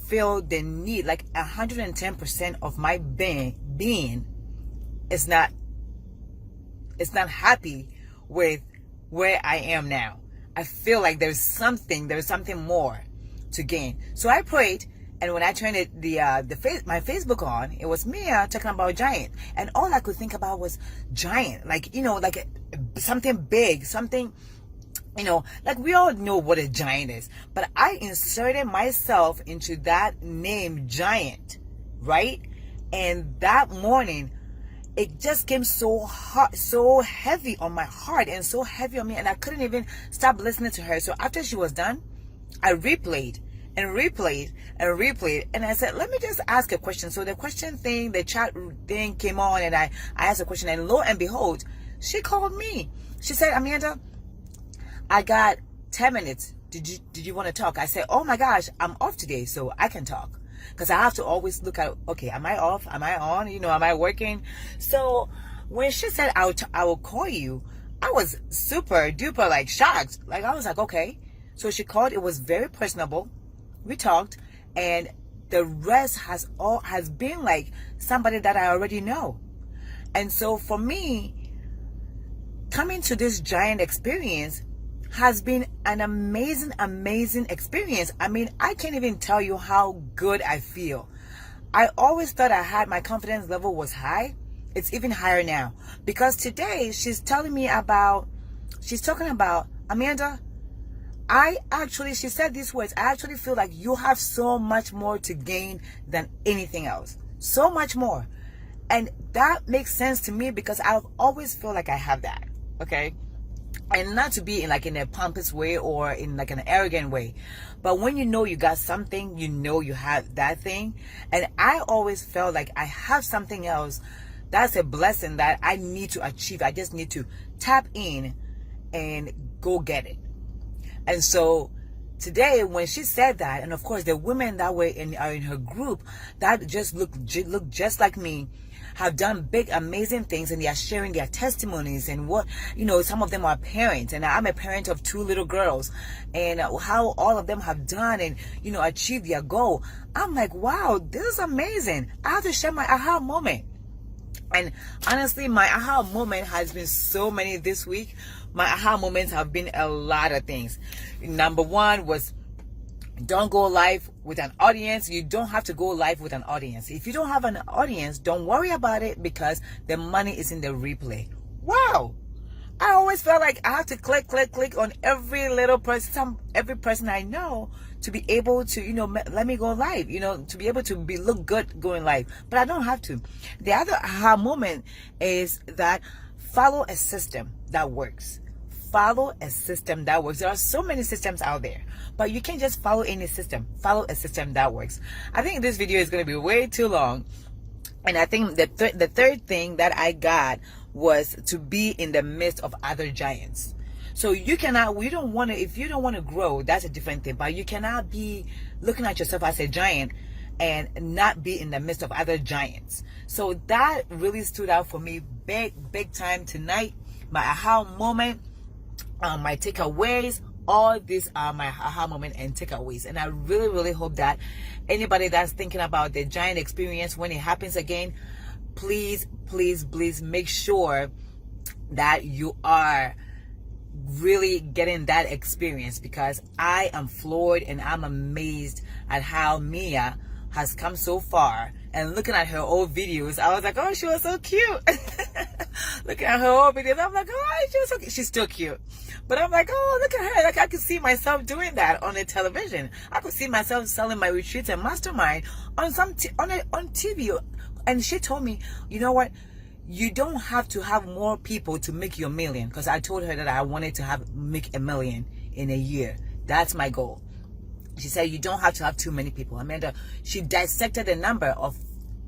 feel the need, like 110% of my being is not happy with where I am now. I feel like there's something more to gain. So I prayed, and when I turned my Facebook on, it was Mia talking about giant, and all I could think about was giant, like, you know, like something big, something, you know, like we all know what a giant is, but I inserted myself into that name giant, right? And that morning, it just came so hot, so heavy on my heart, and so heavy on me, and I couldn't even stop listening to her. So after she was done, I replayed and replayed and replayed, and I said, let me just ask a question. So the question thing, the chat thing came on, and I asked a question, and lo and behold, she called me. She said, Amanda, I got 10 minutes. Did you want to talk? I said, oh my gosh, I'm off today, so I can talk. Because I have to always look at, okay, am I off? Am I on? You know, am I working? So when she said, I will call you, I was super duper like shocked. Like, I was like, okay. So she called. It was very personable. We talked, and the rest has been like somebody that I already know. And so for me, coming to this giant experience has been an amazing experience. I mean, I can't even tell you how good I feel. I always thought my confidence level was high. It's even higher now, because today she's talking about, Amanda, she said these words, I actually feel like you have so much more to gain than anything else. So much more. And that makes sense to me, because I've always felt like I have that. Okay? And not to be in a pompous way or in like an arrogant way, but when you know you got something, you know you have that thing. And I always felt like I have something else That's a blessing that I need to achieve. I just need to tap in and go get it. And so today, when she said that, and of course the women that were are in her group that just look just like me, have done big amazing things, and they are sharing their testimonies, and what, some of them are parents, and I'm a parent of 2 little girls, and how all of them have done and achieved their goal. I'm like, wow, this is amazing. I have to share my aha moment. And honestly, my aha moment has been so many this week. My aha moments have been a lot of things. Number 1 was, don't go live with an audience. You don't have to go live with an audience. If you don't have an audience, don't worry about it, because the money is in the replay. Wow. I always felt like I have to click on every little person, every person I know, to be able to, let me go live, to be able to look good going live. But I don't have to. The other aha moment is that follow a system that works. Follow a system that works. There are so many systems out there, but you can't just follow any system. Follow a system that works. I think this video is going to be way too long. And I think the third thing that I got was to be in the midst of other giants. So if you don't want to grow, that's a different thing. But you cannot be looking at yourself as a giant and not be in the midst of other giants. So that really stood out for me big time tonight. My aha moment, my takeaways, all these are my aha moment and takeaways. And I really hope that anybody that's thinking about the giant experience, when it happens again, please make sure that you are really getting that experience, because I am floored and I'm amazed at how Mia has come so far. And looking at her old videos, I was like, oh, she was so cute. Looking at her old videos, I'm like, oh, she was so cute. She's still cute. But I'm like, oh, look at her. Like, I could see myself doing that on the television. I could see myself selling my retreats and mastermind on TV. And she told me, you know what? You don't have to have more people to make your million. Because I told her that I wanted to make $1 million in a year. That's my goal. She said, you don't have to have too many people. Amanda, she dissected the number of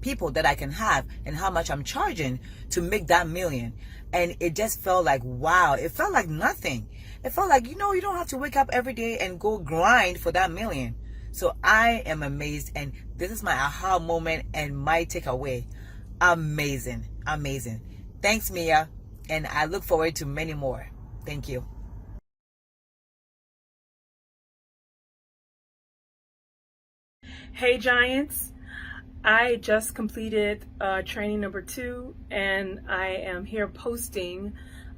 people that I can have and how much I'm charging to make that $1 million. And it just felt like, wow, it felt like nothing. It felt like, you don't have to wake up every day and go grind for that $1 million. So I am amazed. And this is my aha moment and my takeaway. Amazing. Thanks, Mia. And I look forward to many more. Thank you. Hey Giants, I just completed training number 2, and I am here posting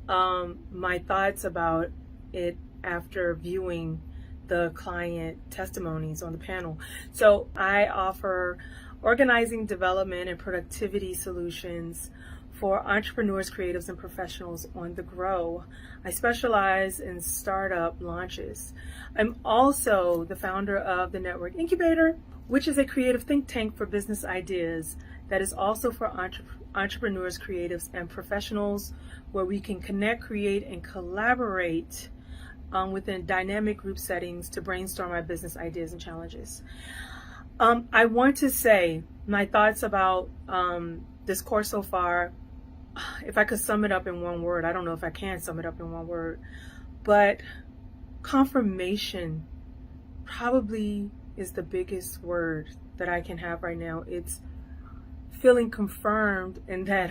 my thoughts about it after viewing the client testimonies on the panel. So I offer organizing, development, and productivity solutions for entrepreneurs, creatives, and professionals on the grow. I specialize in startup launches. I'm also the founder of the Network Incubator, which is a creative think tank for business ideas that is also for entrepreneurs, creatives, and professionals, where we can connect, create, and collaborate within dynamic group settings to brainstorm our business ideas and challenges. I want to say my thoughts about this course so far. If I could sum it up in one word, I don't know if I can sum it up in one word, but confirmation probably is the biggest word that I can have right now. It's feeling confirmed in that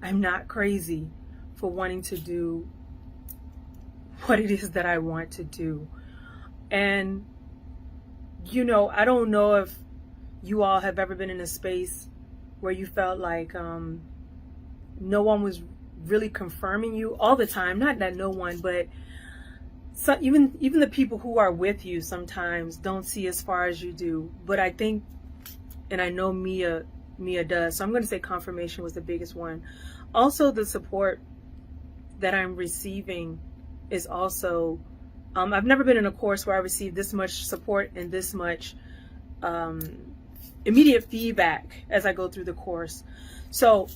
I'm not crazy for wanting to do what it is that I want to do. And, I don't know if you all have ever been in a space where you felt like no one was really confirming you all the time. Not that no one, but even the people who are with you sometimes don't see as far as you do. But I think, and I know Mia does, so I'm going to say confirmation was the biggest one. Also, the support that I'm receiving is also, I've never been in a course where I received this much support and this much immediate feedback as I go through the course. So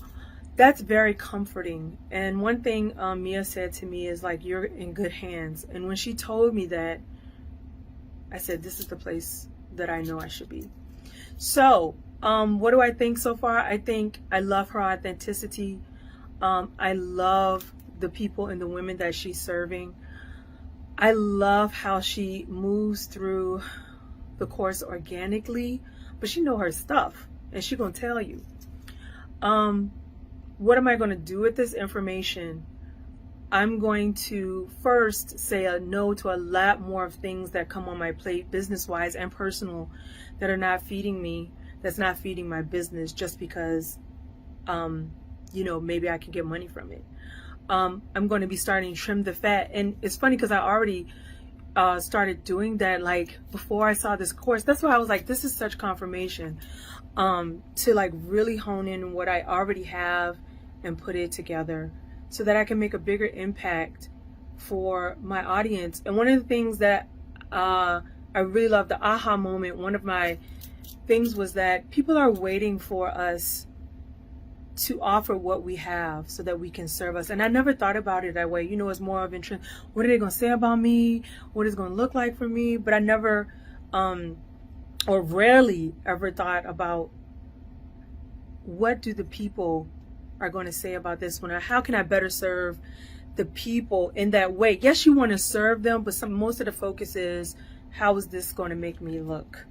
that's very comforting. And one thing Mia said to me is like, you're in good hands. And when she told me that, I said, this is the place that I know I should be. So What do I think so far? I think I love her authenticity. I love the people and the women that she's serving. I love how she moves through the course organically, but she know her stuff and she gonna tell you. What am I gonna do with this information? I'm going to first say a no to a lot more of things that come on my plate, business-wise and personal, that are not feeding me, that's not feeding my business just because, maybe I can get money from it. I'm going to be starting to trim the fat. And it's funny because I already started doing that, like, before I saw this course. That's why I was like, this is such confirmation, to like really hone in what I already have and put it together so that I can make a bigger impact for my audience. And one of the things that I really love, the aha moment, one of my things was that people are waiting for us to offer what we have so that we can serve us. And I never thought about it that way. It's more of interest. What are they going to say about me? What is it going to look like for me? But I never, or rarely ever thought about what do the people are going to say about this one? Or how can I better serve the people in that way? Yes, you want to serve them, but most of the focus is, how is this going to make me look?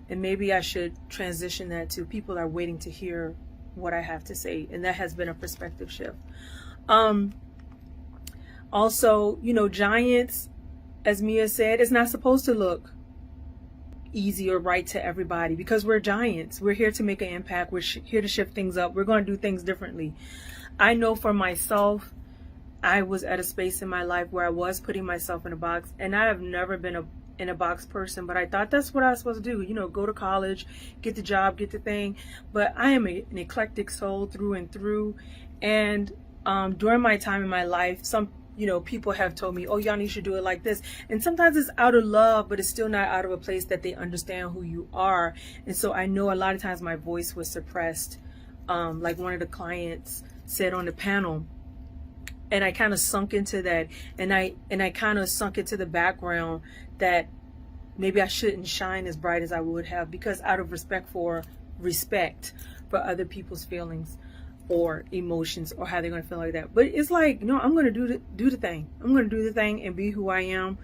And maybe I should transition that to, people are waiting to hear what I have to say. And that has been a perspective shift. Also, giants, as Mia said, it's not supposed to look easy or right to everybody, because we're giants. We're here to make an impact. We're here to shift things up. We're going to do things differently. I know for myself, I was at a space in my life where I was putting myself in a box, and I have never been in a box person, but I thought that's what I was supposed to do. Go to college, get the job, get the thing. But I am an eclectic soul through and through. And during my time in my life, some people have told me, oh, Yanni, you should do it like this. And sometimes it's out of love, but it's still not out of a place that they understand who you are. And so I know a lot of times my voice was suppressed. Like one of the clients said on the panel, and I kind of sunk into that, and I kind of sunk into the background that maybe I shouldn't shine as bright as I would have, because out of respect for other people's feelings or emotions, or how they're going to feel like that. But it's like, no, I'm going to do the thing. I'm going to do the thing and be who I am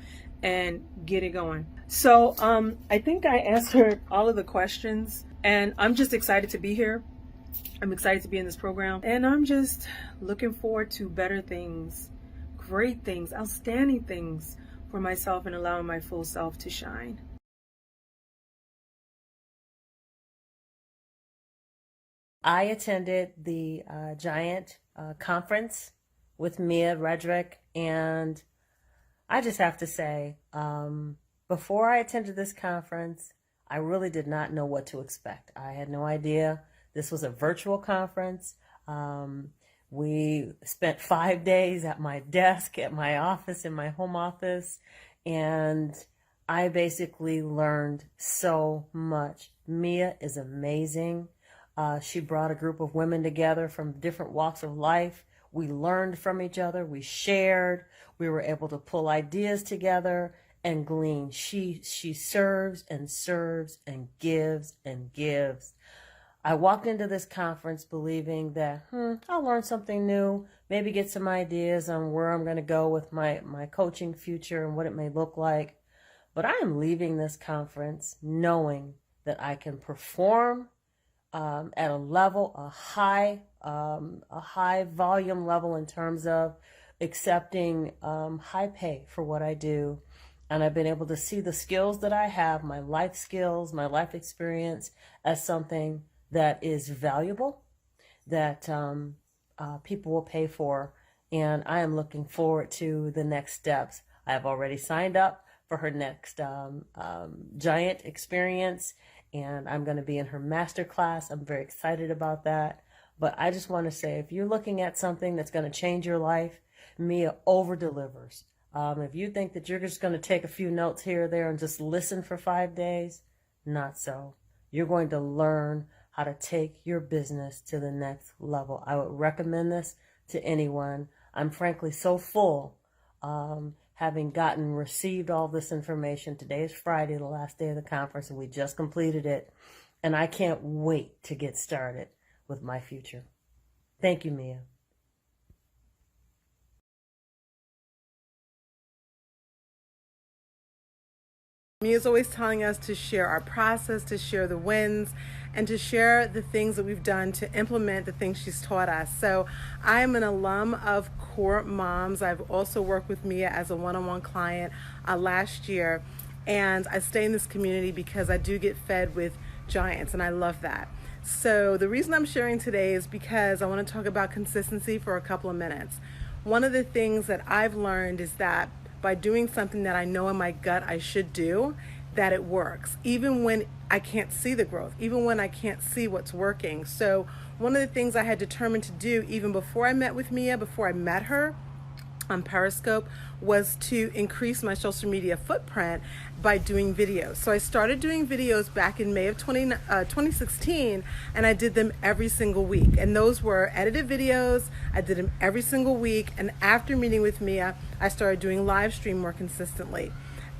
and get it going. So I think I answered all of the questions, and I'm just excited to be here. I'm excited to be in this program, and I'm just looking forward to better things, great things, outstanding things for myself, and allowing my full self to shine. I attended the Giant conference with Mia Redrick, and I just have to say, before I attended this conference, I really did not know what to expect. I had no idea. This was a virtual conference. We spent 5 days at my desk, at my office, in my home office, and I basically learned so much. Mia is amazing. She brought a group of women together from different walks of life. We learned from each other. We shared. We were able to pull ideas together and glean. She serves and serves and gives and gives. I walked into this conference believing that, I'll learn something new, maybe get some ideas on where I'm going to go with my coaching future and what it may look like. But I am leaving this conference knowing that I can perform at a level, a high volume level, in terms of accepting high pay for what I do. And I've been able to see the skills that I have, my life skills, my life experience, as something that is valuable, that people will pay for. And I am looking forward to the next steps. I have already signed up for her next Giant experience, and I'm going to be in her master class. I'm very excited about that. But I just want to say, if you're looking at something that's going to change your life, Mia over-delivers. If you think that you're just going to take a few notes here or there and just listen for 5 days, not so. You're going to learn how to take your business to the next level. I would recommend this to anyone. I'm frankly so full, having received all this information. Today is Friday, the last day of the conference, and we just completed it. And I can't wait to get started with my future. Thank you, Mia. Mia's always telling us to share our process, to share the wins, and to share the things that we've done to implement the things she's taught us. So I am an alum of Core Moms. I've also worked with Mia as a one-on-one client last year, and I stay in this community because I do get fed with giants, and I love that. So the reason I'm sharing today is because I want to talk about consistency for a couple of minutes. One of the things that I've learned is that by doing something that I know in my gut I should do, that it works, even when I can't see the growth, even when I can't see what's working. So one of the things I had determined to do even before I met with Mia, before I met her on Periscope, was to increase my social media footprint by doing videos. So I started doing videos back in May of 2016, and I did them every single week. And those were edited videos. I did them every single week. And after meeting with Mia, I started doing live stream more consistently.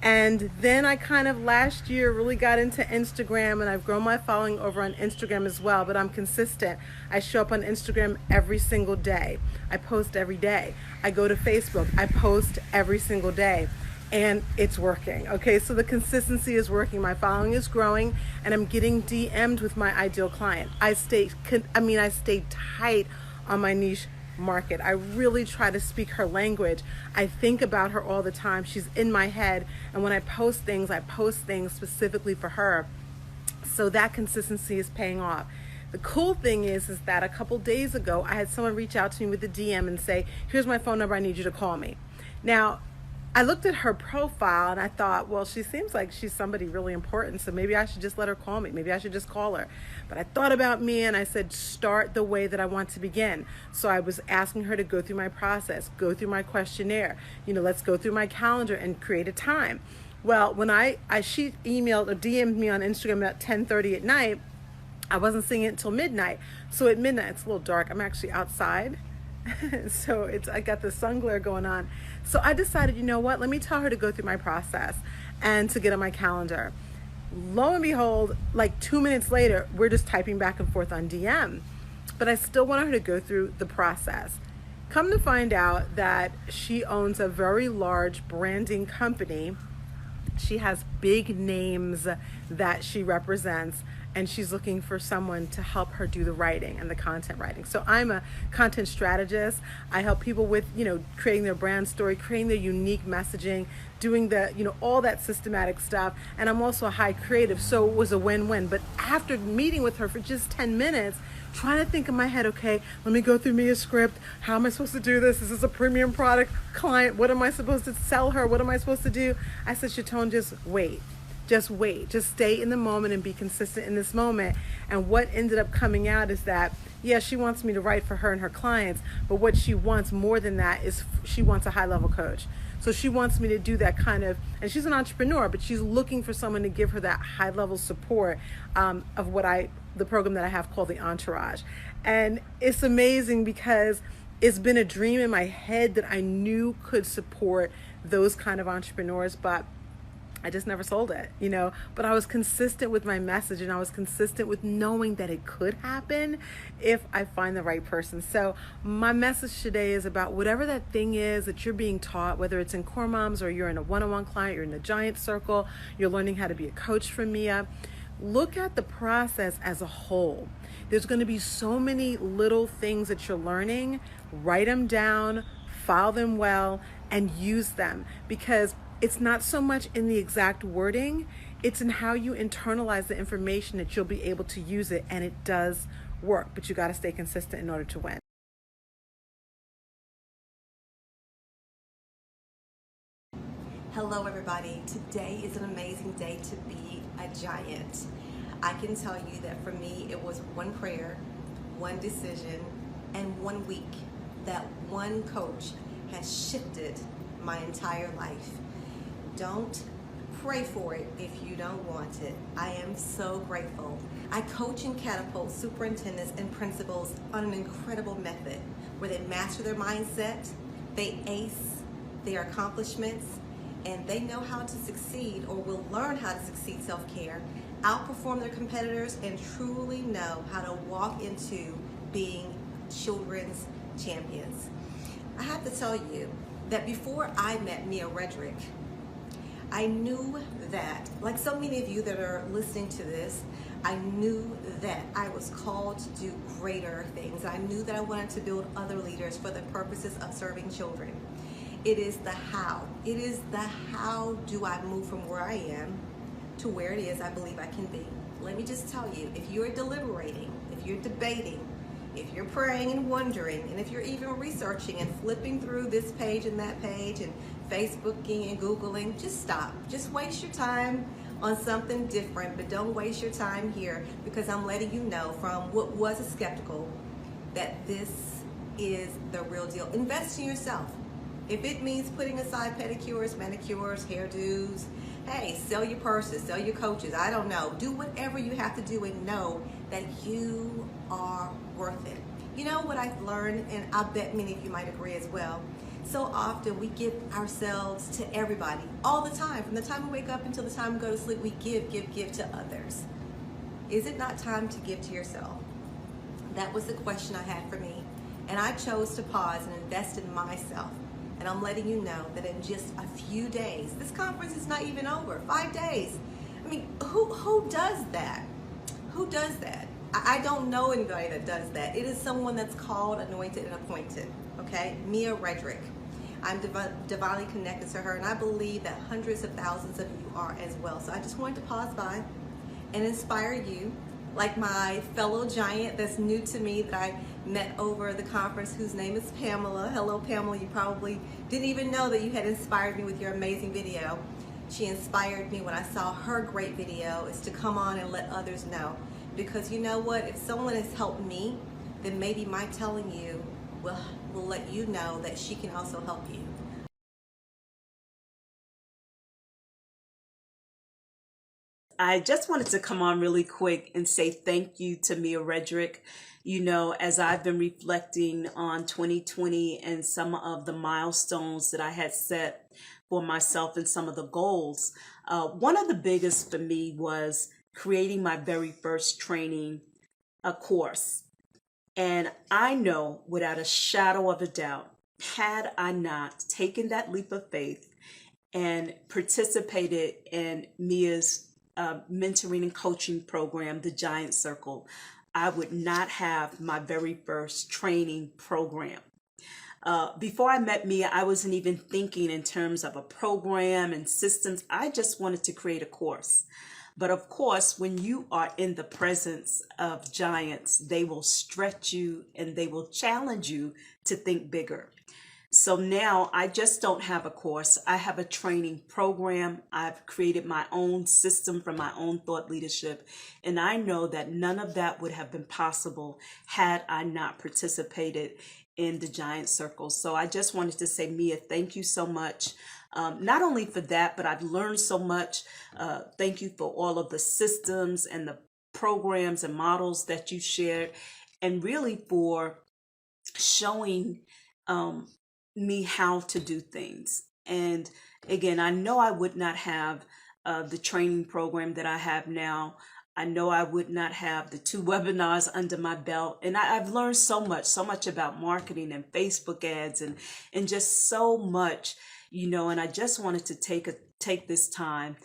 And then I kind of last year really got into Instagram, and I've grown my following over on Instagram as well, but I'm consistent. I show up on Instagram every single day. I post every day. I go to Facebook. I post every single day, and it's working. Okay, so the consistency is working. My following is growing, and I'm getting DM'd with my ideal client. I stay tight on my niche market. I really try to speak her language. I think about her all the time. She's in my head, and when I post things specifically for her. So that consistency is paying off. The cool thing is that a couple days ago I had someone reach out to me with a DM and say, here's my phone number, I need you to call me. Now I looked at her profile and I thought, well, she seems like she's somebody really important, so maybe I should just let her call me. Maybe I should just call her. But I thought about me and I said, start the way that I want to begin. So I was asking her to go through my process, go through my questionnaire. Let's go through my calendar and create a time. Well, when she emailed or DM'd me on Instagram at 10:30 at night, I wasn't seeing it until midnight. So at midnight, it's a little dark. I'm actually outside. So I got the sun glare going on. So I decided, you know what, let me tell her to go through my process and to get on my calendar. Lo and behold, like 2 minutes later, we're just typing back and forth on DM. But I still want her to go through the process. Come to find out that she owns a very large branding company. She has big names that she represents, and she's looking for someone to help her do the writing and the content writing. So I'm a content strategist. I help people with, creating their brand story, creating their unique messaging, doing the, all that systematic stuff. And I'm also a high creative, so it was a win-win. But after meeting with her for just 10 minutes, trying to think in my head, okay, let me go through Mia's script. How am I supposed to do this? Is this a premium product client? What am I supposed to sell her? What am I supposed to do? I said, Shatone, just wait. Just wait. Just stay in the moment and be consistent in this moment. And what ended up coming out is that, yeah, she wants me to write for her and her clients, but what she wants more than that is she wants a high-level coach. So she wants me to do that kind of, and she's an entrepreneur, but she's looking for someone to give her that high-level support of the program that I have called the Entourage. And it's amazing because it's been a dream in my head that I knew could support those kind of entrepreneurs, but I just never sold it, but I was consistent with my message, and I was consistent with knowing that it could happen if I find the right person. So my message today is about whatever that thing is that you're being taught, whether it's in Core Moms or you're in a one-on-one client, you're in the Giant Circle, you're learning how to be a coach from Mia. Look at the process as a whole. There's going to be so many little things that you're learning. Write them down, file them well, and use them, because it's not so much in the exact wording, it's in how you internalize the information that you'll be able to use it, and it does work, but you got to stay consistent in order to win. Hello everybody, today is an amazing day to be a giant. I can tell you that for me it was one prayer, one decision, and 1 week that one coach has shifted my entire life. Don't pray for it if you don't want it. I am so grateful. I coach and catapult superintendents and principals on an incredible method where they master their mindset, they ace their accomplishments, and they know how to succeed, or will learn how to succeed self-care, outperform their competitors, and truly know how to walk into being children's champions. I have to tell you that before I met Mia Redrick, I knew that, like so many of you that are listening to this, I knew that I was called to do greater things. I knew that I wanted to build other leaders for the purposes of serving children. It is the how. It is the how do I move from where I am to where it is I believe I can be. Let me just tell you, if you're deliberating, if you're debating, if you're praying and wondering, and if you're even researching and flipping through this page and that page and Facebooking and Googling, just stop. Just waste your time on something different, but don't waste your time here, because I'm letting you know from what was a skeptical that this is the real deal. Invest in yourself. If it means putting aside pedicures, manicures, hairdos, hey, sell your purses, sell your coaches, I don't know. Do whatever you have to do and know that you are worth it. You know what I've learned, and I bet many of you might agree as well, so often we give ourselves to everybody all the time. From the time we wake up until the time we go to sleep, we give to others. Is it not time to give to yourself? That was the question I had for me. And I chose to pause and invest in myself. And I'm letting you know that in just a few days, this conference is not even over, 5 days. I mean, who does that? Who does that? I don't know anybody that does that. It is someone that's called, anointed, and appointed, okay? Mia Redrick. I'm divinely connected to her, and I believe that hundreds of thousands of you are as well. So I just wanted to pause by and inspire you, like my fellow giant that's new to me that I met over the conference, whose name is Pamela. Hello, Pamela. You probably didn't even know that you had inspired me with your amazing video. She inspired me when I saw her great video, is to come on and let others know. Because you know what? If someone has helped me, then maybe my telling you will let you know that she can also help you. I just wanted to come on really quick and say thank you to Mia Redrick. You know, as I've been reflecting on 2020 and some of the milestones that I had set for myself and some of the goals, one of the biggest for me was creating my very first training course. And I know without a shadow of a doubt, had I not taken that leap of faith and participated in Mia's mentoring and coaching program, the Giant Circle, I would not have my very first training program. Before I met Mia, I wasn't even thinking in terms of a program and systems. I just wanted to create a course. But of course, when you are in the presence of giants, they will stretch you and they will challenge you to think bigger. So now I just don't have a course. I have a training program. I've created my own system for my own thought leadership. And I know that none of that would have been possible had I not participated in the Giant Circle. So I just wanted to say, Mia, thank you so much. Not only for that, but I've learned so much. Thank you for all of the systems and the programs and models that you shared, and really for showing me how to do things. And again, I know I would not have the training program that I have now. I know I would not have the 2 webinars under my belt. And I've learned so much about marketing and Facebook ads and just so much, you know, and I just wanted to take this time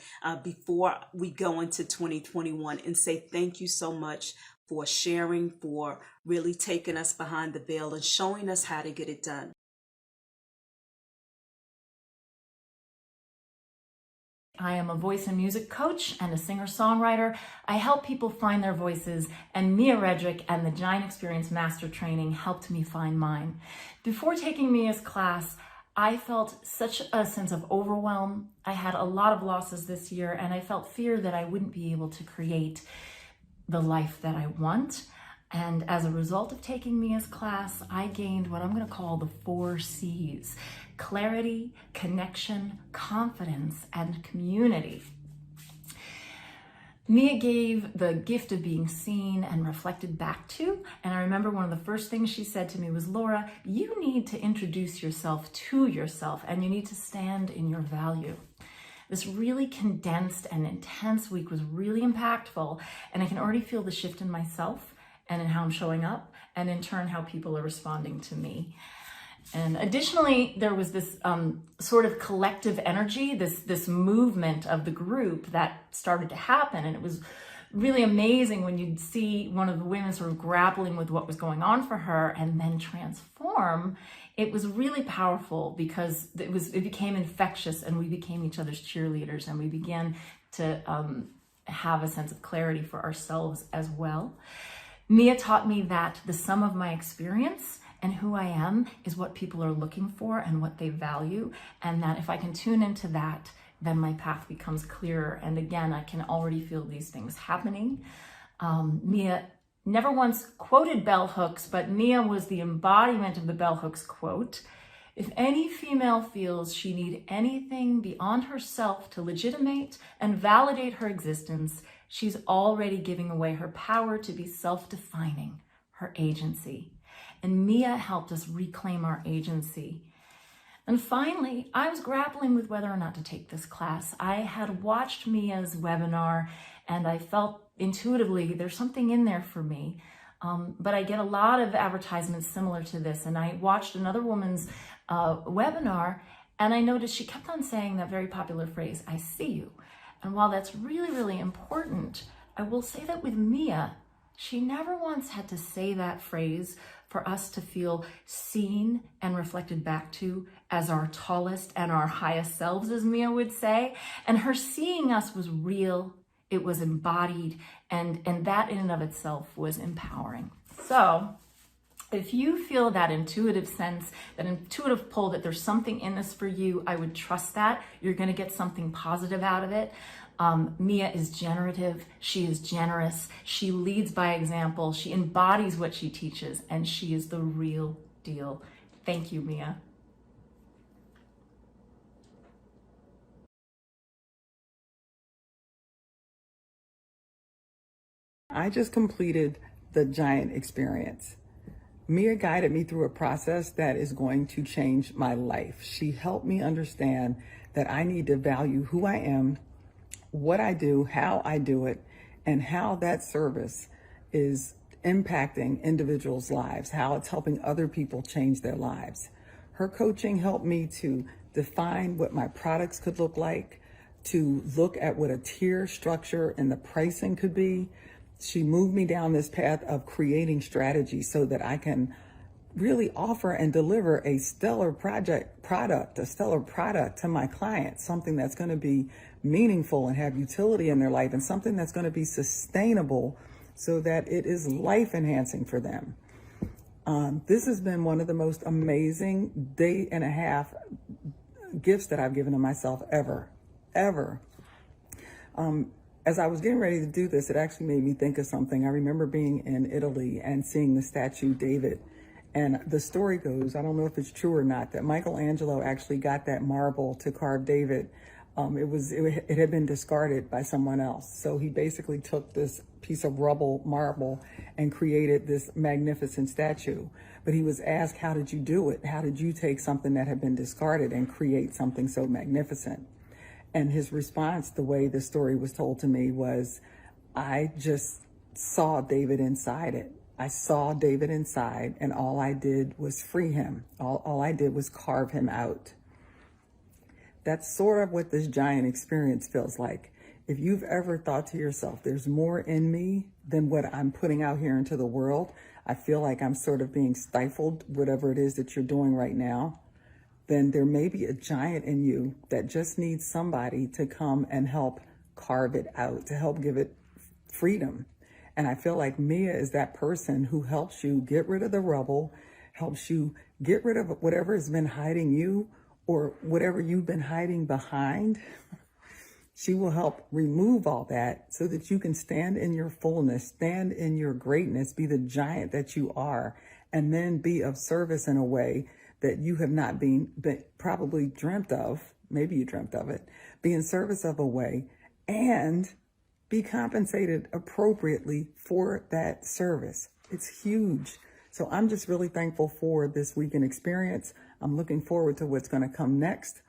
before we go into 2021 and say thank you so much for sharing, for really taking us behind the veil and showing us how to get it done. I am a voice and music coach and a singer-songwriter. I help people find their voices, and Mia Redrick and the Giant Experience Master Training helped me find mine. Before taking Mia's class, I felt such a sense of overwhelm. I had a lot of losses this year, and I felt fear that I wouldn't be able to create the life that I want. And as a result of taking Mia's class, I gained what I'm going to call the 4 C's: clarity, connection, confidence, and community. Mia gave the gift of being seen and reflected back to, and I remember one of the first things she said to me was, Laura, you need to introduce yourself to yourself, and you need to stand in your value. This really condensed and intense week was really impactful, and I can already feel the shift in myself and in how I'm showing up, and in turn how people are responding to me. And additionally, there was this sort of collective energy, this movement of the group that started to happen. And it was really amazing when you'd see one of the women sort of grappling with what was going on for her and then transform. It was really powerful because it became infectious, and we became each other's cheerleaders, and we began to have a sense of clarity for ourselves as well. Mia taught me that the sum of my experience and who I am is what people are looking for and what they value, and that if I can tune into that, then my path becomes clearer. And again, I can already feel these things happening. Mia never once quoted bell hooks, but Mia was the embodiment of the bell hooks quote. If any female feels she need anything beyond herself to legitimate and validate her existence, she's already giving away her power to be self-defining, her agency. And Mia helped us reclaim our agency. And finally, I was grappling with whether or not to take this class. I had watched Mia's webinar, and I felt intuitively there's something in there for me. But I get a lot of advertisements similar to this, and I watched another woman's webinar, and I noticed she kept on saying that very popular phrase, "I see you." And while that's really, really important, I will say that with Mia, she never once had to say that phrase for us to feel seen and reflected back to as our tallest and our highest selves, as Mia would say. And her seeing us was real, it was embodied, and that in and of itself was empowering. So if you feel that intuitive sense, that intuitive pull that there's something in this for you, I would trust that. You're going to get something positive out of it. Mia is generative, she is generous, she leads by example, she embodies what she teaches, and she is the real deal. Thank you, Mia. I just completed the Giant experience. Mia guided me through a process that is going to change my life. She helped me understand that I need to value who I am, what I do, how I do it, and how that service is impacting individuals' lives, how it's helping other people change their lives. Her coaching helped me to define what my products could look like, to look at what a tier structure and the pricing could be. She moved me down this path of creating strategies so that I can really offer and deliver a stellar product to my clients, something that's going to be meaningful and have utility in their life, and something that's going to be sustainable so that it is life enhancing for them. This has been one of the most amazing day and a half gifts that I've given to myself ever. As I was getting ready to do this, it actually made me think of something. I remember being in Italy and seeing the statue David. And the story goes, I don't know if it's true or not, that Michelangelo actually got that marble to carve David. It had been discarded by someone else. So he basically took this piece of rubble marble and created this magnificent statue. But he was asked, how did you do it? How did you take something that had been discarded and create something so magnificent? And his response, the way the story was told to me, was, I just saw David inside it. I saw David inside, and all I did was free him. All I did was carve him out. That's sort of what this Giant experience feels like. If you've ever thought to yourself, there's more in me than what I'm putting out here into the world, I feel like I'm sort of being stifled, whatever it is that you're doing right now, then there may be a giant in you that just needs somebody to come and help carve it out, to help give it freedom. And I feel like Mia is that person who helps you get rid of the rubble, helps you get rid of whatever has been hiding you or whatever you've been hiding behind. She will help remove all that so that you can stand in your fullness, stand in your greatness, be the giant that you are, and then be of service in a way that you have not been probably dreamt of. Maybe you dreamt of it. Be in service of a way and be compensated appropriately for that service. It's huge. So I'm just really thankful for this weekend experience. I'm looking forward to what's going to come next.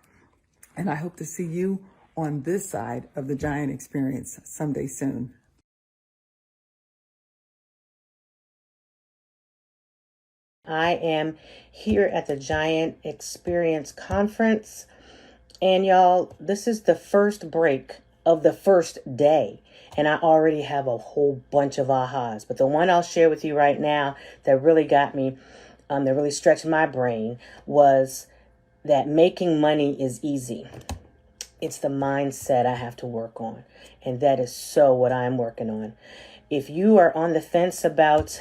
And I hope to see you on this side of the Giant experience someday soon. I am here at the Giant Experience Conference. And y'all, this is the first break of the first day. And I already have a whole bunch of ahas. But the one I'll share with you right now that really got me, that really stretched my brain, was that making money is easy. It's the mindset I have to work on. And that is so what I'm working on. If you are on the fence about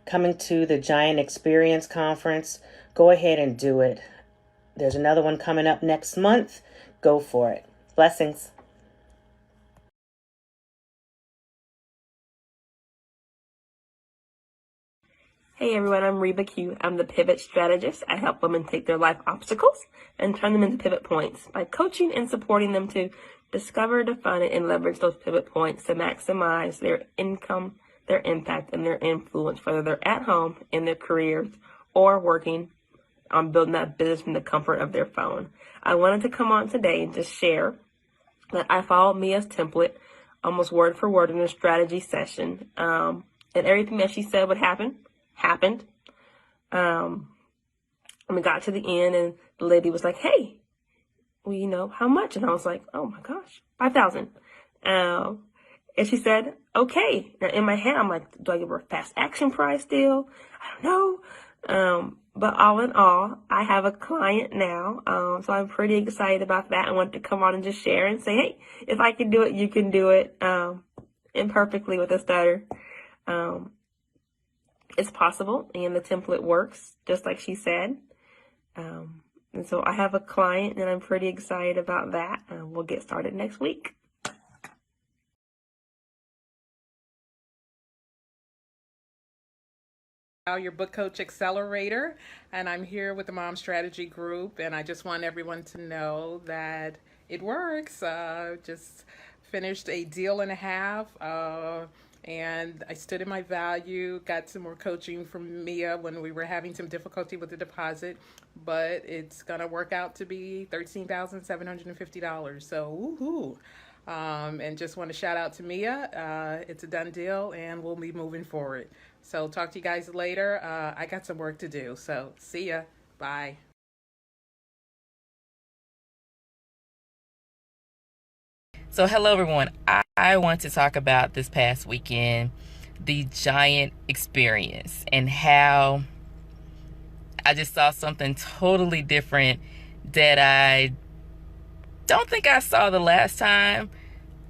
coming to the Giant Experience Conference, go ahead and do it. There's another one coming up next month. Go for it. Blessings. Hey everyone, I'm Reba Q. I'm the Pivot Strategist. I help women take their life obstacles and turn them into pivot points by coaching and supporting them to discover, define, and leverage those pivot points to maximize their income, their impact, and their influence, whether they're at home, in their careers, or working on building that business from the comfort of their phone. I wanted to come on today and just share that I followed Mia's template almost word for word in a strategy session. And everything that she said would happen, happened. And we got to the end and the lady was like, hey, well, you know, how much? And I was like, oh my gosh, 5,000. And she said, okay. Now in my head, I'm like, do I give her a fast action price deal? I don't know. But all in all, I have a client now. So I'm pretty excited about that. I wanted to come on and just share and say, hey, if I can do it, you can do it. Imperfectly with a stutter. It's possible, and the template works, just like she said. And so I have a client, and I'm pretty excited about that. We'll get started next week. Your Book Coach Accelerator, and I'm here with the Mom Strategy Group, and I just want everyone to know that it works. Just finished a deal and a half, and I stood in my value, got some more coaching from Mia when we were having some difficulty with the deposit, but it's gonna work out to be $13,750. So woohoo! And just want to shout out to Mia. It's a done deal, and we'll be moving forward. So talk to you guys later. I got some work to do. So see ya. Bye. So hello everyone. I want to talk about this past weekend, the Giant experience, and how I just saw something totally different that I don't think I saw the last time,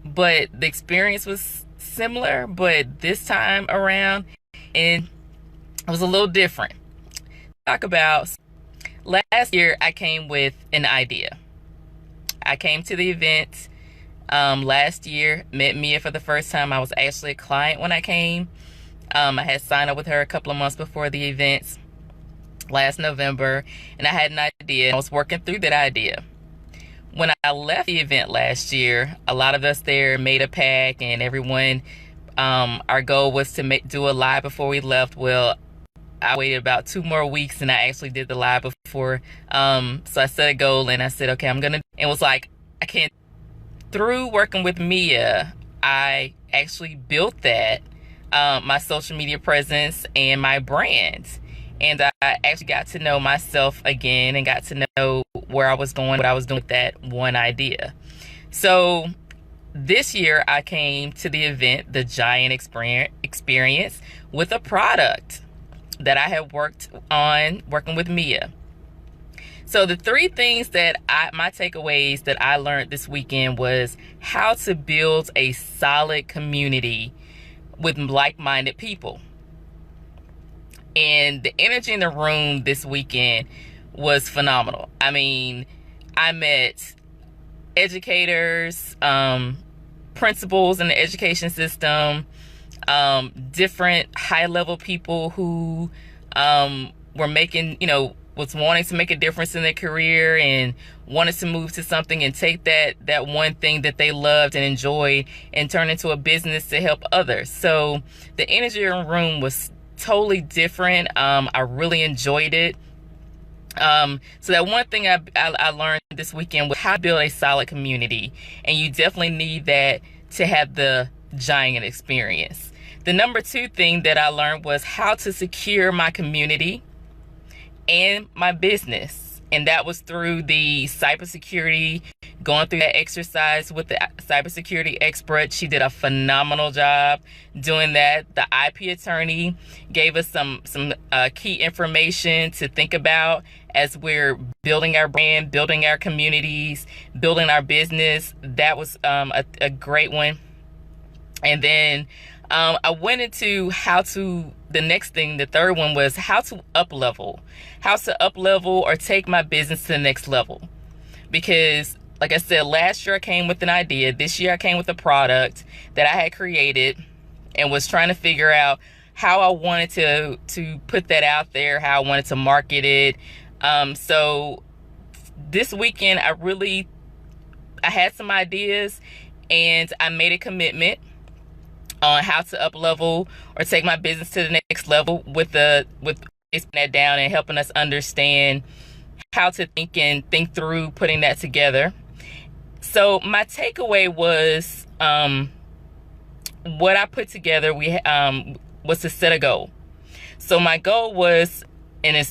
but the experience was similar, but this time around and it was a little different. Talk about last year I came with an idea. I came to the event last year, met Mia for the first time. I was actually a client when I came. I had signed up with her a couple of months before the events last November, and I had an idea. I was working through that idea. When I left the event last year, a lot of us there made a pact, and everyone, our goal was to do a live before we left. Well, I waited about 2 more weeks, and I actually did the live before. So I set a goal, and I said, okay, I'm gonna. It was like I can't. Through working with Mia, I actually built that, my social media presence and my brand. And I actually got to know myself again and got to know where I was going, what I was doing with that one idea. So this year I came to the event, the Giant Experience, with a product that I had worked on working with Mia. So the 3 things that my takeaways that I learned this weekend was how to build a solid community with like-minded people. And the energy in the room this weekend was phenomenal. I mean, I met educators, principals in the education system, different high-level people who were making, was wanting to make a difference in their career and wanted to move to something and take that one thing that they loved and enjoyed and turn into a business to help others. So the energy in the room was totally different. I really enjoyed it. So that one thing I learned this weekend was how to build a solid community, and you definitely need that to have the giant experience. The number two thing that I learned was how to secure my community and my business, and that was through the cybersecurity, going through that exercise with the cybersecurity expert. She did a phenomenal job doing that. The IP attorney gave us some key information to think about as we're building our brand, building our communities, building our business. That was a great one. And then I went into the next thing, the third one was how to up level or take my business to the next level. Because like I said, last year I came with an idea. This year I came with a product that I had created and was trying to figure out how I wanted to put that out there, how I wanted to market it. So this weekend I had some ideas, and I made a commitment on how to up level or take my business to the next level with breaking that down and helping us understand how to think through putting that together. So my takeaway was what I put together was to set a goal. So my goal was, and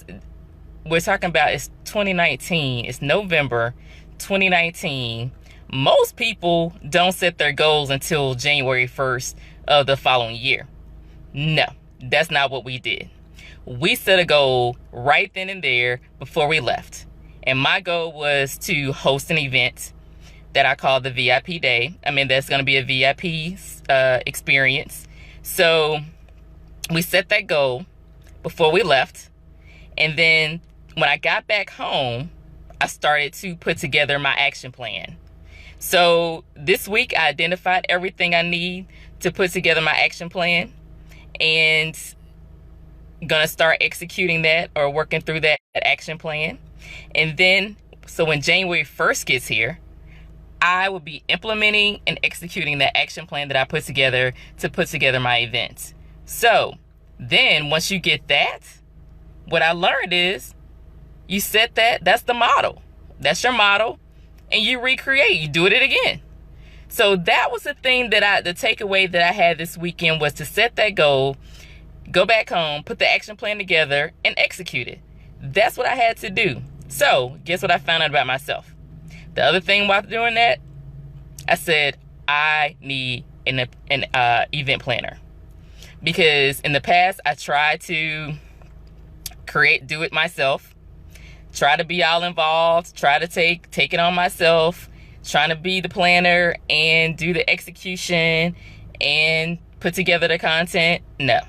we're talking about, it's 2019, it's November 2019. Most people don't set their goals until January 1st of the following year. No, that's not what we did. We set a goal right then and there before we left. And my goal was to host an event that I call the VIP Day. That's going to be a VIP experience. So we set that goal before we left. And then when I got back home, I started to put together my action plan. So this week I identified everything I need to put together my action plan, and gonna start executing that or working through that action plan. And then, so when January 1st gets here, I will be implementing and executing that action plan that I put together to put together my event. So then once you get that, what I learned is you set that's the model. That's your model, and you recreate, you do it again. So that was the thing the takeaway that I had this weekend was to set that goal, go back home, put the action plan together, and execute it. That's what I had to do. So guess what I found out about myself? The other thing while doing that, I said, I need an event planner. Because in the past, I tried to do it myself, try to be all involved, try to take it on myself, trying to be the planner and do the execution and put together the content. No.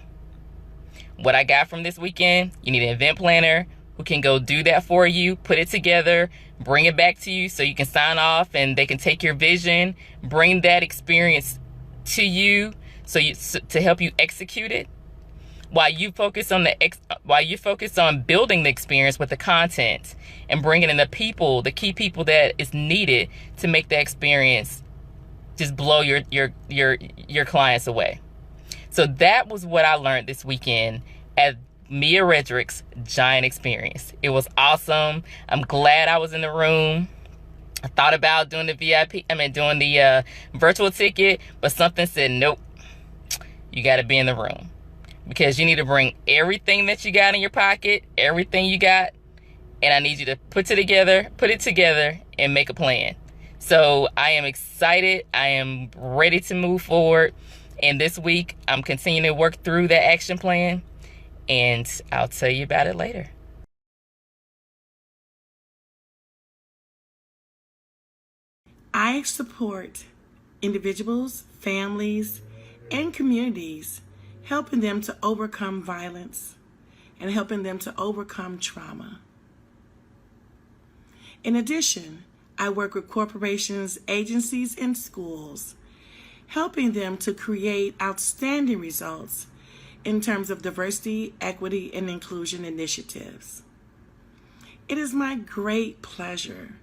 What I got from this weekend, you need an event planner who can go do that for you, put it together, bring it back to you so you can sign off, and they can take your vision, bring that experience to you to help you execute it, while you focus on building the experience with the content and bringing in the key people that is needed to make the experience just blow your clients away. So that was what I learned this weekend at Mia Redrick's Giant Experience. It was awesome. I'm glad I was in the room. I thought about doing the virtual ticket, but something said, nope, you got to be in the room. Because you need to bring everything that you got in your pocket, everything you got, and I need you to put it together, and make a plan. So I am excited. I am ready to move forward. And this week, I'm continuing to work through that action plan, and I'll tell you about it later. I support individuals, families, and communities, helping them to overcome violence and helping them to overcome trauma. In addition, I work with corporations, agencies, and schools, helping them to create outstanding results in terms of diversity, equity, and inclusion initiatives. It is my great pleasure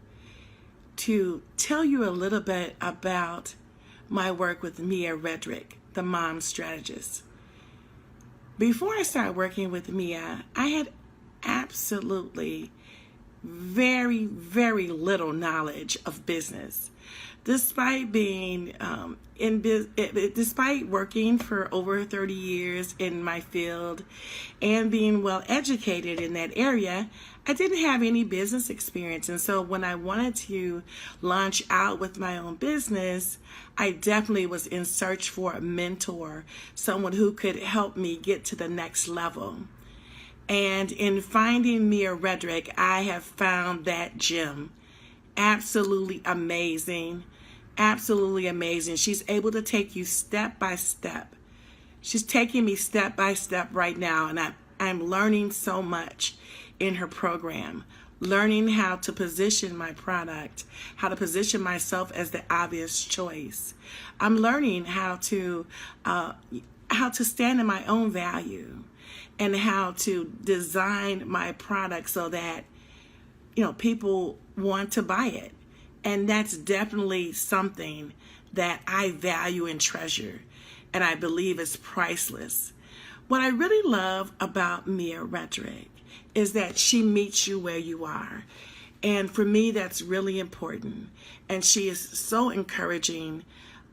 to tell you a little bit about my work with Mia Redrick, the mom strategist. Before I started working with Mia, I had absolutely very, very little knowledge of business. Despite being despite working for over 30 years in my field and being well educated in that area, I didn't have any business experience. And so when I wanted to launch out with my own business, I definitely was in search for a mentor, someone who could help me get to the next level. And in finding Mia Redrick, I have found that gem. Absolutely amazing. Absolutely amazing. She's able to take you step by step. She's taking me step by step right now, and I'm learning so much in her program. Learning how to position my product, how to position myself as the obvious choice. I'm learning how to stand in my own value and how to design my product so that people want to buy it. And that's definitely something that I value and treasure, and I believe is priceless. What I really love about Mia Redrick is that she meets you where you are. And for me, that's really important. And she is so encouraging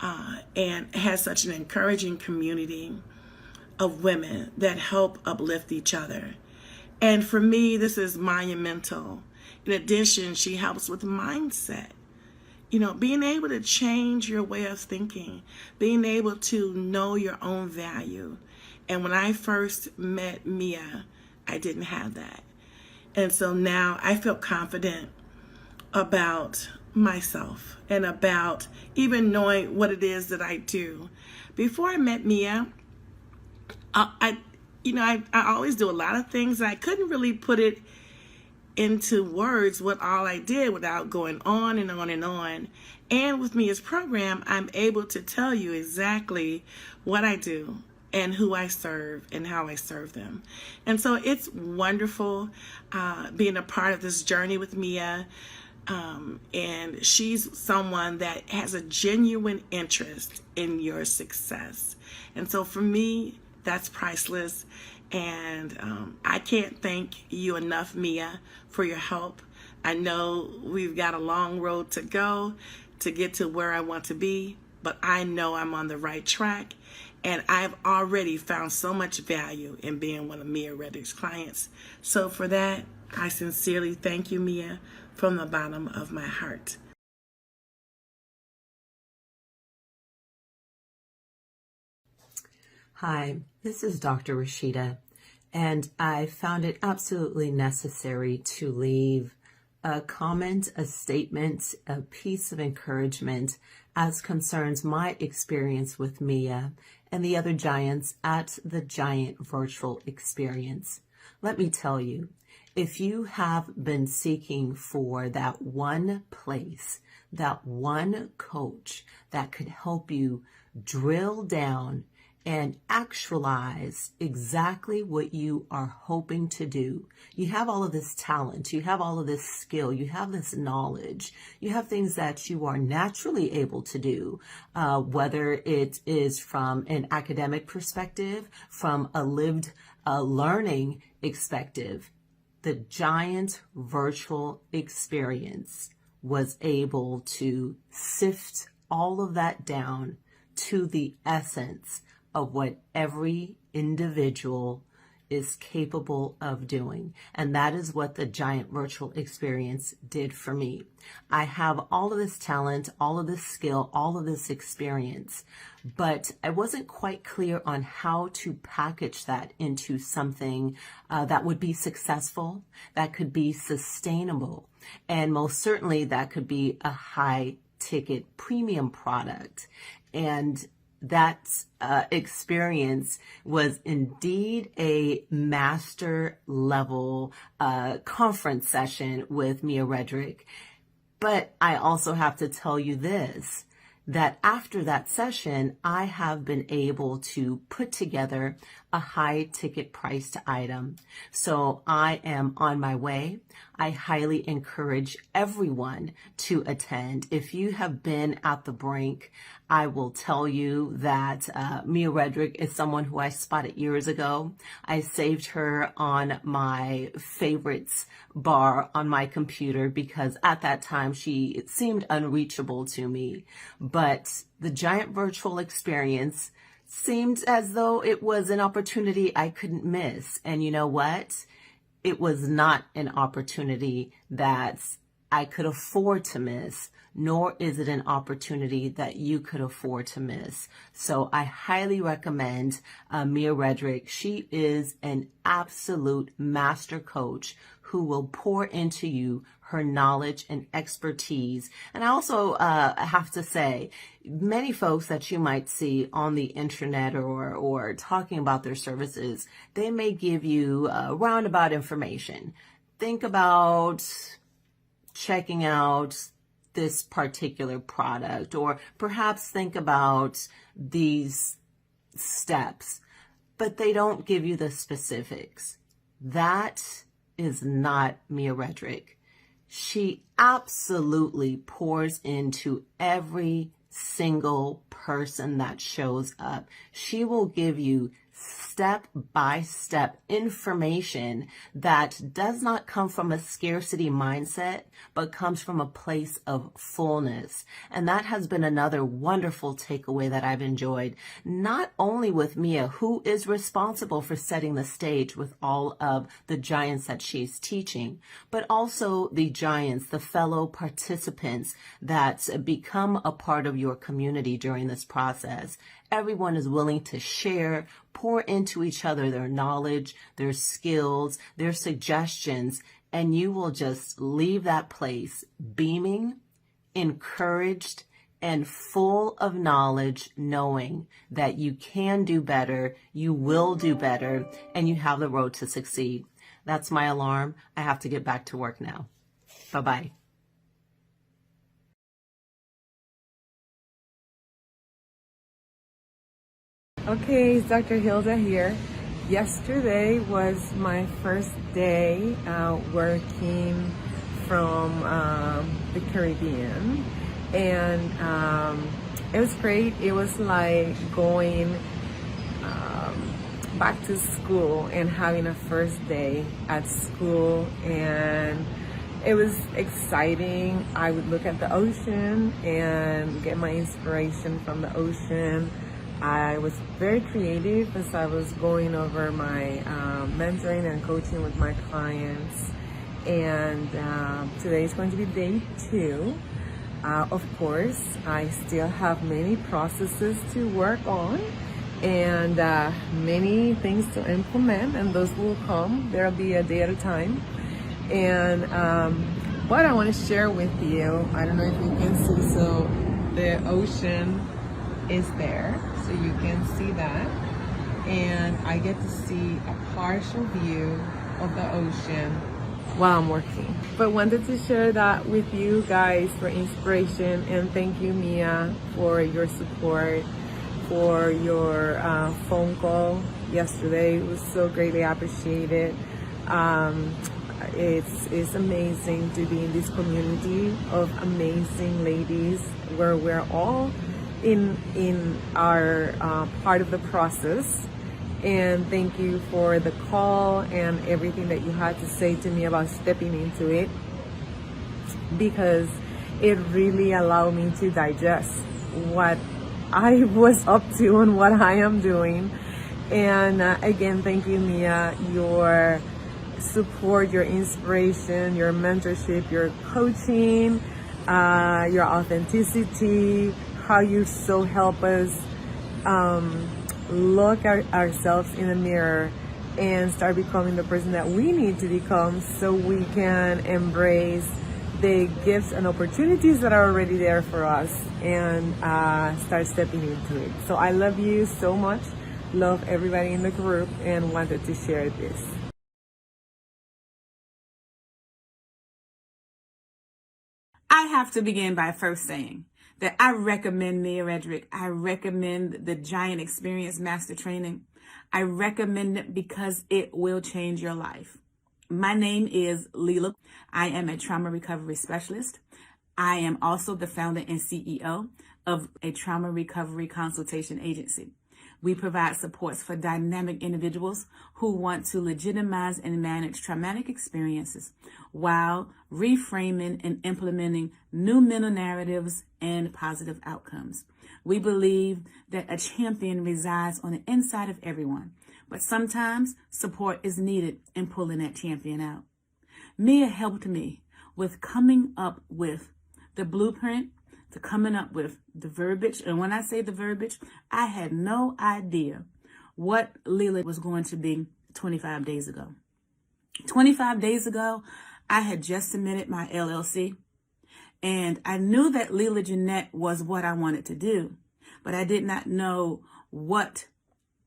and has such an encouraging community of women that help uplift each other. And for me, this is monumental. In addition, she helps with mindset. Being able to change your way of thinking, being able to know your own value. And when I first met Mia, I didn't have that. And so now I feel confident about myself and about even knowing what it is that I do. Before I met Mia, I always do a lot of things, and I couldn't really put it into words what all I did without going on and on and on. And with Mia's program, I'm able to tell you exactly what I do and who I serve and how I serve them. And so it's wonderful being a part of this journey with Mia. And she's someone that has a genuine interest in your success. And so for me, that's priceless. And I can't thank you enough, Mia, for your help. I know we've got a long road to go to get to where I want to be, but I know I'm on the right track. And I've already found so much value in being one of Mia Redrick's clients. So for that, I sincerely thank you, Mia, from the bottom of my heart. Hi, this is Dr. Rashida, and I found it absolutely necessary to leave a comment, a statement, a piece of encouragement as concerns my experience with Mia and the other giants at the Giant Virtual Experience. Let me tell you, if you have been seeking for that one place, that one coach that could help you drill down and actualize exactly what you are hoping to do. You have all of this talent, you have all of this skill, you have this knowledge, you have things that you are naturally able to do, whether it is from an academic perspective, from a lived learning perspective. The Giant Virtual Experience was able to sift all of that down to the essence of what every individual is capable of doing. And that is what the Giant Virtual Experience did for me. I have all of this talent, all of this skill, all of this experience, but I wasn't quite clear on how to package that into something that would be successful, that could be sustainable, and most certainly that could be a high ticket premium product. And that experience was indeed a master level conference session with Mia Redrick. But I also have to tell you this, that after that session, I have been able to put together a high ticket priced item. So I am on my way. I highly encourage everyone to attend. If you have been at the brink, I will tell you that Mia Redrick is someone who I spotted years ago. I saved her on my favorites bar on my computer because at that time she seemed unreachable to me. But the Giant Virtual Experience seemed as though it was an opportunity I couldn't miss. And you know what? It was not an opportunity that I could afford to miss, nor is it an opportunity that you could afford to miss. So I highly recommend Mia Redrick. She is an absolute master coach who will pour into you her knowledge and expertise. And I also have to say, many folks that you might see on the internet or talking about their services, they may give you roundabout information. Think about checking out this particular product, or perhaps think about these steps, but they don't give you the specifics. That is not Mia Redrick. She absolutely pours into every single person that shows up. She will give you step-by-step information that does not come from a scarcity mindset, but comes from a place of fullness. And that has been another wonderful takeaway that I've enjoyed, not only with Mia, who is responsible for setting the stage with all of the giants that she's teaching, but also the giants, the fellow participants that become a part of your community during this process. Everyone is willing to share, pour into each other their knowledge, their skills, their suggestions, and you will just leave that place beaming, encouraged, and full of knowledge, knowing that you can do better, you will do better, and you have the road to succeed. That's my alarm. I have to get back to work now. Bye-bye. Okay, it's Dr. Hilda here. Yesterday was my first day working from the Caribbean, and it was great. It was like going back to school and having a first day at school, and it was exciting. I would look at the ocean and get my inspiration from the ocean. I was very creative as I was going over my mentoring and coaching with my clients. And today is going to be day 2. Of course, I still have many processes to work on and many things to implement, and those will come. There'll be a day at a time. And what I want to share with you, I don't know if you can see, so the ocean is there, so you can see that, and I get to see a partial view of the ocean while I'm working. But wanted to share that with you guys for inspiration, and thank you, Mia, for your support, for your phone call yesterday. It was so greatly appreciated. It's amazing to be in this community of amazing ladies where we're all in our part of the process. And thank you for the call and everything that you had to say to me about stepping into it, because it really allowed me to digest what I was up to and what I am doing. And again, thank you, Mia. Your support, your inspiration, your mentorship, your coaching, your authenticity, how you so help us look at ourselves in the mirror and start becoming the person that we need to become, so we can embrace the gifts and opportunities that are already there for us and start stepping into it. So I love you so much, love everybody in the group, and wanted to share this. I have to begin by first saying that I recommend Mia Redrick. I recommend the Giant Experience Master Training. I recommend it because it will change your life. My name is Leela. I am a trauma recovery specialist. I am also the founder and CEO of a trauma recovery consultation agency. We provide supports for dynamic individuals who want to legitimize and manage traumatic experiences while reframing and implementing new mental narratives and positive outcomes. We believe that a champion resides on the inside of everyone, but sometimes support is needed in pulling that champion out. Mia helped me with coming up with the blueprint, to coming up with the verbiage. And when I say the verbiage, I had no idea what Leela was going to be 25 days ago. 25 days ago, I had just submitted my LLC, and I knew that Leela Jeanette was what I wanted to do, but I did not know what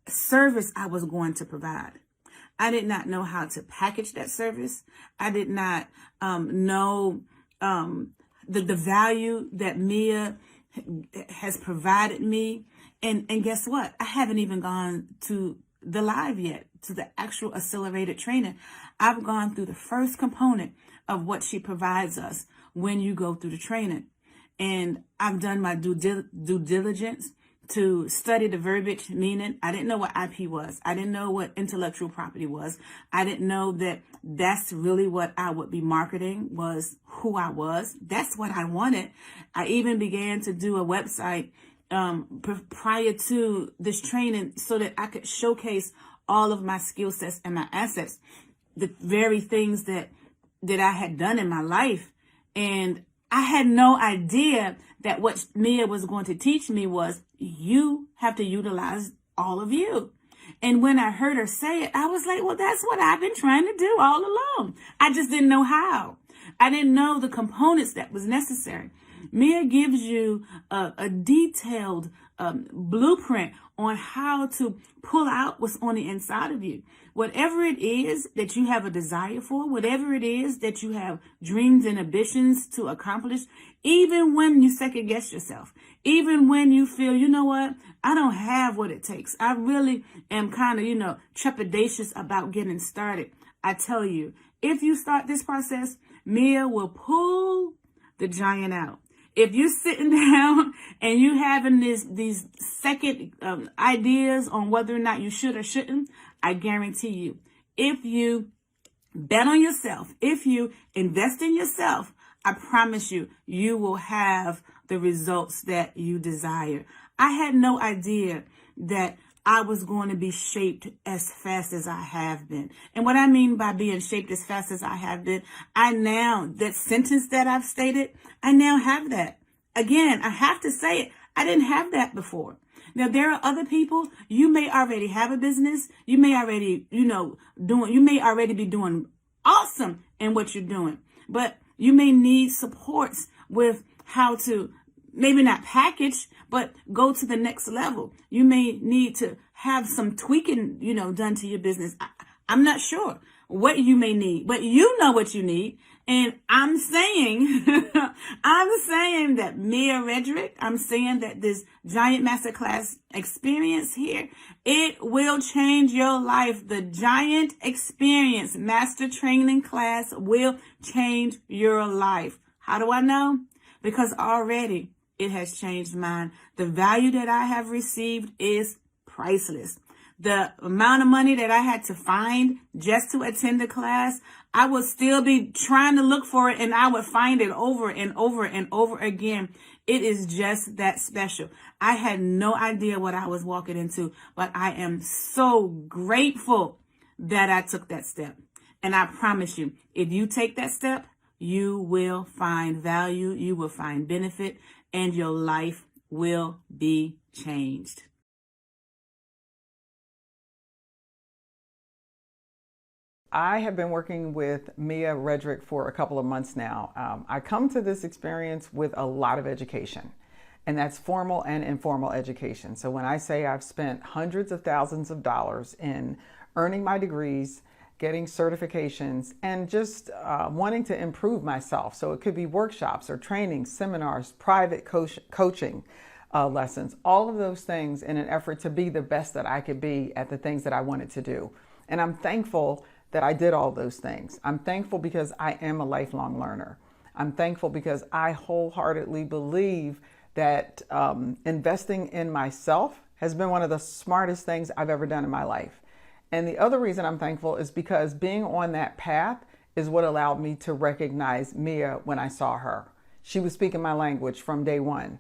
service I was going to provide. I did not know how to package that service. I did not know the value that Mia has provided me. And guess what? I haven't even gone to the live yet, to the actual accelerated training. I've gone through the first component of what she provides us when you go through the training. And I've done my due diligence to study the verbiage, meaning I didn't know what IP was. I didn't know what intellectual property was. I didn't know that that's really what I would be marketing, was who I was. That's what I wanted. I even began to do a website prior to this training so that I could showcase all of my skill sets and my assets, the very things that I had done in my life. And I had no idea that what Mia was going to teach me was you have to utilize all of you. And when I heard her say it, I was like, well, that's what I've been trying to do all along. I just didn't know how. I didn't know the components that was necessary. Mia gives you a detailed blueprint on how to pull out what's on the inside of you. Whatever it is that you have a desire for, whatever it is that you have dreams and ambitions to accomplish, even when you second guess yourself, even when you feel, you know what, I don't have what it takes. I really am kind of, trepidatious about getting started. I tell you, if you start this process, Mia will pull the giant out. If you're sitting down and you having these second ideas on whether or not you should or shouldn't, I guarantee you, if you bet on yourself, if you invest in yourself, I promise you, you will have the results that you desire. I had no idea that I was going to be shaped as fast as I have been. And what I mean by being shaped as fast as I have been, that sentence that I've stated, I now have that. Again, I have to say it. I didn't have that before. Now, there are other people, you may already have a business. You may already, you may already be doing awesome in what you're doing, but you may need supports with how to maybe not package, but go to the next level. You may need to have some tweaking, done to your business. I'm not sure what you may need, but you know what you need. And I'm saying, that Mia Redrick, I'm saying that this Giant Masterclass experience here, it will change your life. The Giant Experience Master Training Class will change your life. How do I know? Because already it has changed mine. The value that I have received is priceless. The amount of money that I had to find just to attend the class, I would still be trying to look for it, and I would find it over and over and over again. It is just that special. I had no idea what I was walking into, but I am so grateful that I took that step. And I promise you, if you take that step, you will find value, you will find benefit, and your life will be changed. I have been working with Mia Redrick for a couple of months now. I come to this experience with a lot of education, and that's formal and informal education. So when I say I've spent hundreds of thousands of dollars in earning my degrees, getting certifications, and just wanting to improve myself. So it could be workshops or training, seminars, private coaching, lessons, all of those things in an effort to be the best that I could be at the things that I wanted to do. And I'm thankful that I did all those things. I'm thankful because I am a lifelong learner. I'm thankful because I wholeheartedly believe that investing in myself has been one of the smartest things I've ever done in my life. And the other reason I'm thankful is because being on that path is what allowed me to recognize Mia when I saw her. She was speaking my language from day one.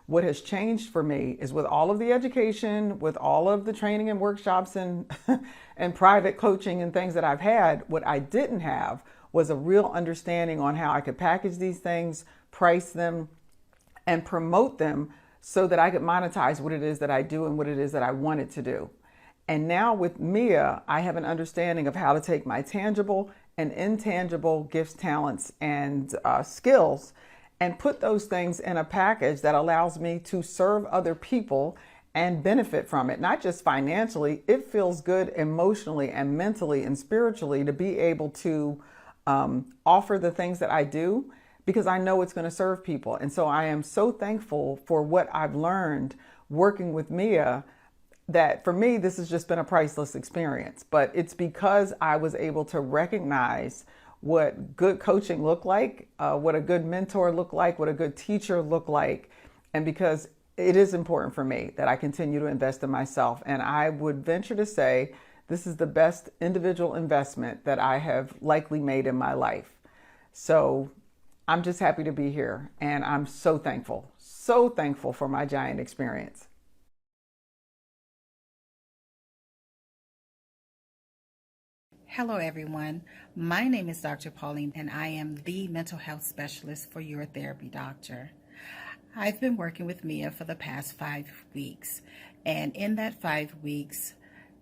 What has changed for me is with all of the education, with all of the training and workshops and, and private coaching and things that I've had, what I didn't have was a real understanding on how I could package these things, price them, and promote them so that I could monetize what it is that I do and what it is that I wanted to do. And now with Mia, I have an understanding of how to take my tangible and intangible gifts, talents, and skills and put those things in a package that allows me to serve other people and benefit from it. Not just financially, it feels good emotionally and mentally and spiritually to be able to offer the things that I do because I know it's going to serve people. And so I am so thankful for what I've learned working with Mia, that for me, this has just been a priceless experience. But it's because I was able to recognize what good coaching looked like, what a good mentor looked like, what a good teacher looked like. And because it is important for me that I continue to invest in myself. And I would venture to say this is the best individual investment that I have likely made in my life. So I'm just happy to be here. And I'm so thankful for my Giant experience. Hello, everyone. My name is Dr. Pauline, and I am the mental health specialist for Your Therapy Doctor. I've been working with Mia for the past 5 weeks, and in that 5 weeks,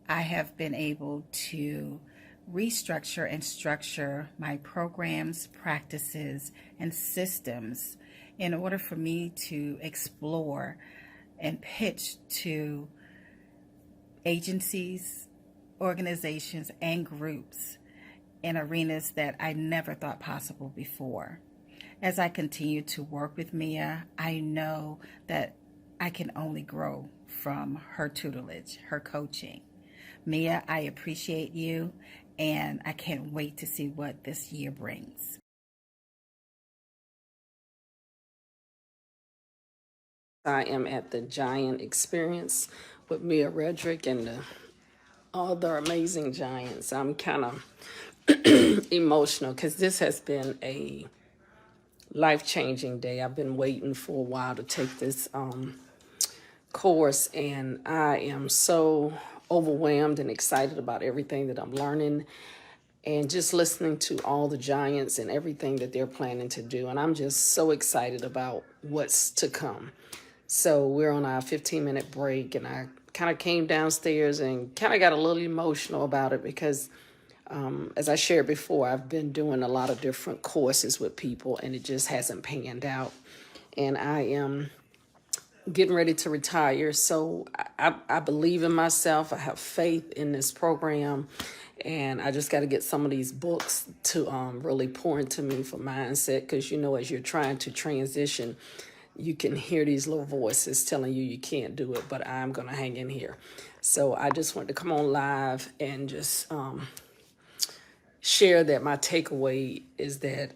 I have been able to restructure and structure my programs, practices, and systems in order for me to explore and pitch to agencies, organizations, and groups in arenas that I never thought possible before. As I continue to work with Mia, I know that I can only grow from her tutelage, her coaching. Mia, I appreciate you, and I can't wait to see what this year brings. I am at the Giant Experience with Mia Redrick and all the amazing giants. I'm kind of emotional because this has been a life-changing day. I've been waiting for a while to take this course, and I am so overwhelmed and excited about everything that I'm learning and just listening to all the giants and everything that they're planning to do. And I'm just so excited about what's to come. So we're on our 15-minute break, and I kind of came downstairs and kind of got a little emotional about it because as I shared before, I've been doing a lot of different courses with people and it just hasn't panned out. And I am getting ready to retire. So I believe in myself. I have faith in this program. And I just got to get some of these books to really pour into me for mindset. Because, you know, as you're trying to transition, you can hear these little voices telling you can't do it. But I'm going to hang in here. So I just wanted to come on live and just share that my takeaway is that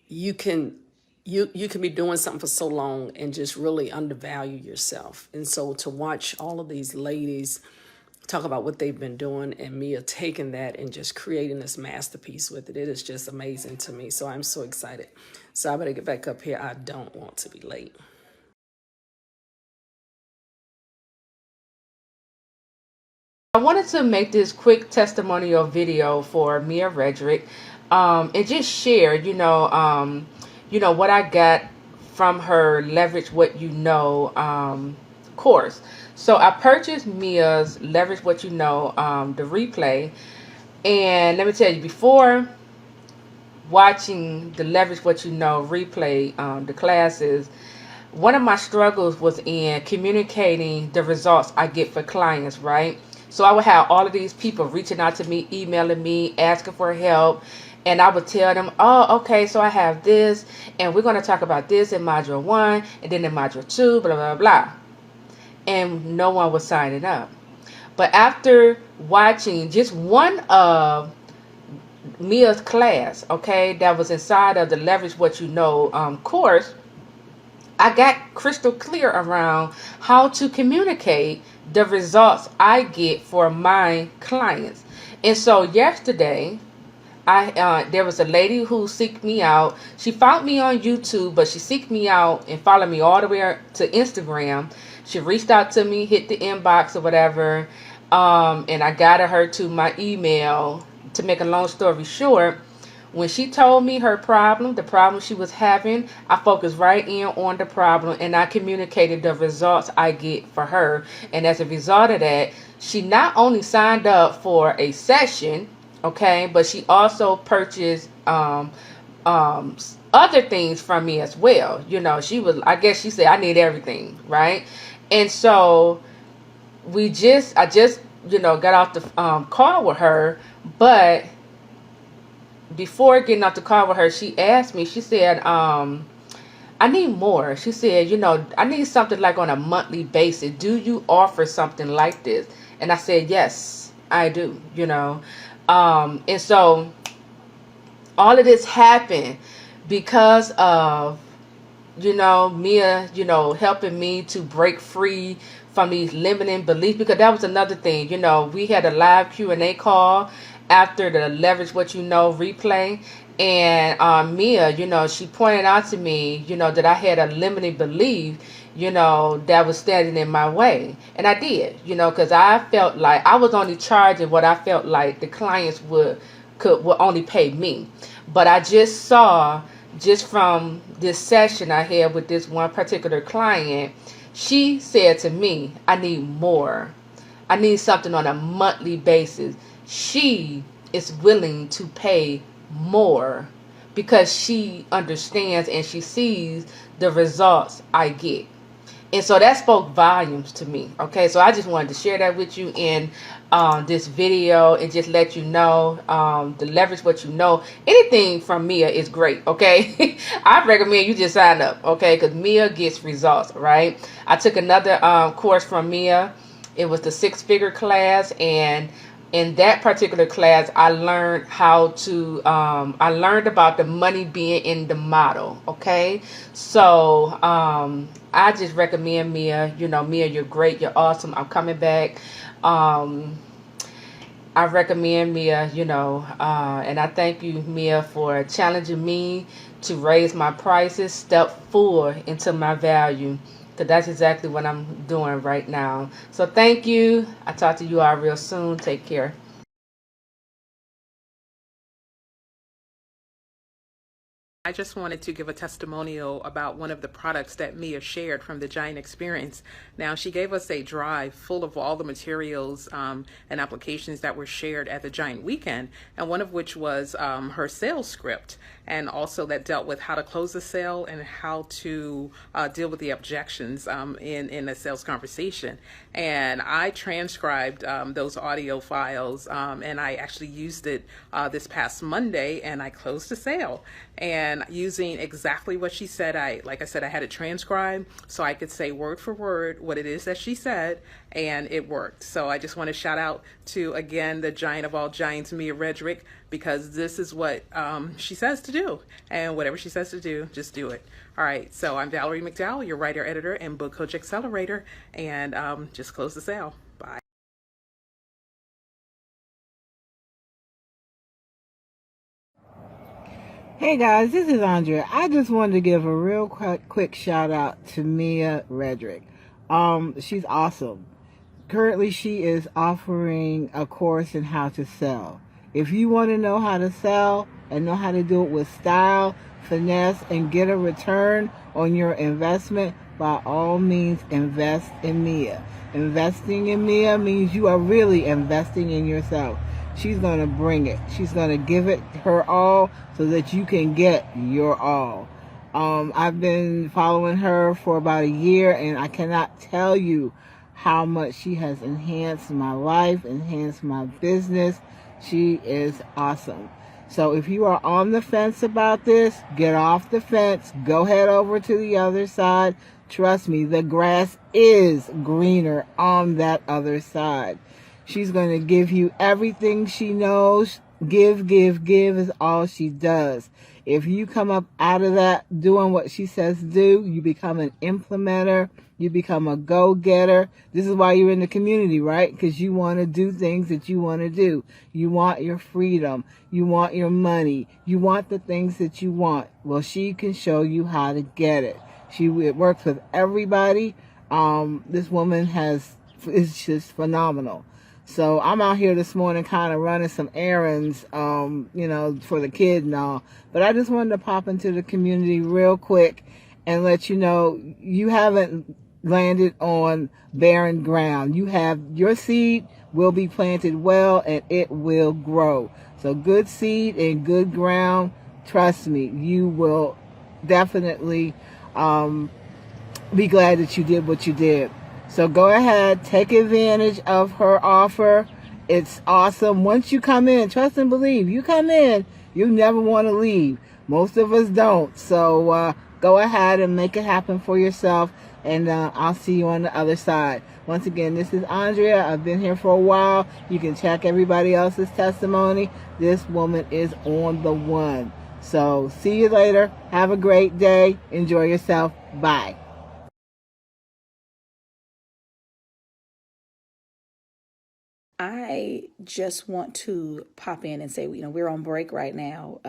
you can be doing something for so long and just really undervalue yourself. And so to watch all of these ladies talk about what they've been doing and Mia taking that and just creating this masterpiece with it, it is just amazing to me. So I'm so excited. So I better get back up here. I don't want to be late. I wanted to make this quick testimonial video for Mia Redrick and just share, what I got from her Leverage What You Know course. So I purchased Mia's Leverage What You Know, the replay. And let me tell you, before watching the Leverage What You Know replay, the classes, one of my struggles was in communicating the results I get for clients, right? So I would have all of these people reaching out to me, emailing me, asking for help. And I would tell them, oh, okay, so I have this, and we're going to talk about this in module 1, and then in module 2, blah, blah, blah. And no one was signing up. But after watching just one of Mia's class, okay, that was inside of the Leverage What You Know course, I got crystal clear around how to communicate the results I get for my clients. And so yesterday, there was a lady who seeked me out. She found me on YouTube, but she seeked me out and followed me all the way to Instagram. She reached out to me, hit the inbox or whatever, and I guided her to my email. To make a long story short, when she told me her problem, the problem she was having, I focused right in on the problem, and I communicated the results I get for her. And as a result of that, she not only signed up for a session, okay, but she also purchased other things from me as well. You know, I guess she said, I need everything, right? And so I just got off the call with her, but before getting off the call with her, she asked me, she said, I need more. She said, I need something like on a monthly basis. Do you offer something like this? And I said, yes, I do, and so all of this happened because of, Mia, helping me to break free from these limiting beliefs, because that was another thing. We had a live Q&A call after the Leverage What You Know replay, and Mia, she pointed out to me, that I had a limiting belief, that was standing in my way. And I did, because I felt like I was only charging what I felt like the clients would only pay me. But I just saw, just from this session I had with this one particular client, she said to me, I need more. I need something on a monthly basis. She is willing to pay more because she understands and she sees the results I get. And so that spoke volumes to me. Okay, so I just wanted to share that with you in this video and just let you know the Leverage What You Know. Anything from Mia is great. Okay, I recommend you just sign up. Okay, because Mia gets results. Right. I took another course from Mia. It was the 6-figure class, and in that particular class, I learned I learned about the money being in the model. Okay, so I just recommend Mia. Mia, you're great. You're awesome. I'm coming back. I recommend Mia, and I thank you, Mia, for challenging me to raise my prices, step forward into my value. Because that's exactly what I'm doing right now. So thank you. I'll talk to you all real soon. Take care. I just wanted to give a testimonial about one of the products that Mia shared from the Giant Experience. Now, she gave us a drive full of all the materials and applications that were shared at the Giant Weekend, and one of which was her sales script, and also that dealt with how to close a sale and how to deal with the objections in a sales conversation. And I transcribed those audio files, and I actually used it this past Monday, and I closed a sale. And using exactly what she said, like I said, I had it transcribed so I could say word for word what it is that she said, and it worked. So I just want to shout out to, again, the giant of all giants, Mia Redrick, because this is what she says to do. And whatever she says to do, just do it. All right, so I'm Valerie McDowell, your writer, editor, and book coach accelerator, and just close the sale. Bye. Hey guys, this is Andrea. I just wanted to give a real quick shout out to Mia Redrick. She's awesome. Currently, she is offering a course in how to sell. If you want to know how to sell and know how to do it with style, finesse, and get a return on your investment, by all means, invest in Mia. Investing in Mia means you are really investing in yourself. She's going to bring it. She's going to give it her all so that you can get your all. I've been following her for about a year, and I cannot tell you how much she has enhanced my life, enhanced my business. She is awesome. So if you are on the fence about this, get off the fence. Go head over to the other side. Trust me, the grass is greener on that other side. She's going to give you everything she knows. Give is all she does. If you come up out of that doing what she says do, you become an implementer. You become a go-getter. This is why you're in the community, right? Because you want to do things that you want to do. You want your freedom. You want your money. You want the things that you want. Well, she can show you how to get it. It works with everybody. This woman is just phenomenal. So I'm out here this morning kind of running some errands, for the kid and all. But I just wanted to pop into the community real quick and let you know you haven't landed on barren ground. Your seed will be planted well and it will grow. So good seed and good ground. Trust me, you will definitely be glad that you did what you did. So go ahead, take advantage of her offer. It's awesome. Once you come in, trust and believe, you come in, you never want to leave. Most of us don't. So go ahead and make it happen for yourself, and I'll see you on the other side. Once again, this is Andrea. I've been here for a while. You can check everybody else's testimony. This woman is on the one. So see you later. Have a great day. Enjoy yourself. Bye. I just want to pop in and say, we're on break right now.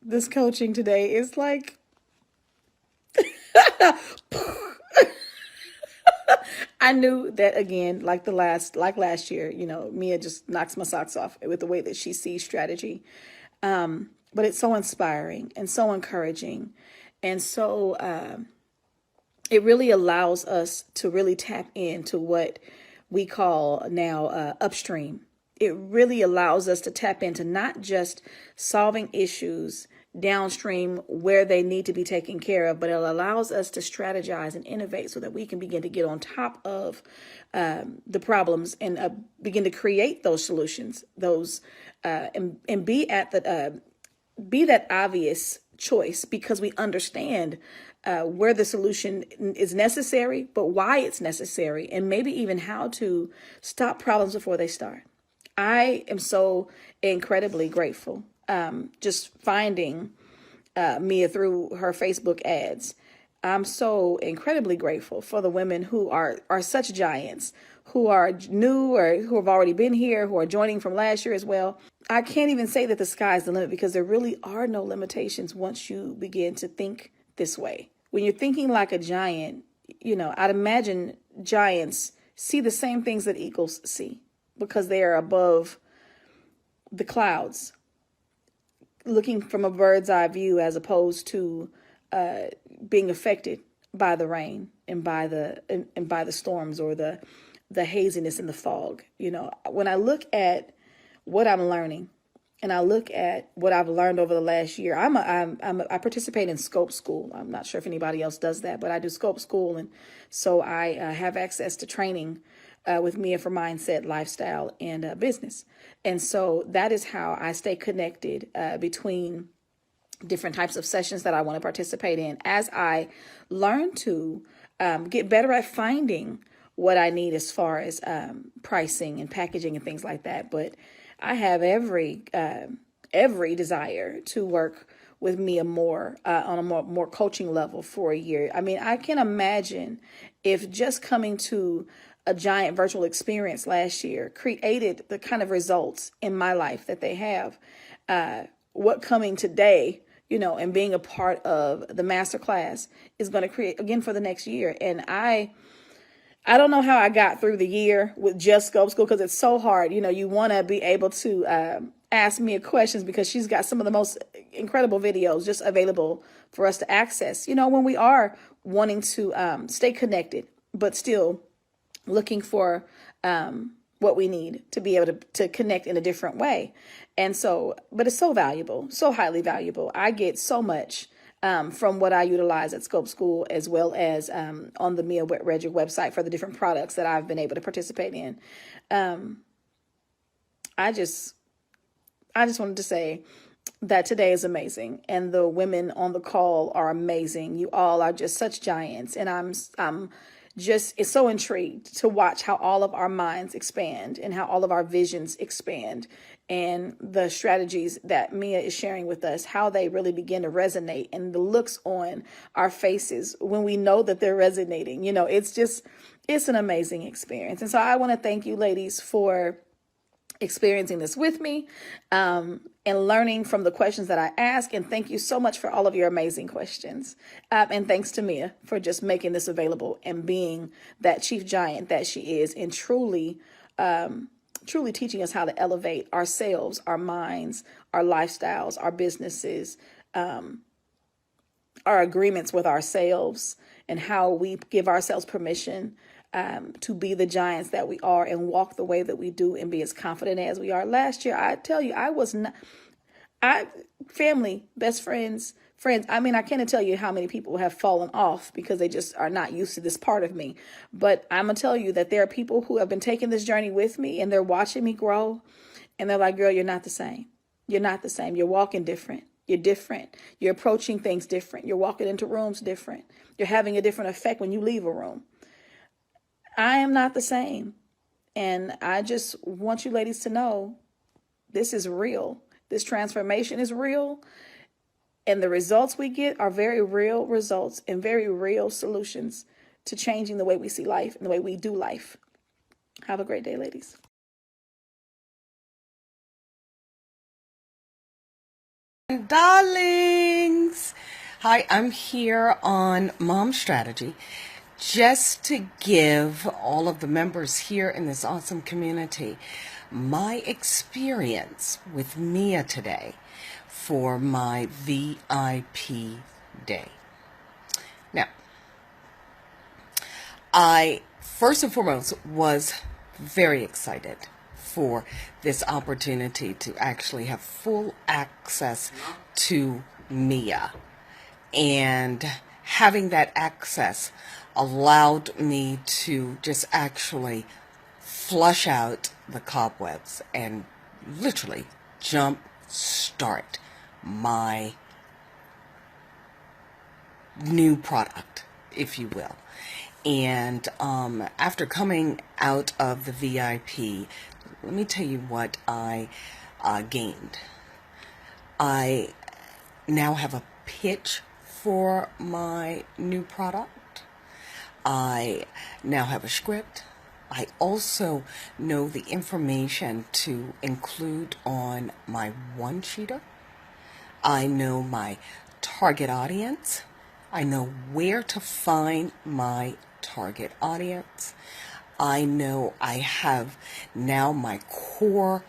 This coaching today is like, I knew that again, like last year, Mia just knocks my socks off with the way that she sees strategy. But it's so inspiring and so encouraging. And so it really allows us to really tap into what we call now upstream. It really allows us to tap into not just solving issues downstream where they need to be taken care of, but it allows us to strategize and innovate so that we can begin to get on top of the problems and begin to create those solutions, and be that obvious choice, because we understand where the solution is necessary, but why it's necessary, and maybe even how to stop problems before they start. I am so incredibly grateful just finding Mia through her Facebook ads. I'm so incredibly grateful for the women who are such giants, who are new or who have already been here, who are joining from last year as well. I can't even say that the sky's the limit, because there really are no limitations once you begin to think this way. When you're thinking like a giant, I'd imagine giants see the same things that eagles see, because they are above the clouds, looking from a bird's eye view, as opposed to being affected by the rain and by the storms or the haziness and the fog. When I look at what I'm learning, and I look at what I've learned over the last year, I participate in Scope School. I'm not sure if anybody else does that, but I do Scope School, and so I have access to training with Mia for mindset, lifestyle, and business. And so that is how I stay connected between different types of sessions that I want to participate in, as I learn to get better at finding what I need as far as pricing and packaging and things like that. But I have every desire to work with Mia more on a more coaching level for a year. I mean, I can imagine if just coming to a giant virtual experience last year created the kind of results in my life that they have, what coming today, and being a part of the masterclass is going to create again for the next year. And I don't know how I got through the year with just Scope School, because it's so hard. You want to be able to ask Mia questions, because she's got some of the most incredible videos just available for us to access, when we are wanting to stay connected, but still looking for what we need to be able to connect in a different way. And so, but it's so valuable, so highly valuable. I get so much from what I utilize at Scope School, as well as on the Mia Redrick website for the different products that I've been able to participate in. I just wanted to say that today is amazing, and the women on the call are amazing. You all are just such giants, and I'm just it's so intrigued to watch how all of our minds expand and how all of our visions expand, and the strategies that Mia is sharing with us, how they really begin to resonate, and the looks on our faces when we know that they're resonating. It's an amazing experience. And so I want to thank you ladies for experiencing this with me, and learning from the questions that I ask. And thank you so much for all of your amazing questions. And thanks to Mia for just making this available and being that chief giant that she is, and truly teaching us how to elevate ourselves, our minds, our lifestyles, our businesses, our agreements with ourselves, and how we give ourselves permission to be the giants that we are and walk the way that we do and be as confident as we are. Last year, I tell you, I was not, family, best friends, I mean, I can't tell you how many people have fallen off because they just are not used to this part of me. But I'm going to tell you that there are people who have been taking this journey with me, and they're watching me grow, and they're like, girl, you're not the same. You're not the same. You're walking different. You're different. You're approaching things different. You're walking into rooms different. You're having a different effect when you leave a room. I am not the same. And I just want you ladies to know this is real. This transformation is real. And the results we get are very real results and very real solutions to changing the way we see life and the way we do life. Have a great day, ladies. Darlings, hi, I'm here on Mom Strategy just to give all of the members here in this awesome community my experience with Mia today for my VIP day. Now, I first and foremost was very excited for this opportunity to actually have full access to Mia. And having that access allowed me to just actually flush out the cobwebs and literally jump start my new product, if you will. And after coming out of the VIP, let me tell you what I gained. I now have a pitch for my new product. I now have a script. I also know the information to include on my one-sheeter. I know my target audience. I know where to find my target audience. I know I have now my core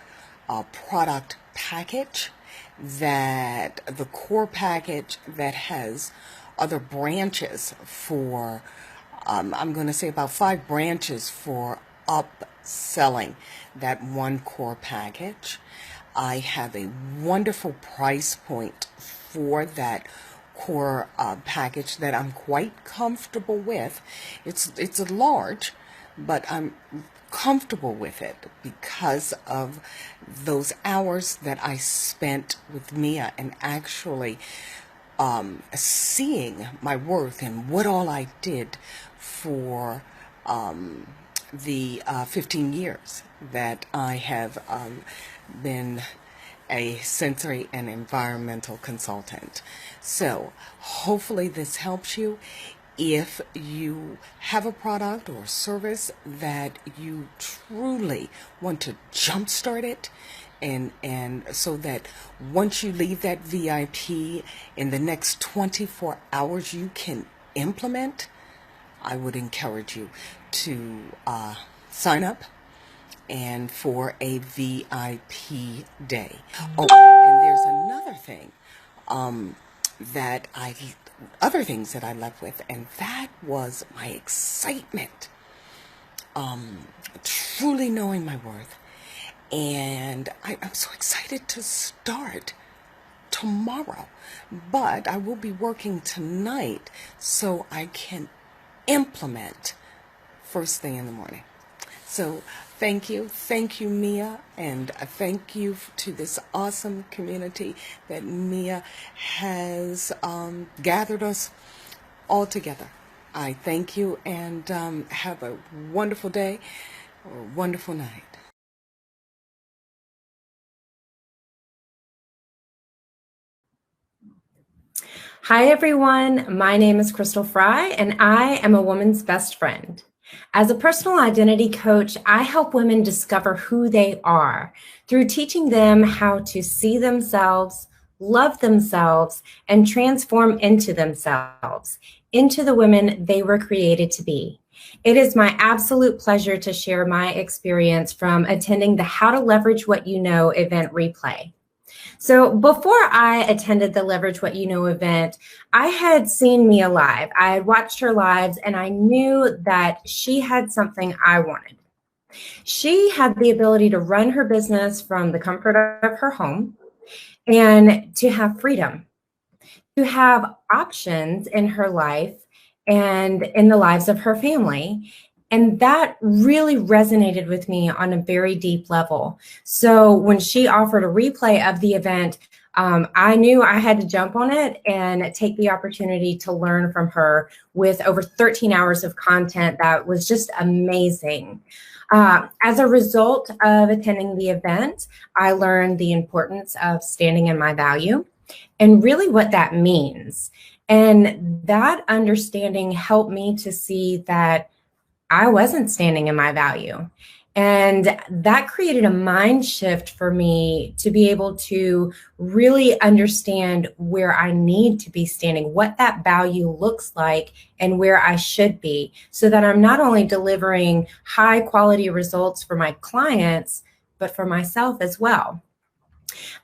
product package, that the core package that has other branches for, I'm going to say about 5 branches for upselling that one core package. I have a wonderful price point for that core package that I'm quite comfortable with. It's a large, but I'm comfortable with it because of those hours that I spent with Mia and actually seeing my worth and what all I did for the 15 years that I have been a sensory and environmental consultant. So hopefully this helps you. If you have a product or service that you truly want to jumpstart it, and so that once you leave that VIP in the next 24 hours you can implement, I would encourage you to sign up and for a VIP day. Oh, and there's another thing other things that I left with, and that was my excitement, truly knowing my worth. And I'm so excited to start tomorrow, but I will be working tonight so I can implement first thing in the morning. So Thank you. Thank you, Mia. And thank you to this awesome community that Mia has gathered us all together. I thank you and have a wonderful day or a wonderful night. Hi, everyone. My name is Crystal Fry, and I am a woman's best friend. As a personal identity coach, I help women discover who they are through teaching them how to see themselves, love themselves, and transform into themselves, into the women they were created to be. It is my absolute pleasure to share my experience from attending the How to Leverage What You Know event replay. So before I attended the Leverage What You Know event, I had seen Mia live. I had watched her lives and I knew that she had something I wanted. She had the ability to run her business from the comfort of her home and to have freedom, to have options in her life and in the lives of her family. And that really resonated with me on a very deep level. So when she offered a replay of the event, I knew I had to jump on it and take the opportunity to learn from her with over 13 hours of content that was just amazing. As a result of attending the event, I learned the importance of standing in my value and really what that means. And that understanding helped me to see that I wasn't standing in my value. And that created a mind shift for me to be able to really understand where I need to be standing, what that value looks like, and where I should be, so that I'm not only delivering high quality results for my clients, but for myself as well.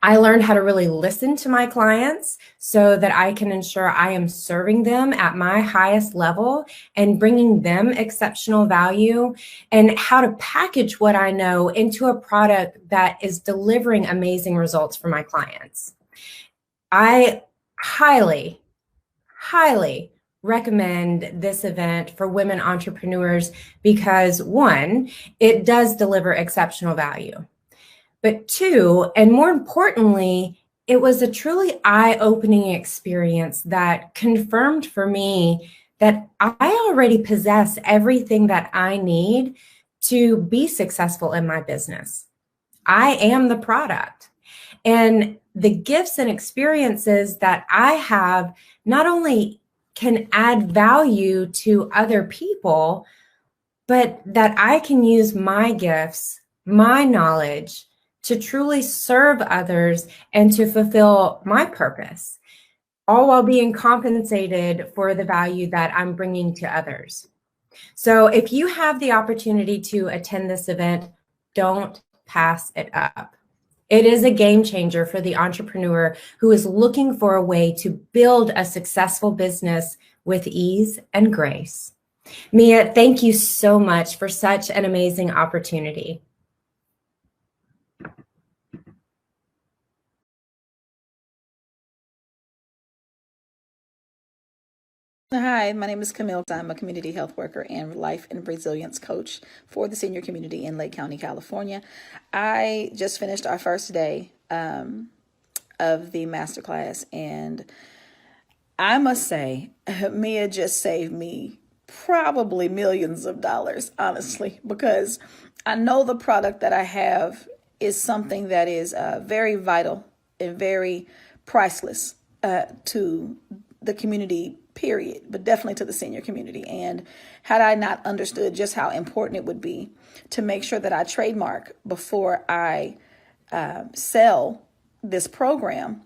I learned how to really listen to my clients so that I can ensure I am serving them at my highest level and bringing them exceptional value, and how to package what I know into a product that is delivering amazing results for my clients. I highly, highly recommend this event for women entrepreneurs because, one, it does deliver exceptional value. But two, and more importantly, it was a truly eye-opening experience that confirmed for me that I already possess everything that I need to be successful in my business. I am the product. And the gifts and experiences that I have not only can add value to other people, but that I can use my gifts, my knowledge, to truly serve others and to fulfill my purpose, all while being compensated for the value that I'm bringing to others. So if you have the opportunity to attend this event, don't pass it up. It is a game changer for the entrepreneur who is looking for a way to build a successful business with ease and grace. Mia, thank you so much for such an amazing opportunity. Hi, my name is Camille. I'm a community health worker and life and resilience coach for the senior community in Lake County, California. I just finished our first day of the masterclass, and I must say, Mia just saved me probably millions of dollars, honestly, because I know the product that I have is something that is very vital and very priceless to the community, period, but definitely to the senior community. And had I not understood just how important it would be to make sure that I trademark before I sell this program,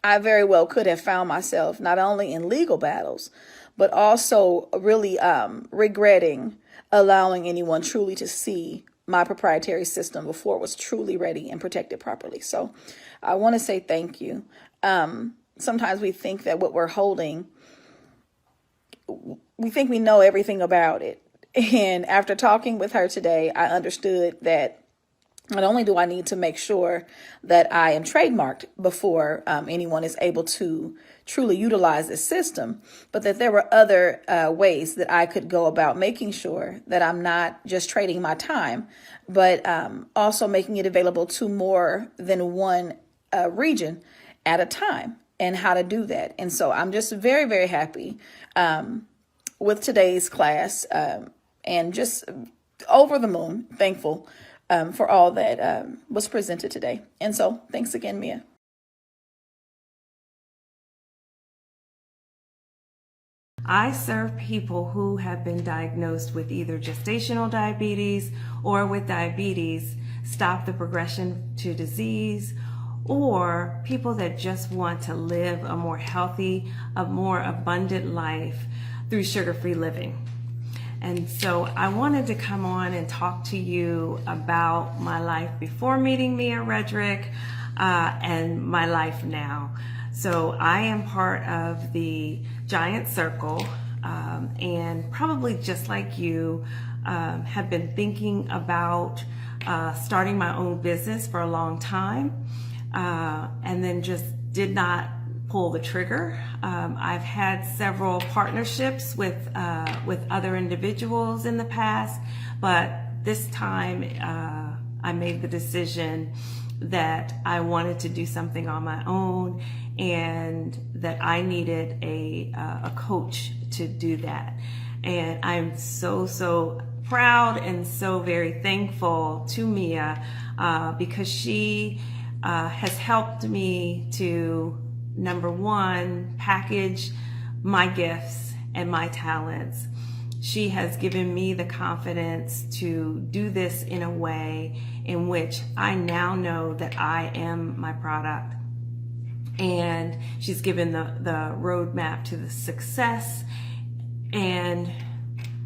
I very well could have found myself not only in legal battles, but also really regretting allowing anyone truly to see my proprietary system before it was truly ready and protected properly. So I want to say thank you. Sometimes we think that what we're holding, we think we know everything about it. And after talking with her today, I understood that Not only do I need to make sure that I am trademarked before anyone is able to truly utilize this system, but that there were other ways that I could go about making sure that I'm not just trading my time, but also making it available to more than one region at a time, and how to do that. And so I'm just very, very happy with today's class, and just over the moon thankful for all that was presented today. And so thanks again, Mia. I serve people who have been diagnosed with either gestational diabetes or with diabetes, stop the progression to disease, or people that just want to live a more healthy, a more abundant life through sugar-free living. And so I wanted to come on and talk to you about my life before meeting Mia Redrick and my life now. So I am part of the Giant Circle, and probably just like you, have been thinking about starting my own business for a long time, and then just did not pull the trigger. I've had several partnerships with other individuals in the past, but this time I made the decision that I wanted to do something on my own, and that I needed a coach to do that. And I'm so proud and so very thankful to Mia because she has helped me to, number one, package my gifts and my talents. She has given me the confidence to do this in a way in which I now know that I am my product. And she's given the roadmap to the success. And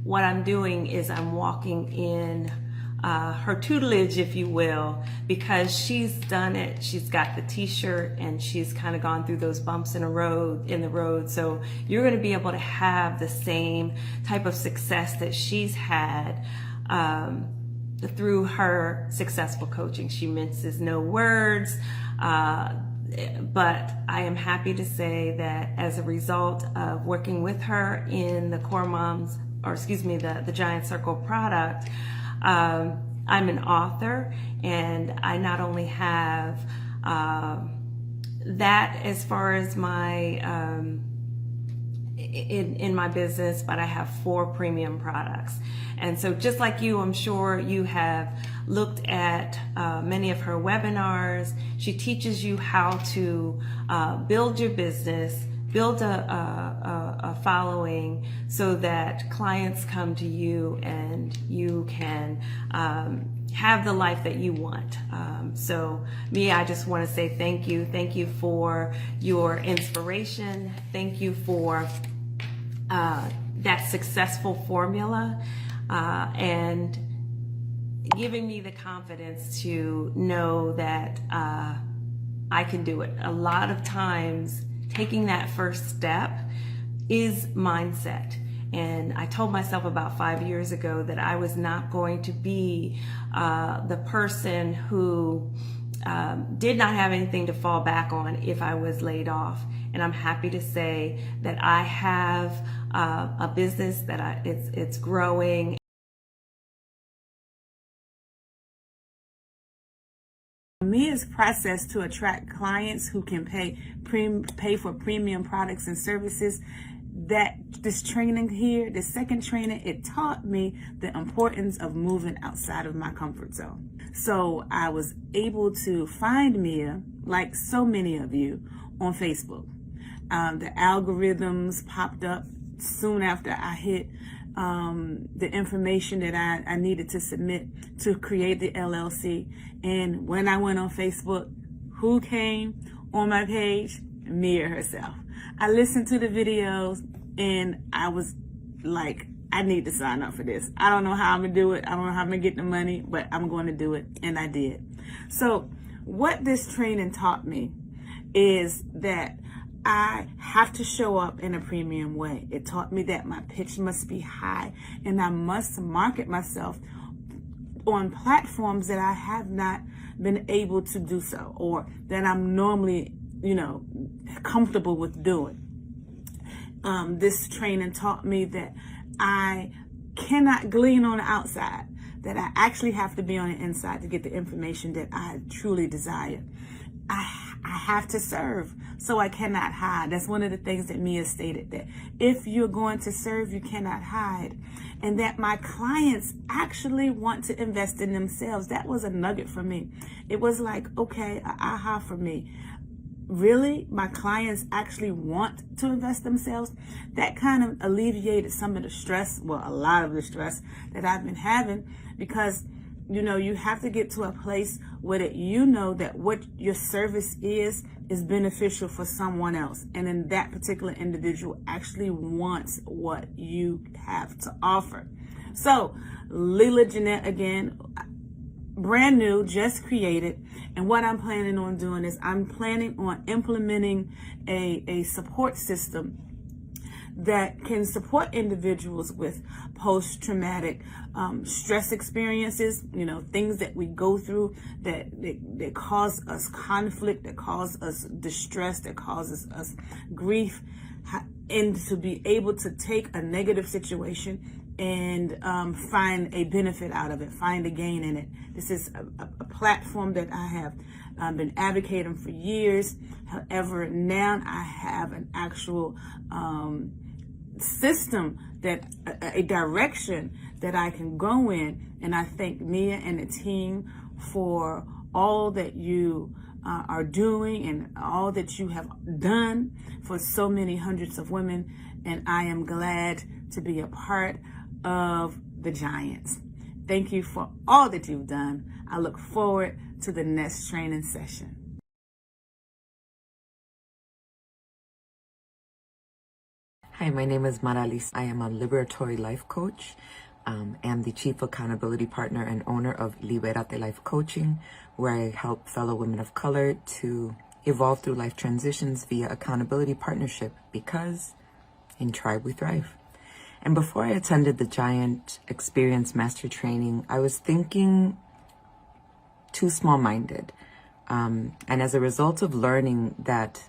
what I'm doing is I'm walking in her tutelage, if you will, because she's done it. She's got the t-shirt and she's kind of gone through those bumps in the road. So you're going to be able to have the same type of success that she's had through her successful coaching. She minces no words, but I am happy to say that as a result of working with her in the Core Moms, or excuse me, the Giant Circle product, I'm an author, and I not only have that as far as my in my business, but I have 4 premium products. And so just like you, I'm sure you have looked at many of her webinars. She teaches you how to build your business, build a following so that clients come to you and you can have the life that you want. So Mia, I just want to say thank you. Thank you for your inspiration. Thank you for that successful formula and giving me the confidence to know that I can do it. A lot of times taking that first step is mindset. And I told myself about 5 years ago that I was not going to be the person who did not have anything to fall back on if I was laid off. And I'm happy to say that I have a business that it's growing. Mia's process to attract clients who can pay for premium products and services, that this training here, the second training, it taught me the importance of moving outside of my comfort zone. So I was able to find Mia, like so many of you, on Facebook. The algorithms popped up soon after I hit the information that I needed to submit to create the LLC. And when I went on Facebook, who came on my page? Mia herself. I listened to the videos and I was like, I need to sign up for this. I don't know how I'm gonna do it. I don't know how I'm gonna get the money, but I'm going to do it. And I did. So what this training taught me is that I have to show up in a premium way. It taught me that my pitch must be high and I must market myself on platforms that I have not been able to do so, or that I'm normally, comfortable with doing. This training taught me that I cannot glean on the outside, that I actually have to be on the inside to get the information that I truly desire. I have to serve, so I cannot hide. That's one of the things that Mia stated, that if you're going to serve, you cannot hide. And that my clients actually want to invest in themselves. That was a nugget for me. It was like, okay, aha for me. Really? My clients actually want to invest themselves? That kind of alleviated some of the stress, well, a lot of the stress that I've been having, because you have to get to a place where that what your service is beneficial for someone else. And then that particular individual actually wants what you have to offer. So, Leela Jeanette again, brand new, just created. And what I'm planning on doing is I'm planning on implementing a support system that can support individuals with post-traumatic stress experiences, things that we go through that cause us conflict, that cause us distress, that causes us grief, and to be able to take a negative situation and find a benefit out of it, find a gain in it. This is a platform that I have been advocating for years. However, now I have an actual system, that a direction that I can go in. And I thank Mia and the team for all that you are doing and all that you have done for so many hundreds of women. And I am glad to be a part of the Giants. Thank you for all that you've done. I look forward to the next training session. Hi, my name is Maralis. I am a liberatory life coach. I'm the chief accountability partner and owner of Libérate Life Coaching, where I help fellow women of color to evolve through life transitions via accountability partnership, because in tribe we thrive. And before I attended the Giant Experience Master Training, I was thinking too small-minded. And as a result of learning that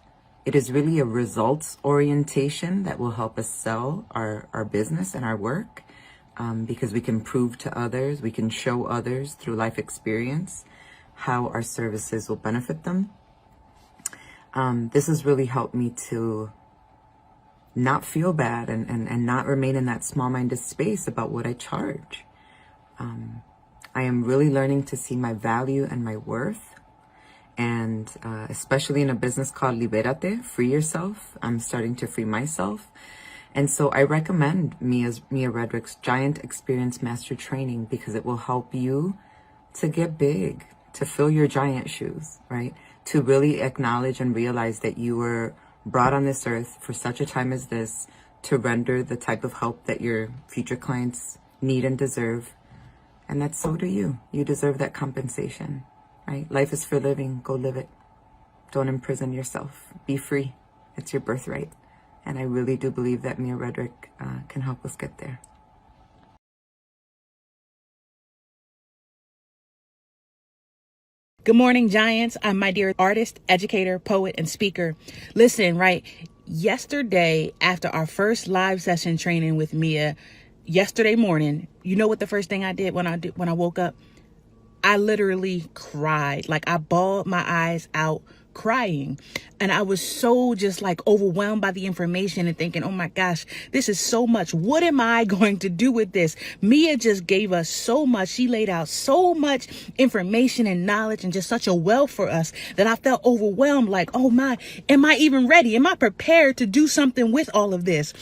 it is really a results orientation that will help us sell our business and our work, because we can prove to others, we can show others through life experience how our services will benefit them. This has really helped me to not feel bad and not remain in that small-minded space about what I charge. I am really learning to see my value and my worth. And especially in a business called Libérate, free yourself. I'm starting to free myself. And so I recommend Mia Redrick's Giant Experience Master Training, because it will help you to get big, to fill your giant shoes, right? To really acknowledge and realize that you were brought on this earth for such a time as this, to render the type of help that your future clients need and deserve. And that so do you. You deserve that compensation. Right? Life is for living. Go live it. Don't imprison yourself. Be free. It's your birthright. And I really do believe that Mia Redrick can help us get there. Good morning, Giants. I'm my dear artist, educator, poet, and speaker. Listen, right? Yesterday, after our first live session training with Mia, yesterday morning, you know what the first thing I did when I woke up? I literally cried. Like, I bawled my eyes out crying. And I was so just like overwhelmed by the information and thinking, oh my gosh, this is so much. What am I going to do with this? Mia just gave us so much. She laid out so much information and knowledge and just such a wealth for us that I felt overwhelmed. Like, oh my, am I even ready? Am I prepared to do something with all of this?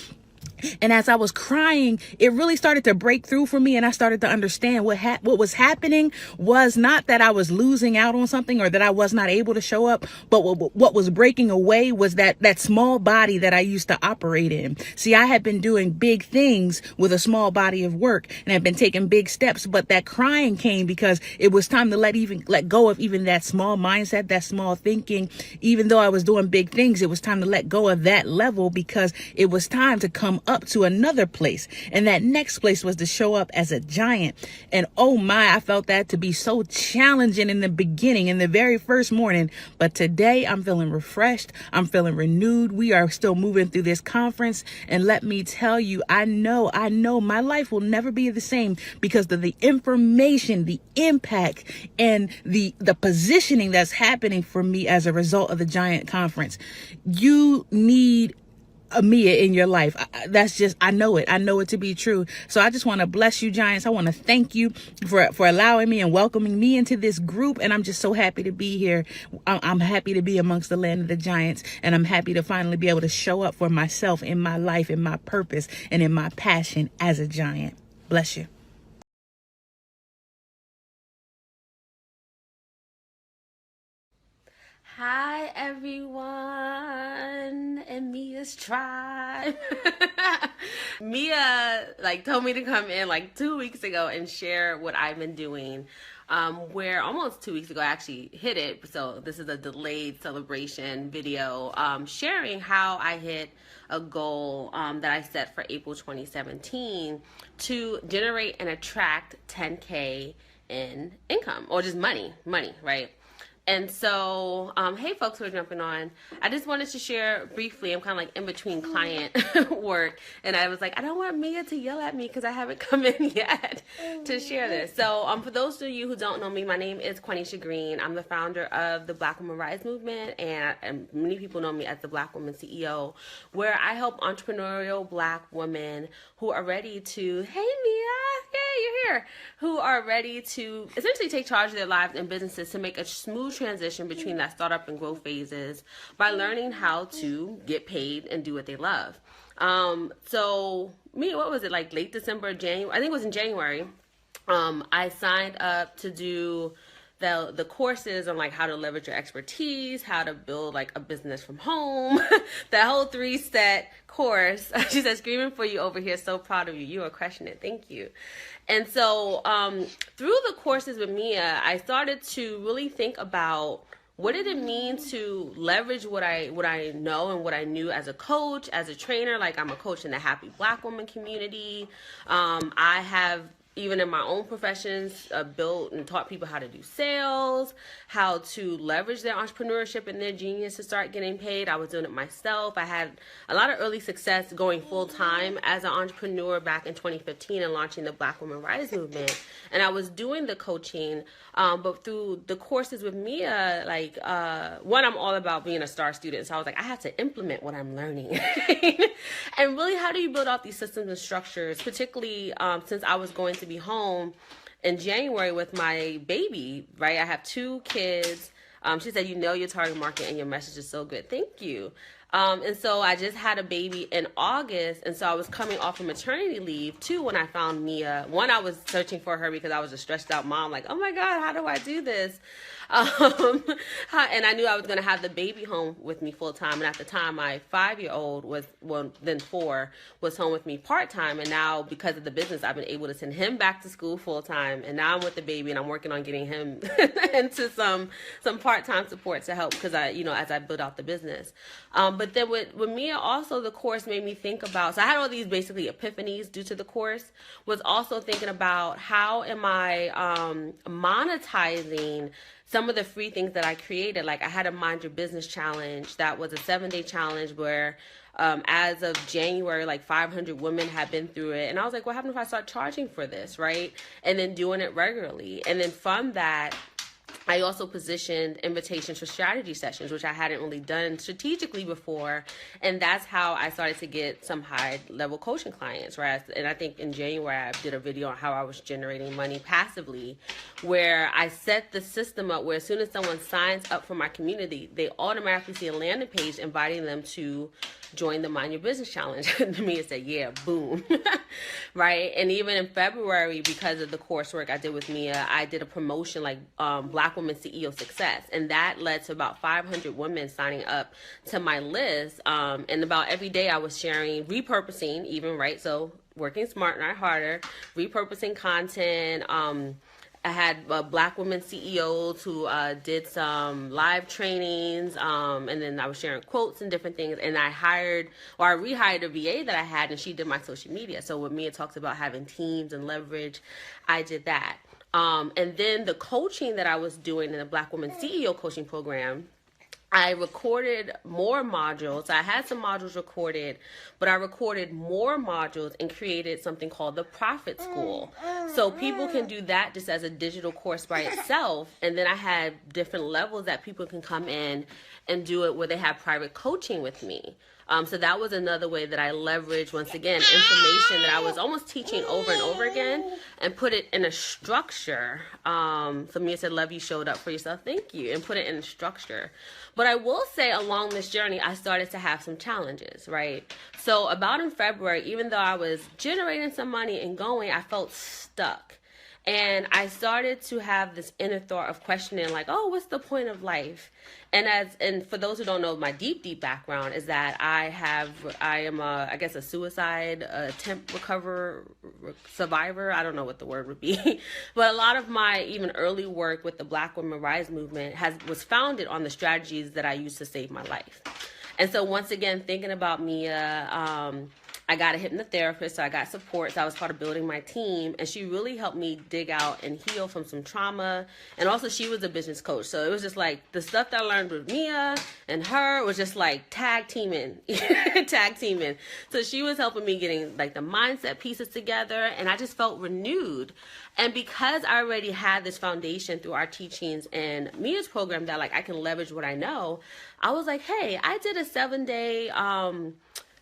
And as I was crying, it really started to break through for me. And I started to understand what was happening was not that I was losing out on something or that I was not able to show up. But what was breaking away was that small body that I used to operate in. See, I had been doing big things with a small body of work and had been taking big steps. But that crying came because it was time to let go of even that small mindset, that small thinking. Even though I was doing big things, it was time to let go of that level, because it was time to come up to another place. And that next place was to show up as a giant. And oh my, I felt that to be so challenging in the beginning, in the very first morning. But today I'm feeling refreshed. I'm feeling renewed. We are still moving through this conference. And let me tell you, I know my life will never be the same because of the information, the impact, and the positioning that's happening for me as a result of the Giant Conference. You need a Mia in your life. That's just, I know it to be true. So I just want to bless you, Giants. I want to thank you for allowing me and welcoming me into this group. And I'm just so happy to be here. I'm happy to be amongst the land of the Giants. And I'm happy to finally be able to show up for myself in my life, in my purpose, and in my passion as a giant. Bless you. Hi everyone and Mia's tribe. Mia told me to come in 2 weeks ago and share what I've been doing. Where almost 2 weeks ago I actually hit it. So this is a delayed celebration video sharing how I hit a goal that I set for April 2017 to generate and attract 10K in income, or just money, right? And so, hey folks who are jumping on, I just wanted to share briefly, I'm kind of in between client work, and I was like, I don't want Mia to yell at me because I haven't come in yet to share this. So for those of you who don't know me, my name is Quenisha Green. I'm the founder of the Black Women Rise Movement, and many people know me as the Black Woman CEO, where I help entrepreneurial Black women who are ready to, hey Mia, yay, you're here, who are ready to essentially take charge of their lives and businesses to make a smooth transition between that startup and growth phases by learning how to get paid and do what they love. So me, what was it, late December, January? I think it was in January. I signed up to do the courses on how to leverage your expertise, how to build a business from home, that whole 3-set course. She said, screaming for you over here, so proud of you. You are crushing it. Thank you. And so through the courses with Mia, I started to really think about what did it mean to leverage what I know and what I knew as a coach, as a trainer. I'm a coach in the Happy Black Woman community. I have, even in my own professions, built and taught people how to do sales, how to leverage their entrepreneurship and their genius to start getting paid. I was doing it myself. I had a lot of early success going full-time as an entrepreneur back in 2015 and launching the Black Women Rise Movement. And I was doing the coaching, but through the courses with Mia, one, I'm all about being a star student. So I was I have to implement what I'm learning. And really, how do you build out these systems and structures, particularly since I was going to be home in January with my baby, right? I have 2 kids. She said, you know your target market and your message is so good. Thank you. And so I just had a baby in August, and so I was coming off of maternity leave too when I found Mia. One, I was searching for her because I was a stressed out mom, oh my God, how do I do this? And I knew I was going to have the baby home with me full time. And at the time, my 5-year-old was, then 4, was home with me part time. And now, because of the business, I've been able to send him back to school full time. And now I'm with the baby, and I'm working on getting him into some part time support to help because as I build out the business. But then with Mia, also the course made me think about. So I had all these basically epiphanies due to the course. Was also thinking about how am I monetizing some of the free things that I created. I had a Mind Your Business challenge that was a 7-day challenge where as of January, 500 women had been through it. And I was what happens if I start charging for this, right? And then doing it regularly. And then from that, I also positioned invitations for strategy sessions, which I hadn't really done strategically before. And that's how I started to get some high-level coaching clients, right? And I think in January, I did a video on how I was generating money passively, where I set the system up where as soon as someone signs up for my community, they automatically see a landing page inviting them to join the Mind Your Business Challenge. To me, it said, yeah, boom, right? And even in February, because of the coursework I did with Mia, I did a promotion Black Women CEO Success. And that led to about 500 women signing up to my list. And about every day I was sharing, repurposing even, right? So working smart, not harder, repurposing content, I had Black women CEOs who did some live trainings, and then I was sharing quotes and different things. And I rehired a VA that I had, and she did my social media. So when Mia talks about having teams and leverage, I did that. And then the coaching that I was doing in the Black Woman CEO coaching program, I recorded more modules. I had some modules recorded, but I recorded more modules and created something called the Profit School. So people can do that just as a digital course by itself. And then I had different levels that people can come in and do it where they have private coaching with me. So that was another way that I leveraged, once again, information that I was almost teaching over and over again and put it in a structure. So Mia said, love you showed up for yourself. Thank you. And put it in a structure. But I will say along this journey, I started to have some challenges, right? So about in February, even though I was generating some money and going, I felt stuck. And I started to have this inner thought of questioning, like, oh, what's the point of life? And for those who don't know, my deep background is that I am a suicide attempt survivor. I don't know what the word would be, but a lot of my even early work with the Black Women Rise movement was founded on the strategies that I used to save my life. And so once again, thinking about Mia, I got a hypnotherapist, so I got support. So I was part of building my team, and she really helped me dig out and heal from some trauma. And also, she was a business coach, so it was just like the stuff that I learned with Mia and her was just like tag teaming. So she was helping me getting like the mindset pieces together, and I just felt renewed. And because I already had this foundation through our teachings and Mia's program that like I can leverage what I know, I was like, hey, I did a 7-day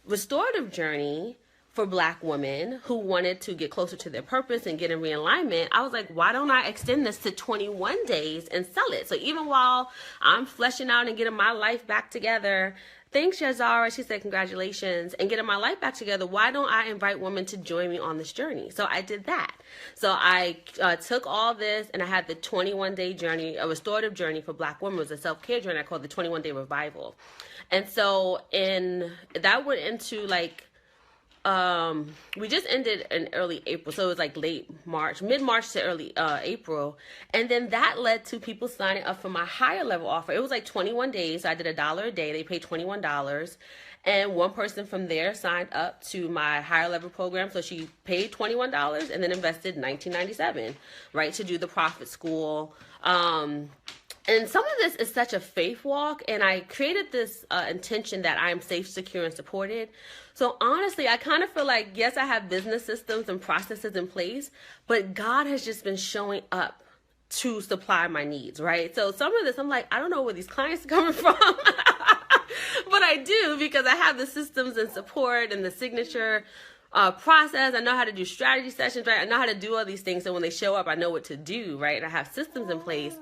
restorative journey for Black women who wanted to get closer to their purpose and get in realignment. I was like, why don't I extend this to 21 days and sell it? So even while I'm fleshing out and getting my life back together, thanks, Yazara, she said, congratulations, and getting my life back together, why don't I invite women to join me on this journey? So I did that. So I took all this, and I had the 21-day journey, a restorative journey for Black women. It was a self-care journey I called the 21-day revival. And so that went into like, we just ended in early April. So it was like mid-March to early April. And then that led to people signing up for my higher level offer. It was like 21 days. So I did $1 a day. They paid $21. And one person from there signed up to my higher level program. So she paid $21 and then invested $19.97, right, to do the Profit School. And some of this is such a faith walk, and I created this intention that I am safe, secure, and supported. So honestly, I kind of feel like, yes, I have business systems and processes in place, but God has just been showing up to supply my needs, right? So some of this, I'm like, I don't know where these clients are coming from, but I do, because I have the systems and support and the signature process. I know how to do strategy sessions, right? I know how to do all these things. So when they show up, I know what to do, right? And I have systems in place.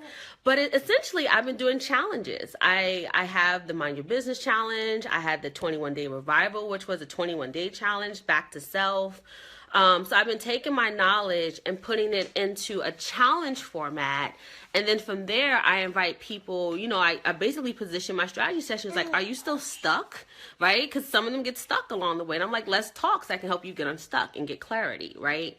But essentially, I've been doing challenges. I have the Mind Your Business Challenge. I had the 21-Day Revival, which was a 21-day challenge, back to self. So I've been taking my knowledge and putting it into a challenge format. And then from there, I invite people, I basically position my strategy sessions like, are you still stuck? Right? Because some of them get stuck along the way. And I'm like, let's talk so I can help you get unstuck and get clarity, right?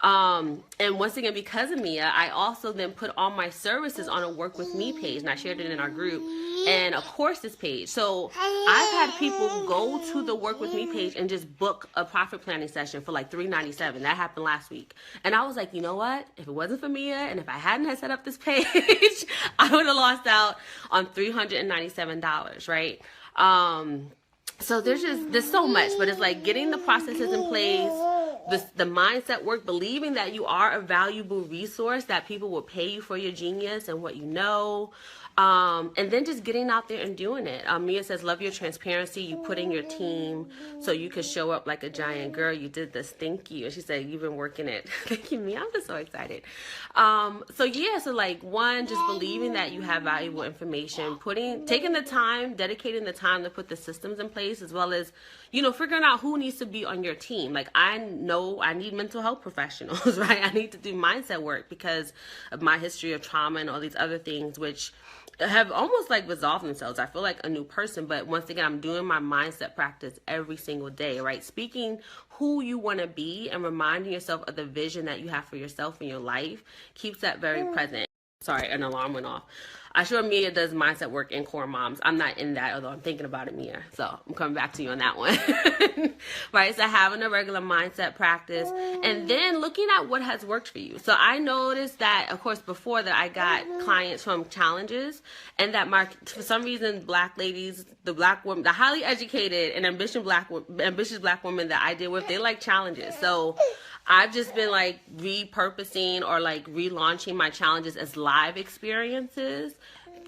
And once again, because of Mia, I also then put all my services on a Work With Me page, and I shared it in our group, and a courses page. So I've had people go to the Work With Me page and just book a profit planning session for like $397. That happened last week. And I was like, you know what? If it wasn't for Mia, and if I hadn't had set up this page, I would have lost out on $397, right? So there's so much, but it's like getting the processes in place, the mindset work, believing that you are a valuable resource, that people will pay you for your genius and what you know. And then just getting out there and doing it. Mia says, love your transparency. You put in your team so you could show up like a giant girl. You did this. Thank you. And she said, you've been working it. Thank you, Mia. I'm just so excited. So like one, just believing that you have valuable information, taking the time, dedicating the time to put the systems in place place, as well as, figuring out who needs to be on your team. Like, I know I need mental health professionals, right? I need to do mindset work because of my history of trauma and all these other things, which have almost like resolved themselves. I feel like a new person, but once again, I'm doing my mindset practice every single day, right? Speaking who you want to be and reminding yourself of the vision that you have for yourself in your life keeps that very present. Sorry, an alarm went off. I sure Mia does mindset work in Core Moms. I'm not in that, although I'm thinking about it, Mia. So I'm coming back to you on that one. Right? So having a regular mindset practice and then looking at what has worked for you. So I noticed that, of course, before that I got clients from challenges, and that for some reason, Black ladies, the Black women, the highly educated and ambitious Black women that I deal with, they like challenges. So I've just been like repurposing or like relaunching my challenges as live experiences,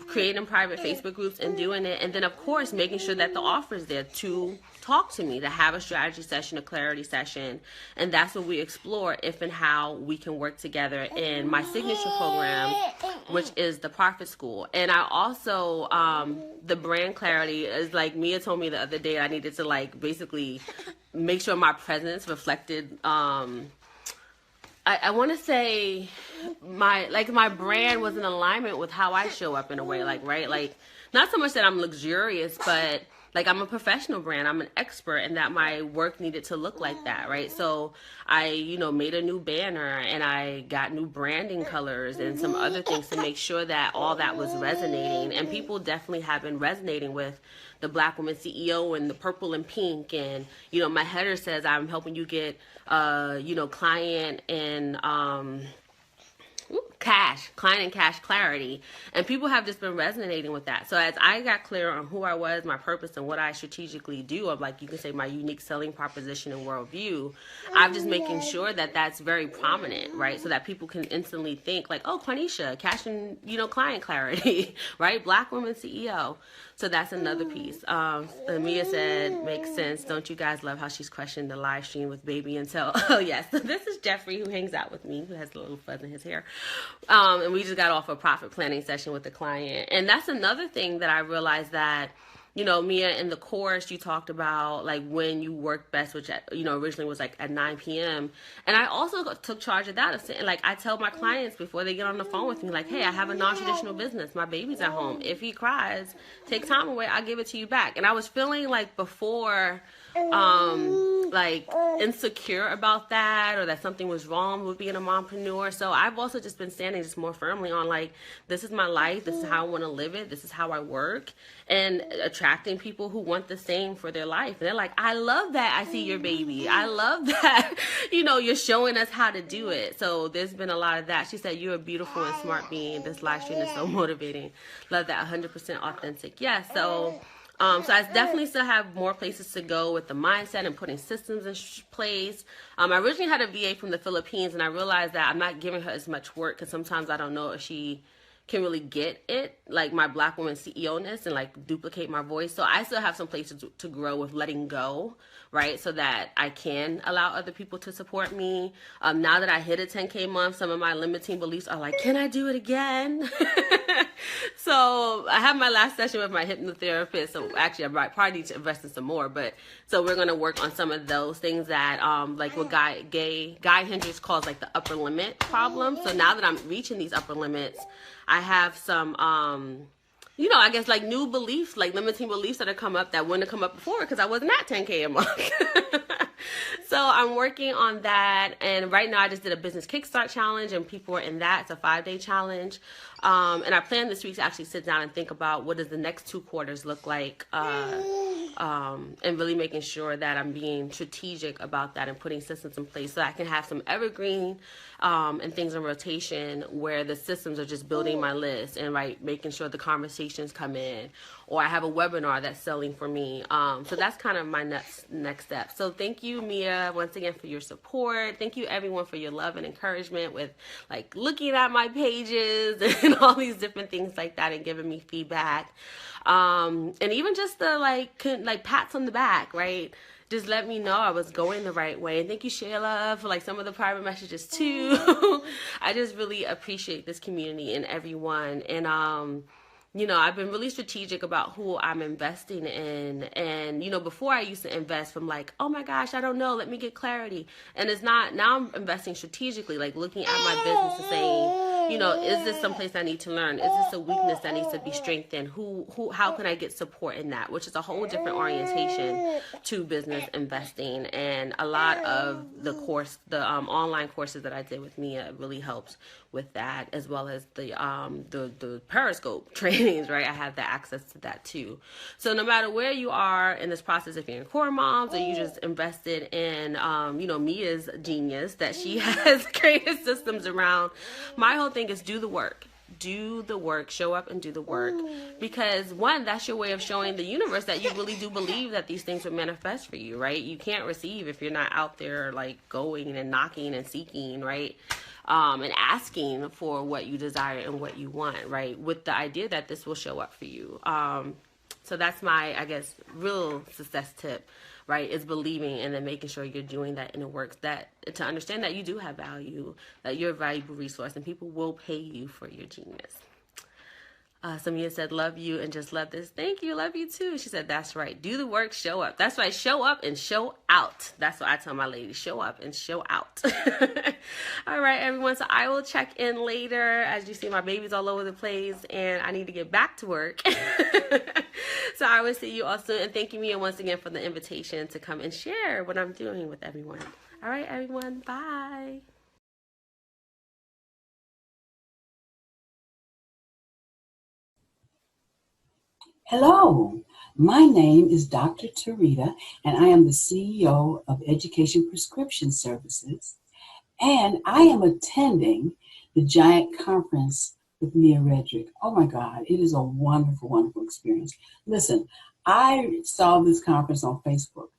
creating private Facebook groups and doing it. And then, of course, making sure that the offer is there to talk to me, to have a strategy session, a clarity session. And that's what we explore if and how we can work together in my signature program, which is the Profit School. And I also, the brand clarity is like Mia told me the other day, I needed to like basically make sure my presence reflected, I want to say my brand was in alignment with how I show up in a way, like, right? Like, not so much that I'm luxurious, but like I'm a professional brand. I'm an expert, and that my work needed to look like that, right? So I, made a new banner, and I got new branding colors and some other things to make sure that all that was resonating. And people definitely have been resonating with the Black Woman CEO and the purple and pink. And, my header says I'm helping you get, client and client and cash clarity. And people have just been resonating with that. So as I got clear on who I was, my purpose, and what I strategically do, of like, you can say my unique selling proposition and worldview, I'm just making sure that that's very prominent, right? So that people can instantly think like, oh, Quanisha, cash and, client clarity, right? Black woman CEO. So that's another piece. Mia said, makes sense. Don't you guys love how she's questioning the live stream with Baby Until? Oh, yes. So this is Jeffrey, who hangs out with me, who has a little fuzz in his hair. And we just got off a profit planning session with the client. And that's another thing that I realized that, Mia, in the course, you talked about like when you work best, which, originally was like at 9 p.m. And I also took charge of that. Of saying, like, I tell my clients before they get on the phone with me, like, hey, I have a non-traditional business. My baby's at home. If he cries, take time away. I'll give it to you back. And I was feeling like before, like insecure about that, or that something was wrong with being a mompreneur. So I've also just been standing just more firmly on like, this is my life. This is how I want to live it. This is how I work. And attracting people who want the same for their life. And they're like, I love that I see your baby. I love that, you're showing us how to do it. So there's been a lot of that. She said, you're a beautiful and smart being. This live stream is so motivating. Love that. 100% authentic. Yeah. So I definitely still have more places to go with the mindset and putting systems in place. I originally had a VA from the Philippines, and I realized that I'm not giving her as much work because sometimes I don't know if she can really get it, like my Black woman CEO-ness, and like duplicate my voice. So I still have some places to grow with letting go, right? So that I can allow other people to support me. Now that I hit a 10K month, some of my limiting beliefs are like, can I do it again? So I have my last session with my hypnotherapist. So actually, I probably need to invest in some more. But so we're going to work on some of those things that, like what Guy Hendricks calls like the upper limit problem. So now that I'm reaching these upper limits, I have some, I guess like new beliefs, like limiting beliefs that have come up that wouldn't have come up before because I wasn't at 10K a month. So I'm working on that. And right now I just did a business kickstart challenge, and people are in that. It's a 5-day challenge. And I plan this week to actually sit down and think about what does the next 2 quarters look like, and really making sure that I'm being strategic about that and putting systems in place so I can have some evergreen and things in rotation where the systems are just building my list and making sure the conversations come in, or I have a webinar that's selling for me. So that's kind of my next step. So thank you, Mia, once again for your support. Thank you everyone for your love and encouragement with like looking at my pages and all these different things like that and giving me feedback. And even just the like pats on the back, right? Just let me know I was going the right way. And thank you, Shayla, for like some of the private messages too. I just really appreciate this community and everyone. And I've been really strategic about who I'm investing in. And, before I used to invest from like, oh my gosh, I don't know, let me get clarity. And it's not, now I'm investing strategically, like looking at my business and saying, is this someplace I need to learn? Is this a weakness that needs to be strengthened? How can I get support in that? Which is a whole different orientation to business investing. And a lot of the online courses that I did with Mia really helped with that, as well as the Periscope trainings, right? I have the access to that too. So no matter where you are in this process, if you're in Core Moms or you just invested in, Mia's genius that she has created systems around, my whole thing is do the work. Do the work, show up and do the work, because one, that's your way of showing the universe that you really do believe that these things would manifest for you, right? You can't receive if you're not out there like going and knocking and seeking, right? And asking for what you desire and what you want, right? With the idea that this will show up for you. So that's my, I guess, real success tip, right? Is believing and then making sure you're doing that and it works. That to understand that you do have value, that you're a valuable resource, and people will pay you for your genius. Samia said, love you and just love this. Thank you. Love you too. She said, that's right. Do the work, show up. That's right. Show up and show out. That's what I tell my ladies. Show up and show out. All right, everyone. So I will check in later. As you see, my baby's all over the place and I need to get back to work. So I will see you all soon. And thank you, Mia, once again for the invitation to come and share what I'm doing with everyone. All right, everyone. Bye. Hello, my name is Dr. Tarita, and I am the CEO of Education Prescription Services, and I am attending the Giant Conference with Mia Redrick. Oh my God, it is a wonderful, wonderful experience. Listen, I saw this conference on Facebook,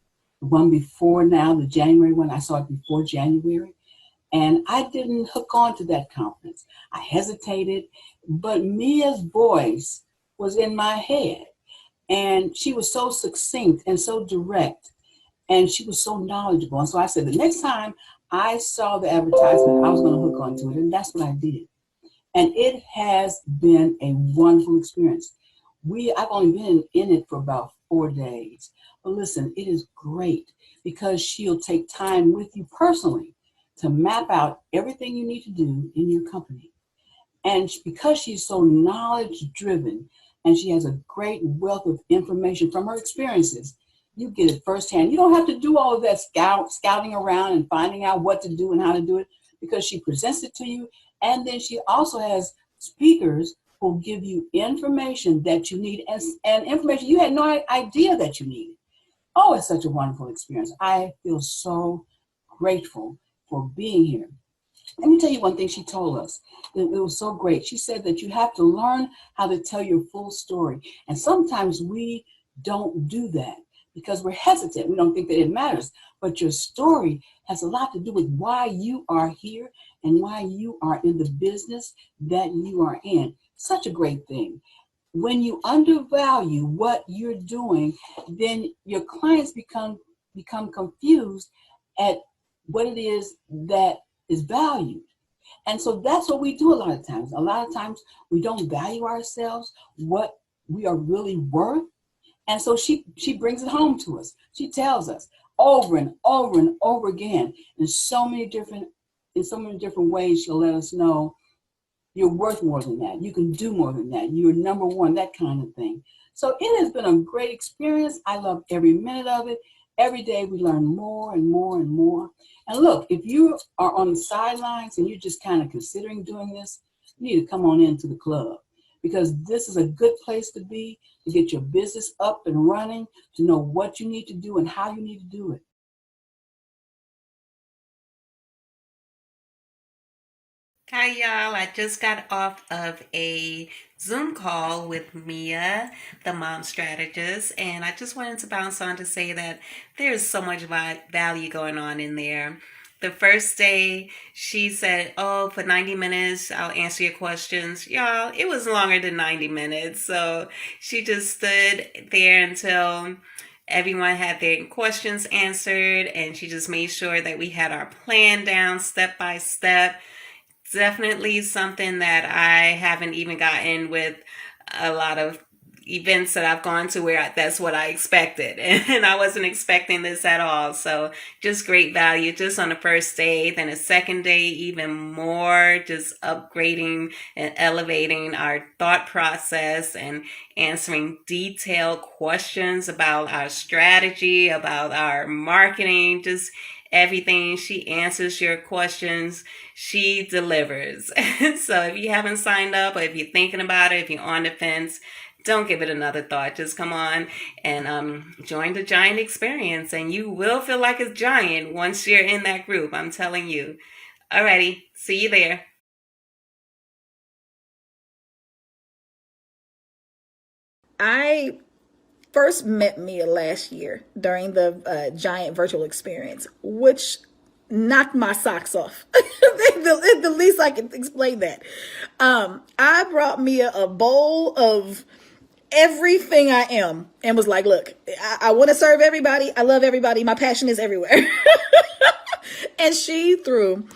the one before now, the January one, I saw it before January, and I didn't hook on to that conference. I hesitated, but Mia's voice was in my head. And she was so succinct and so direct. And she was so knowledgeable. And so I said, the next time I saw the advertisement, I was going to hook onto it. And that's what I did. And it has been a wonderful experience. I've only been in it for about 4 days. But listen, it is great because she'll take time with you personally to map out everything you need to do in your company. And because she's so knowledge driven and she has a great wealth of information from her experiences, you get it firsthand. You don't have to do all of that scouting around and finding out what to do and how to do it, because she presents it to you. And then she also has speakers who give you information that you need and information you had no idea that you needed. Oh, it's such a wonderful experience. I feel so grateful for being here. Let me tell you one thing she told us. It was so great. She said that you have to learn how to tell your full story. And sometimes we don't do that because we're hesitant. We don't think that it matters. But your story has a lot to do with why you are here and why you are in the business that you are in. Such a great thing. When you undervalue what you're doing, then your clients become confused at what it is that is valued. And so that's what we do a lot of times. A lot of times we don't value ourselves, what we are really worth. And so she brings it home to us. She tells us over and over and over again in so many different ways. She'll let us know you're worth more than that. You can do more than that. You're number one, that kind of thing. So it has been a great experience. I love every minute of it. Every day we learn more and more and more. And look, if you are on the sidelines and you're just kind of considering doing this, you need to come on into the club, because this is a good place to be, to get your business up and running, to know what you need to do and how you need to do it. Hi, y'all. I just got off of a Zoom call with Mia, the mom strategist, and I just wanted to bounce on to say that there's so much value going on in there. The first day, she said, oh, for 90 minutes, I'll answer your questions. Y'all, it was longer than 90 minutes. So she just stood there until everyone had their questions answered, and she just made sure that we had our plan down step by step. Definitely something that I haven't even gotten with a lot of events that I've gone to where that's what I expected, and I wasn't expecting this at all. So just great value just on the first day. Then the second day, even more, just upgrading and elevating our thought process and answering detailed questions about our strategy, about our marketing, just everything. She answers your questions. She delivers. So if you haven't signed up, or if you're thinking about it, if you're on the fence, don't give it another thought. Just come on and join the Giant Experience, and you will feel like a giant once you're in that group. I'm telling you. Alrighty, see you there. I first met Mia last year during the Giant Virtual Experience, which knocked my socks off. The least I can explain that. I brought Mia a bowl of everything I am and was like, look, I want to serve everybody. I love everybody. My passion is everywhere. And she, through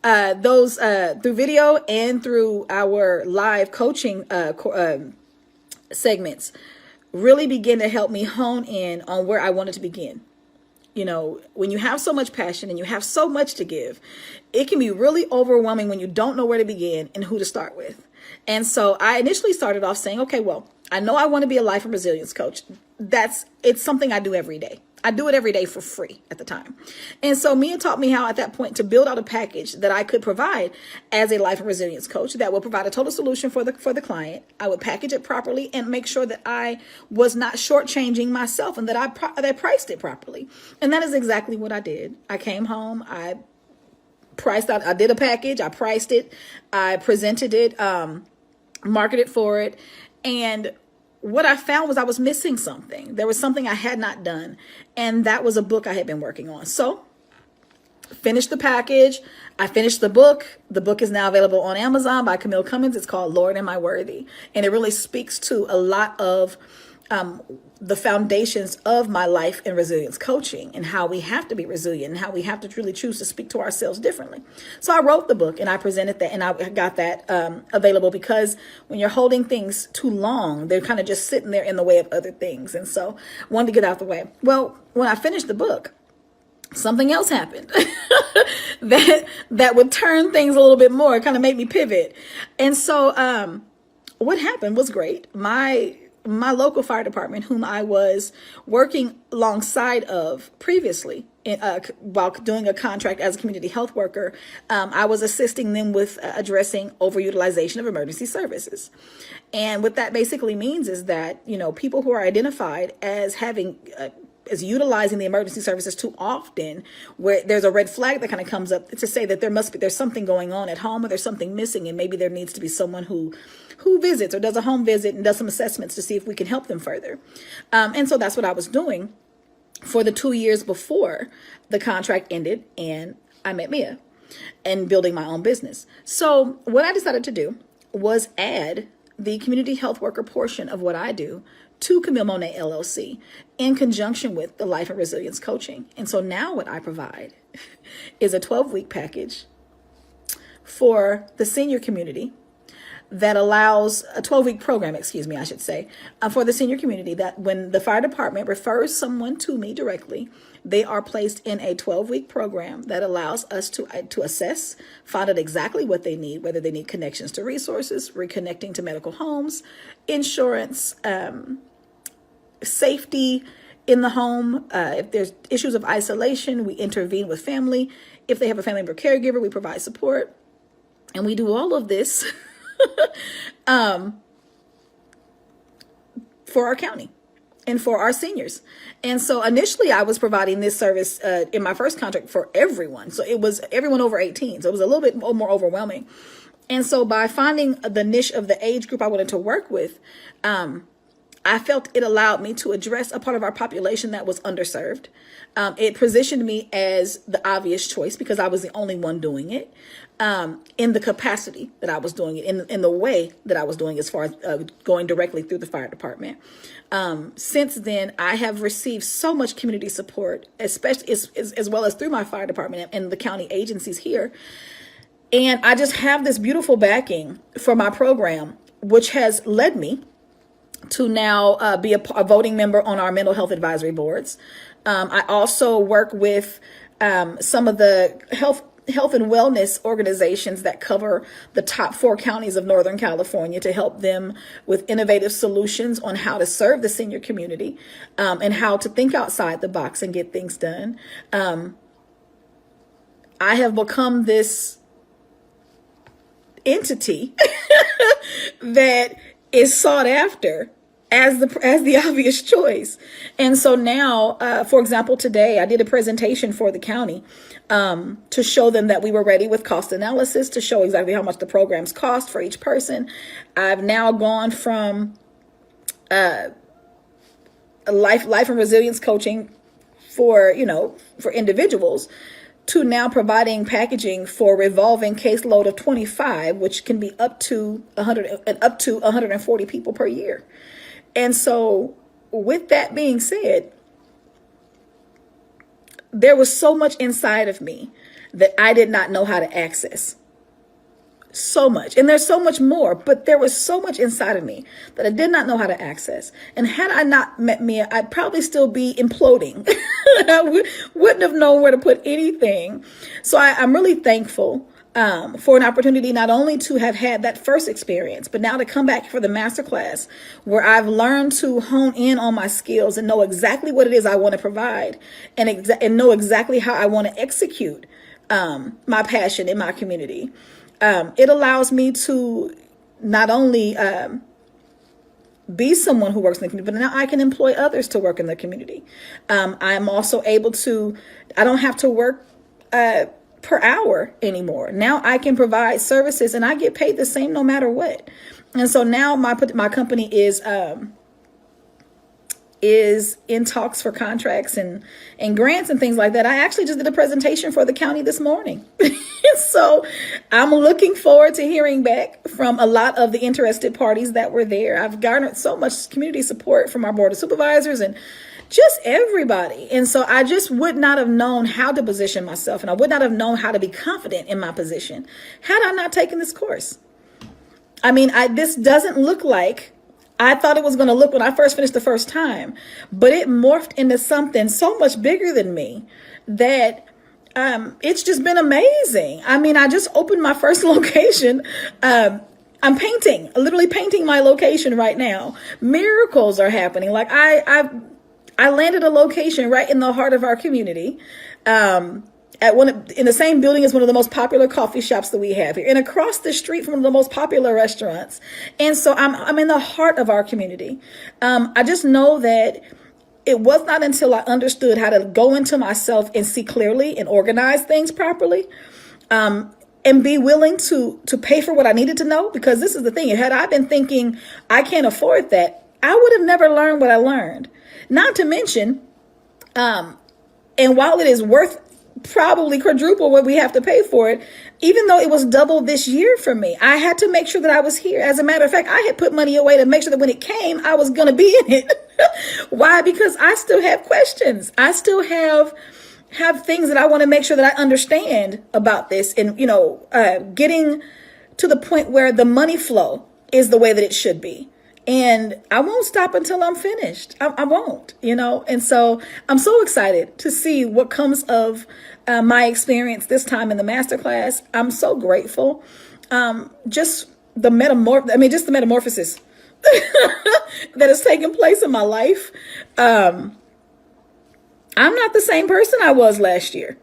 through video and through our live coaching segments, really began to help me hone in on where I wanted to begin. You know, when you have so much passion and you have so much to give, it can be really overwhelming when you don't know where to begin and who to start with. And so I initially started off saying, okay, well, I know I want to be a life and resilience coach. It's something I do every day. I do it every day for free at the time. And so Mia taught me how at that point to build out a package that I could provide as a life and resilience coach that will provide a total solution for the client. I would package it properly and make sure that I was not shortchanging myself and that I priced it properly. And that is exactly what I did. I came home, I priced out, I did a package, I priced it, I presented it, marketed for it. And what I found was I was missing something. There was something I had not done. And that was a book I had been working on. So finished the package. I finished the book. The book is now available on Amazon by Camille Cummins. It's called Lord, Am I Worthy? And it really speaks to a lot of the foundations of my life and resilience coaching and how we have to be resilient and how we have to truly choose to speak to ourselves differently. So I wrote the book and I presented that, and I got that available, because when you're holding things too long, they're kind of just sitting there in the way of other things. And so I wanted to get out the way. Well, when I finished the book, something else happened that would turn things a little bit more. It kind of made me pivot. And so what happened was great. My local fire department, whom I was working alongside of previously, while doing a contract as a community health worker, I was assisting them with addressing overutilization of emergency services. And what that basically means is that, you know, people who are identified as having is utilizing the emergency services too often, where there's a red flag that kind of comes up to say that there's something going on at home, or there's something missing, and maybe there needs to be someone who visits or does a home visit and does some assessments to see if we can help them further. And so that's what I was doing for the 2 years before the contract ended and I met Mia and building my own business. So what I decided to do was add the community health worker portion of what I do to Camille Monet LLC in conjunction with the life and resilience coaching. And so now what I provide is a 12-week package for the senior community that allows a 12-week program, I should say, for the senior community, that when the fire department refers someone to me directly, they are placed in a 12-week program that allows us to assess, find out exactly what they need, whether they need connections to resources, reconnecting to medical homes, insurance, safety in the home. If there's issues of isolation, we intervene with family. If they have a family member caregiver, we provide support. And we do all of this for our county and for our seniors. And so initially I was providing this service in my first contract for everyone. So it was everyone over 18. So it was a little bit more overwhelming. And so by finding the niche of the age group I wanted to work with, I felt it allowed me to address a part of our population that was underserved. It positioned me as the obvious choice because I was the only one doing it, in the capacity that I was doing it, in the way that I was doing, as far as going directly through the fire department. Since then, I have received so much community support, especially as well as through my fire department and the county agencies here. And I just have this beautiful backing for my program, which has led me to now be a voting member on our mental health advisory boards. I also work with some of the health and wellness organizations that cover the top 4 counties of Northern California to help them with innovative solutions on how to serve the senior community, and how to think outside the box and get things done. I have become this entity that is sought after as the obvious choice. And so now, for example, today I did a presentation for the county to show them that we were ready with cost analysis, to show exactly how much the programs cost for each person. I've now gone from life and resilience coaching for individuals to now providing packaging for revolving caseload of 25, which can be up to 140 people per year. And so with that being said, there was so much inside of me that I did not know how to access. So much. And there's so much more, but there was so much inside of me that I did not know how to access. And had I not met Mia, I'd probably still be imploding. I wouldn't have known where to put anything. So I'm really thankful for an opportunity not only to have had that first experience, but now to come back for the masterclass where I've learned to hone in on my skills and know exactly what it is I want to provide and know exactly how I want to execute my passion in my community. It allows me to not only be someone who works in the community, but now I can employ others to work in the community. I'm also able to, I don't have to work per hour anymore. Now I can provide services and I get paid the same no matter what. And so now my company is in talks for contracts and grants and things like that. I actually just did a presentation for the county this morning. So I'm looking forward to hearing back from a lot of the interested parties that were there. I've garnered so much community support from our board of supervisors and just everybody. And so I just would not have known how to position myself, and I would not have known how to be confident in my position had I not taken this course. I mean, this doesn't look like I thought it was going to look when I first finished the first time, but it morphed into something so much bigger than me that it's just been amazing. I mean, I just opened my first location. I'm literally painting my location right now. Miracles are happening. Like I landed a location right in the heart of our community. In the same building as one of the most popular coffee shops that we have here, and across the street from one of the most popular restaurants. And so I'm in the heart of our community. I just know that it was not until I understood how to go into myself and see clearly and organize things properly, and be willing to pay for what I needed to know. Because this is the thing, had I been thinking I can't afford that, I would have never learned what I learned. Not to mention, and while it is worth probably quadruple what we have to pay for it, even though it was double this year for me, I had to make sure that I was here. As a matter of fact, I had put money away to make sure that when it came, I was going to be in it. Why? Because I still have questions. I still have things that I want to make sure that I understand about this, and getting to the point where the money flow is the way that it should be. And I won't stop until I'm finished. I won't, And so I'm so excited to see what comes of my experience this time in the masterclass. I'm so grateful. Just the metamorphosis that has taken place in my life. I'm not the same person I was last year.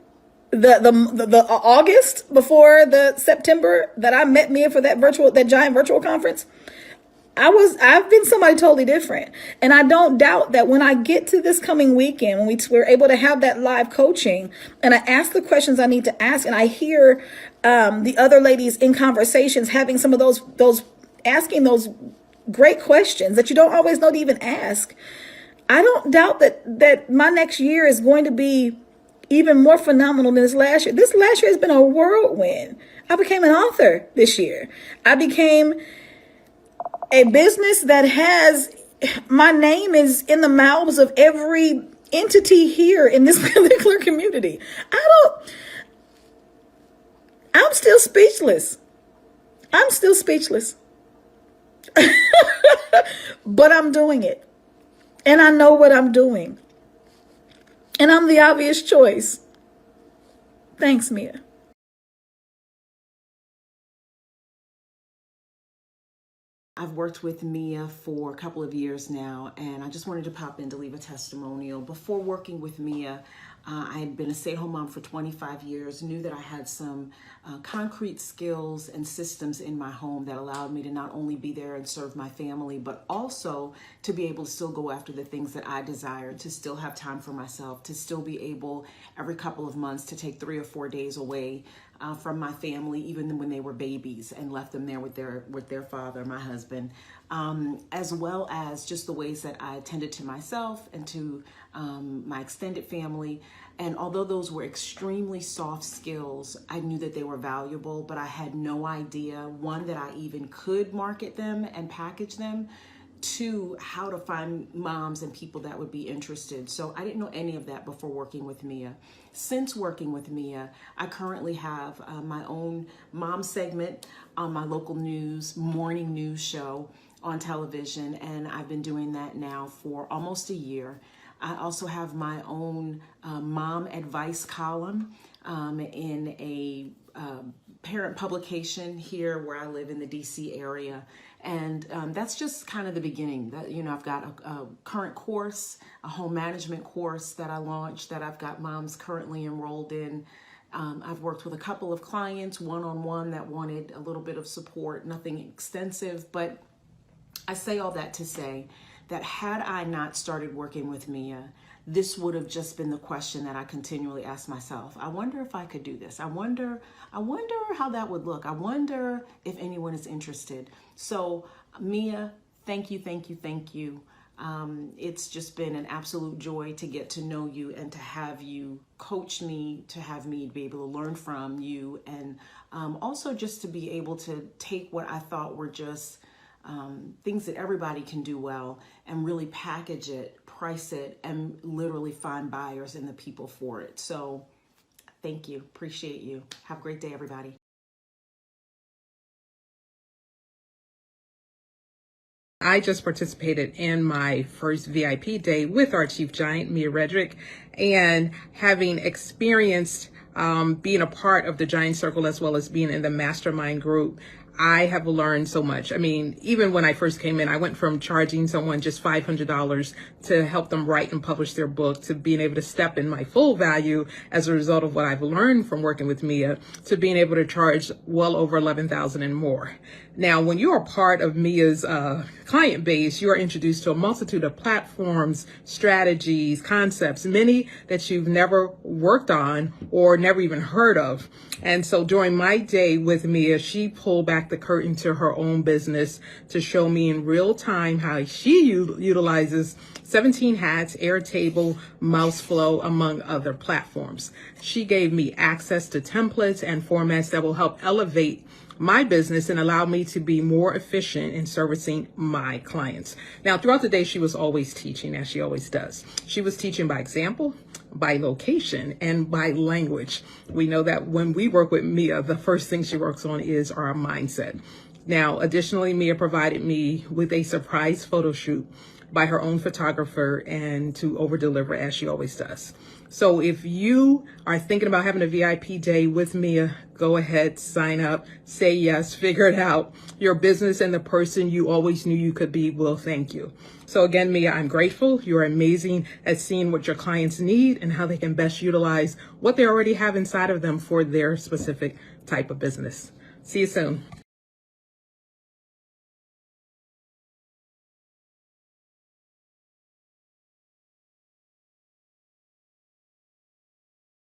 The August before the September that I met Mia for that giant virtual conference, I've been somebody totally different. And I don't doubt that when I get to this coming weekend, when we're able to have that live coaching and I ask the questions I need to ask, and I hear the other ladies in conversations having some of those asking those great questions that you don't always know to even ask, I don't doubt that my next year is going to be even more phenomenal than this last year. This last year has been a whirlwind. I became an author this year. I became a business that has my name is in the mouths of every entity here in this particular community. I'm still speechless. But I'm doing it. And I know what I'm doing. And I'm the obvious choice. Thanks, Mia. I've worked with Mia for a couple of years now, and I just wanted to pop in to leave a testimonial. Before working with Mia, I had been a stay-at-home mom for 25 years, knew that I had some concrete skills and systems in my home that allowed me to not only be there and serve my family, but also to be able to still go after the things that I desired, to still have time for myself, to still be able every couple of months to take 3 or 4 days away from my family, even when they were babies, and left them there with their father, my husband, as well as just the ways that I attended to myself and to my extended family. And although those were extremely soft skills, I knew that they were valuable, but I had no idea, one, that I even could market them and package them, two, how to find moms and people that would be interested. So I didn't know any of that before working with Mia. Since working with Mia, I currently have my own mom segment on my local news, morning news show on television, and I've been doing that now for almost a year. I also have my own mom advice column in a parent publication here where I live in the DC area. And that's just kind of the beginning. That, you know, I've got a current course, a home management course that I launched that I've got moms currently enrolled in. I've worked with a couple of clients one-on-one that wanted a little bit of support, nothing extensive, but I say all that to say that had I not started working with Mia, this would have just been the question that I continually ask myself. I wonder if I could do this. I wonder how that would look. I wonder if anyone is interested. So Mia, thank you, thank you, thank you. It's just been an absolute joy to get to know you and to have you coach me, to have me be able to learn from you, and also just to be able to take what I thought were just things that everybody can do well and really package it, price it, and literally find buyers and the people for it. So thank you. Appreciate you. Have a great day, everybody. I just participated in my first VIP day with our chief giant, Mia Redrick, and having experienced being a part of the Giant Circle as well as being in the mastermind group, I have learned so much. I mean, even when I first came in, I went from charging someone just $500 to help them write and publish their book, to being able to step in my full value as a result of what I've learned from working with Mia, to being able to charge well over $11,000 and more. Now, when you are part of Mia's client base, you are introduced to a multitude of platforms, strategies, concepts, many that you've never worked on or never even heard of. And so during my day with Mia, she pulled back the curtain to her own business to show me in real time how she utilizes 17 Hats, Airtable, Mouseflow, among other platforms. She gave me access to templates and formats that will help elevate my business and allow me to be more efficient in servicing my clients. Now, throughout the day, she was always teaching, as she always does. She was teaching by example, by location, and by language. We know that when we work with Mia, the first thing she works on is our mindset. Now, additionally, Mia provided me with a surprise photo shoot by her own photographer and to over deliver, as she always does. So if you are thinking about having a VIP day with Mia, go ahead, sign up, say yes, figure it out. Your business and the person you always knew you could be will thank you. So again, Mia, I'm grateful. You're amazing at seeing what your clients need and how they can best utilize what they already have inside of them for their specific type of business. See you soon.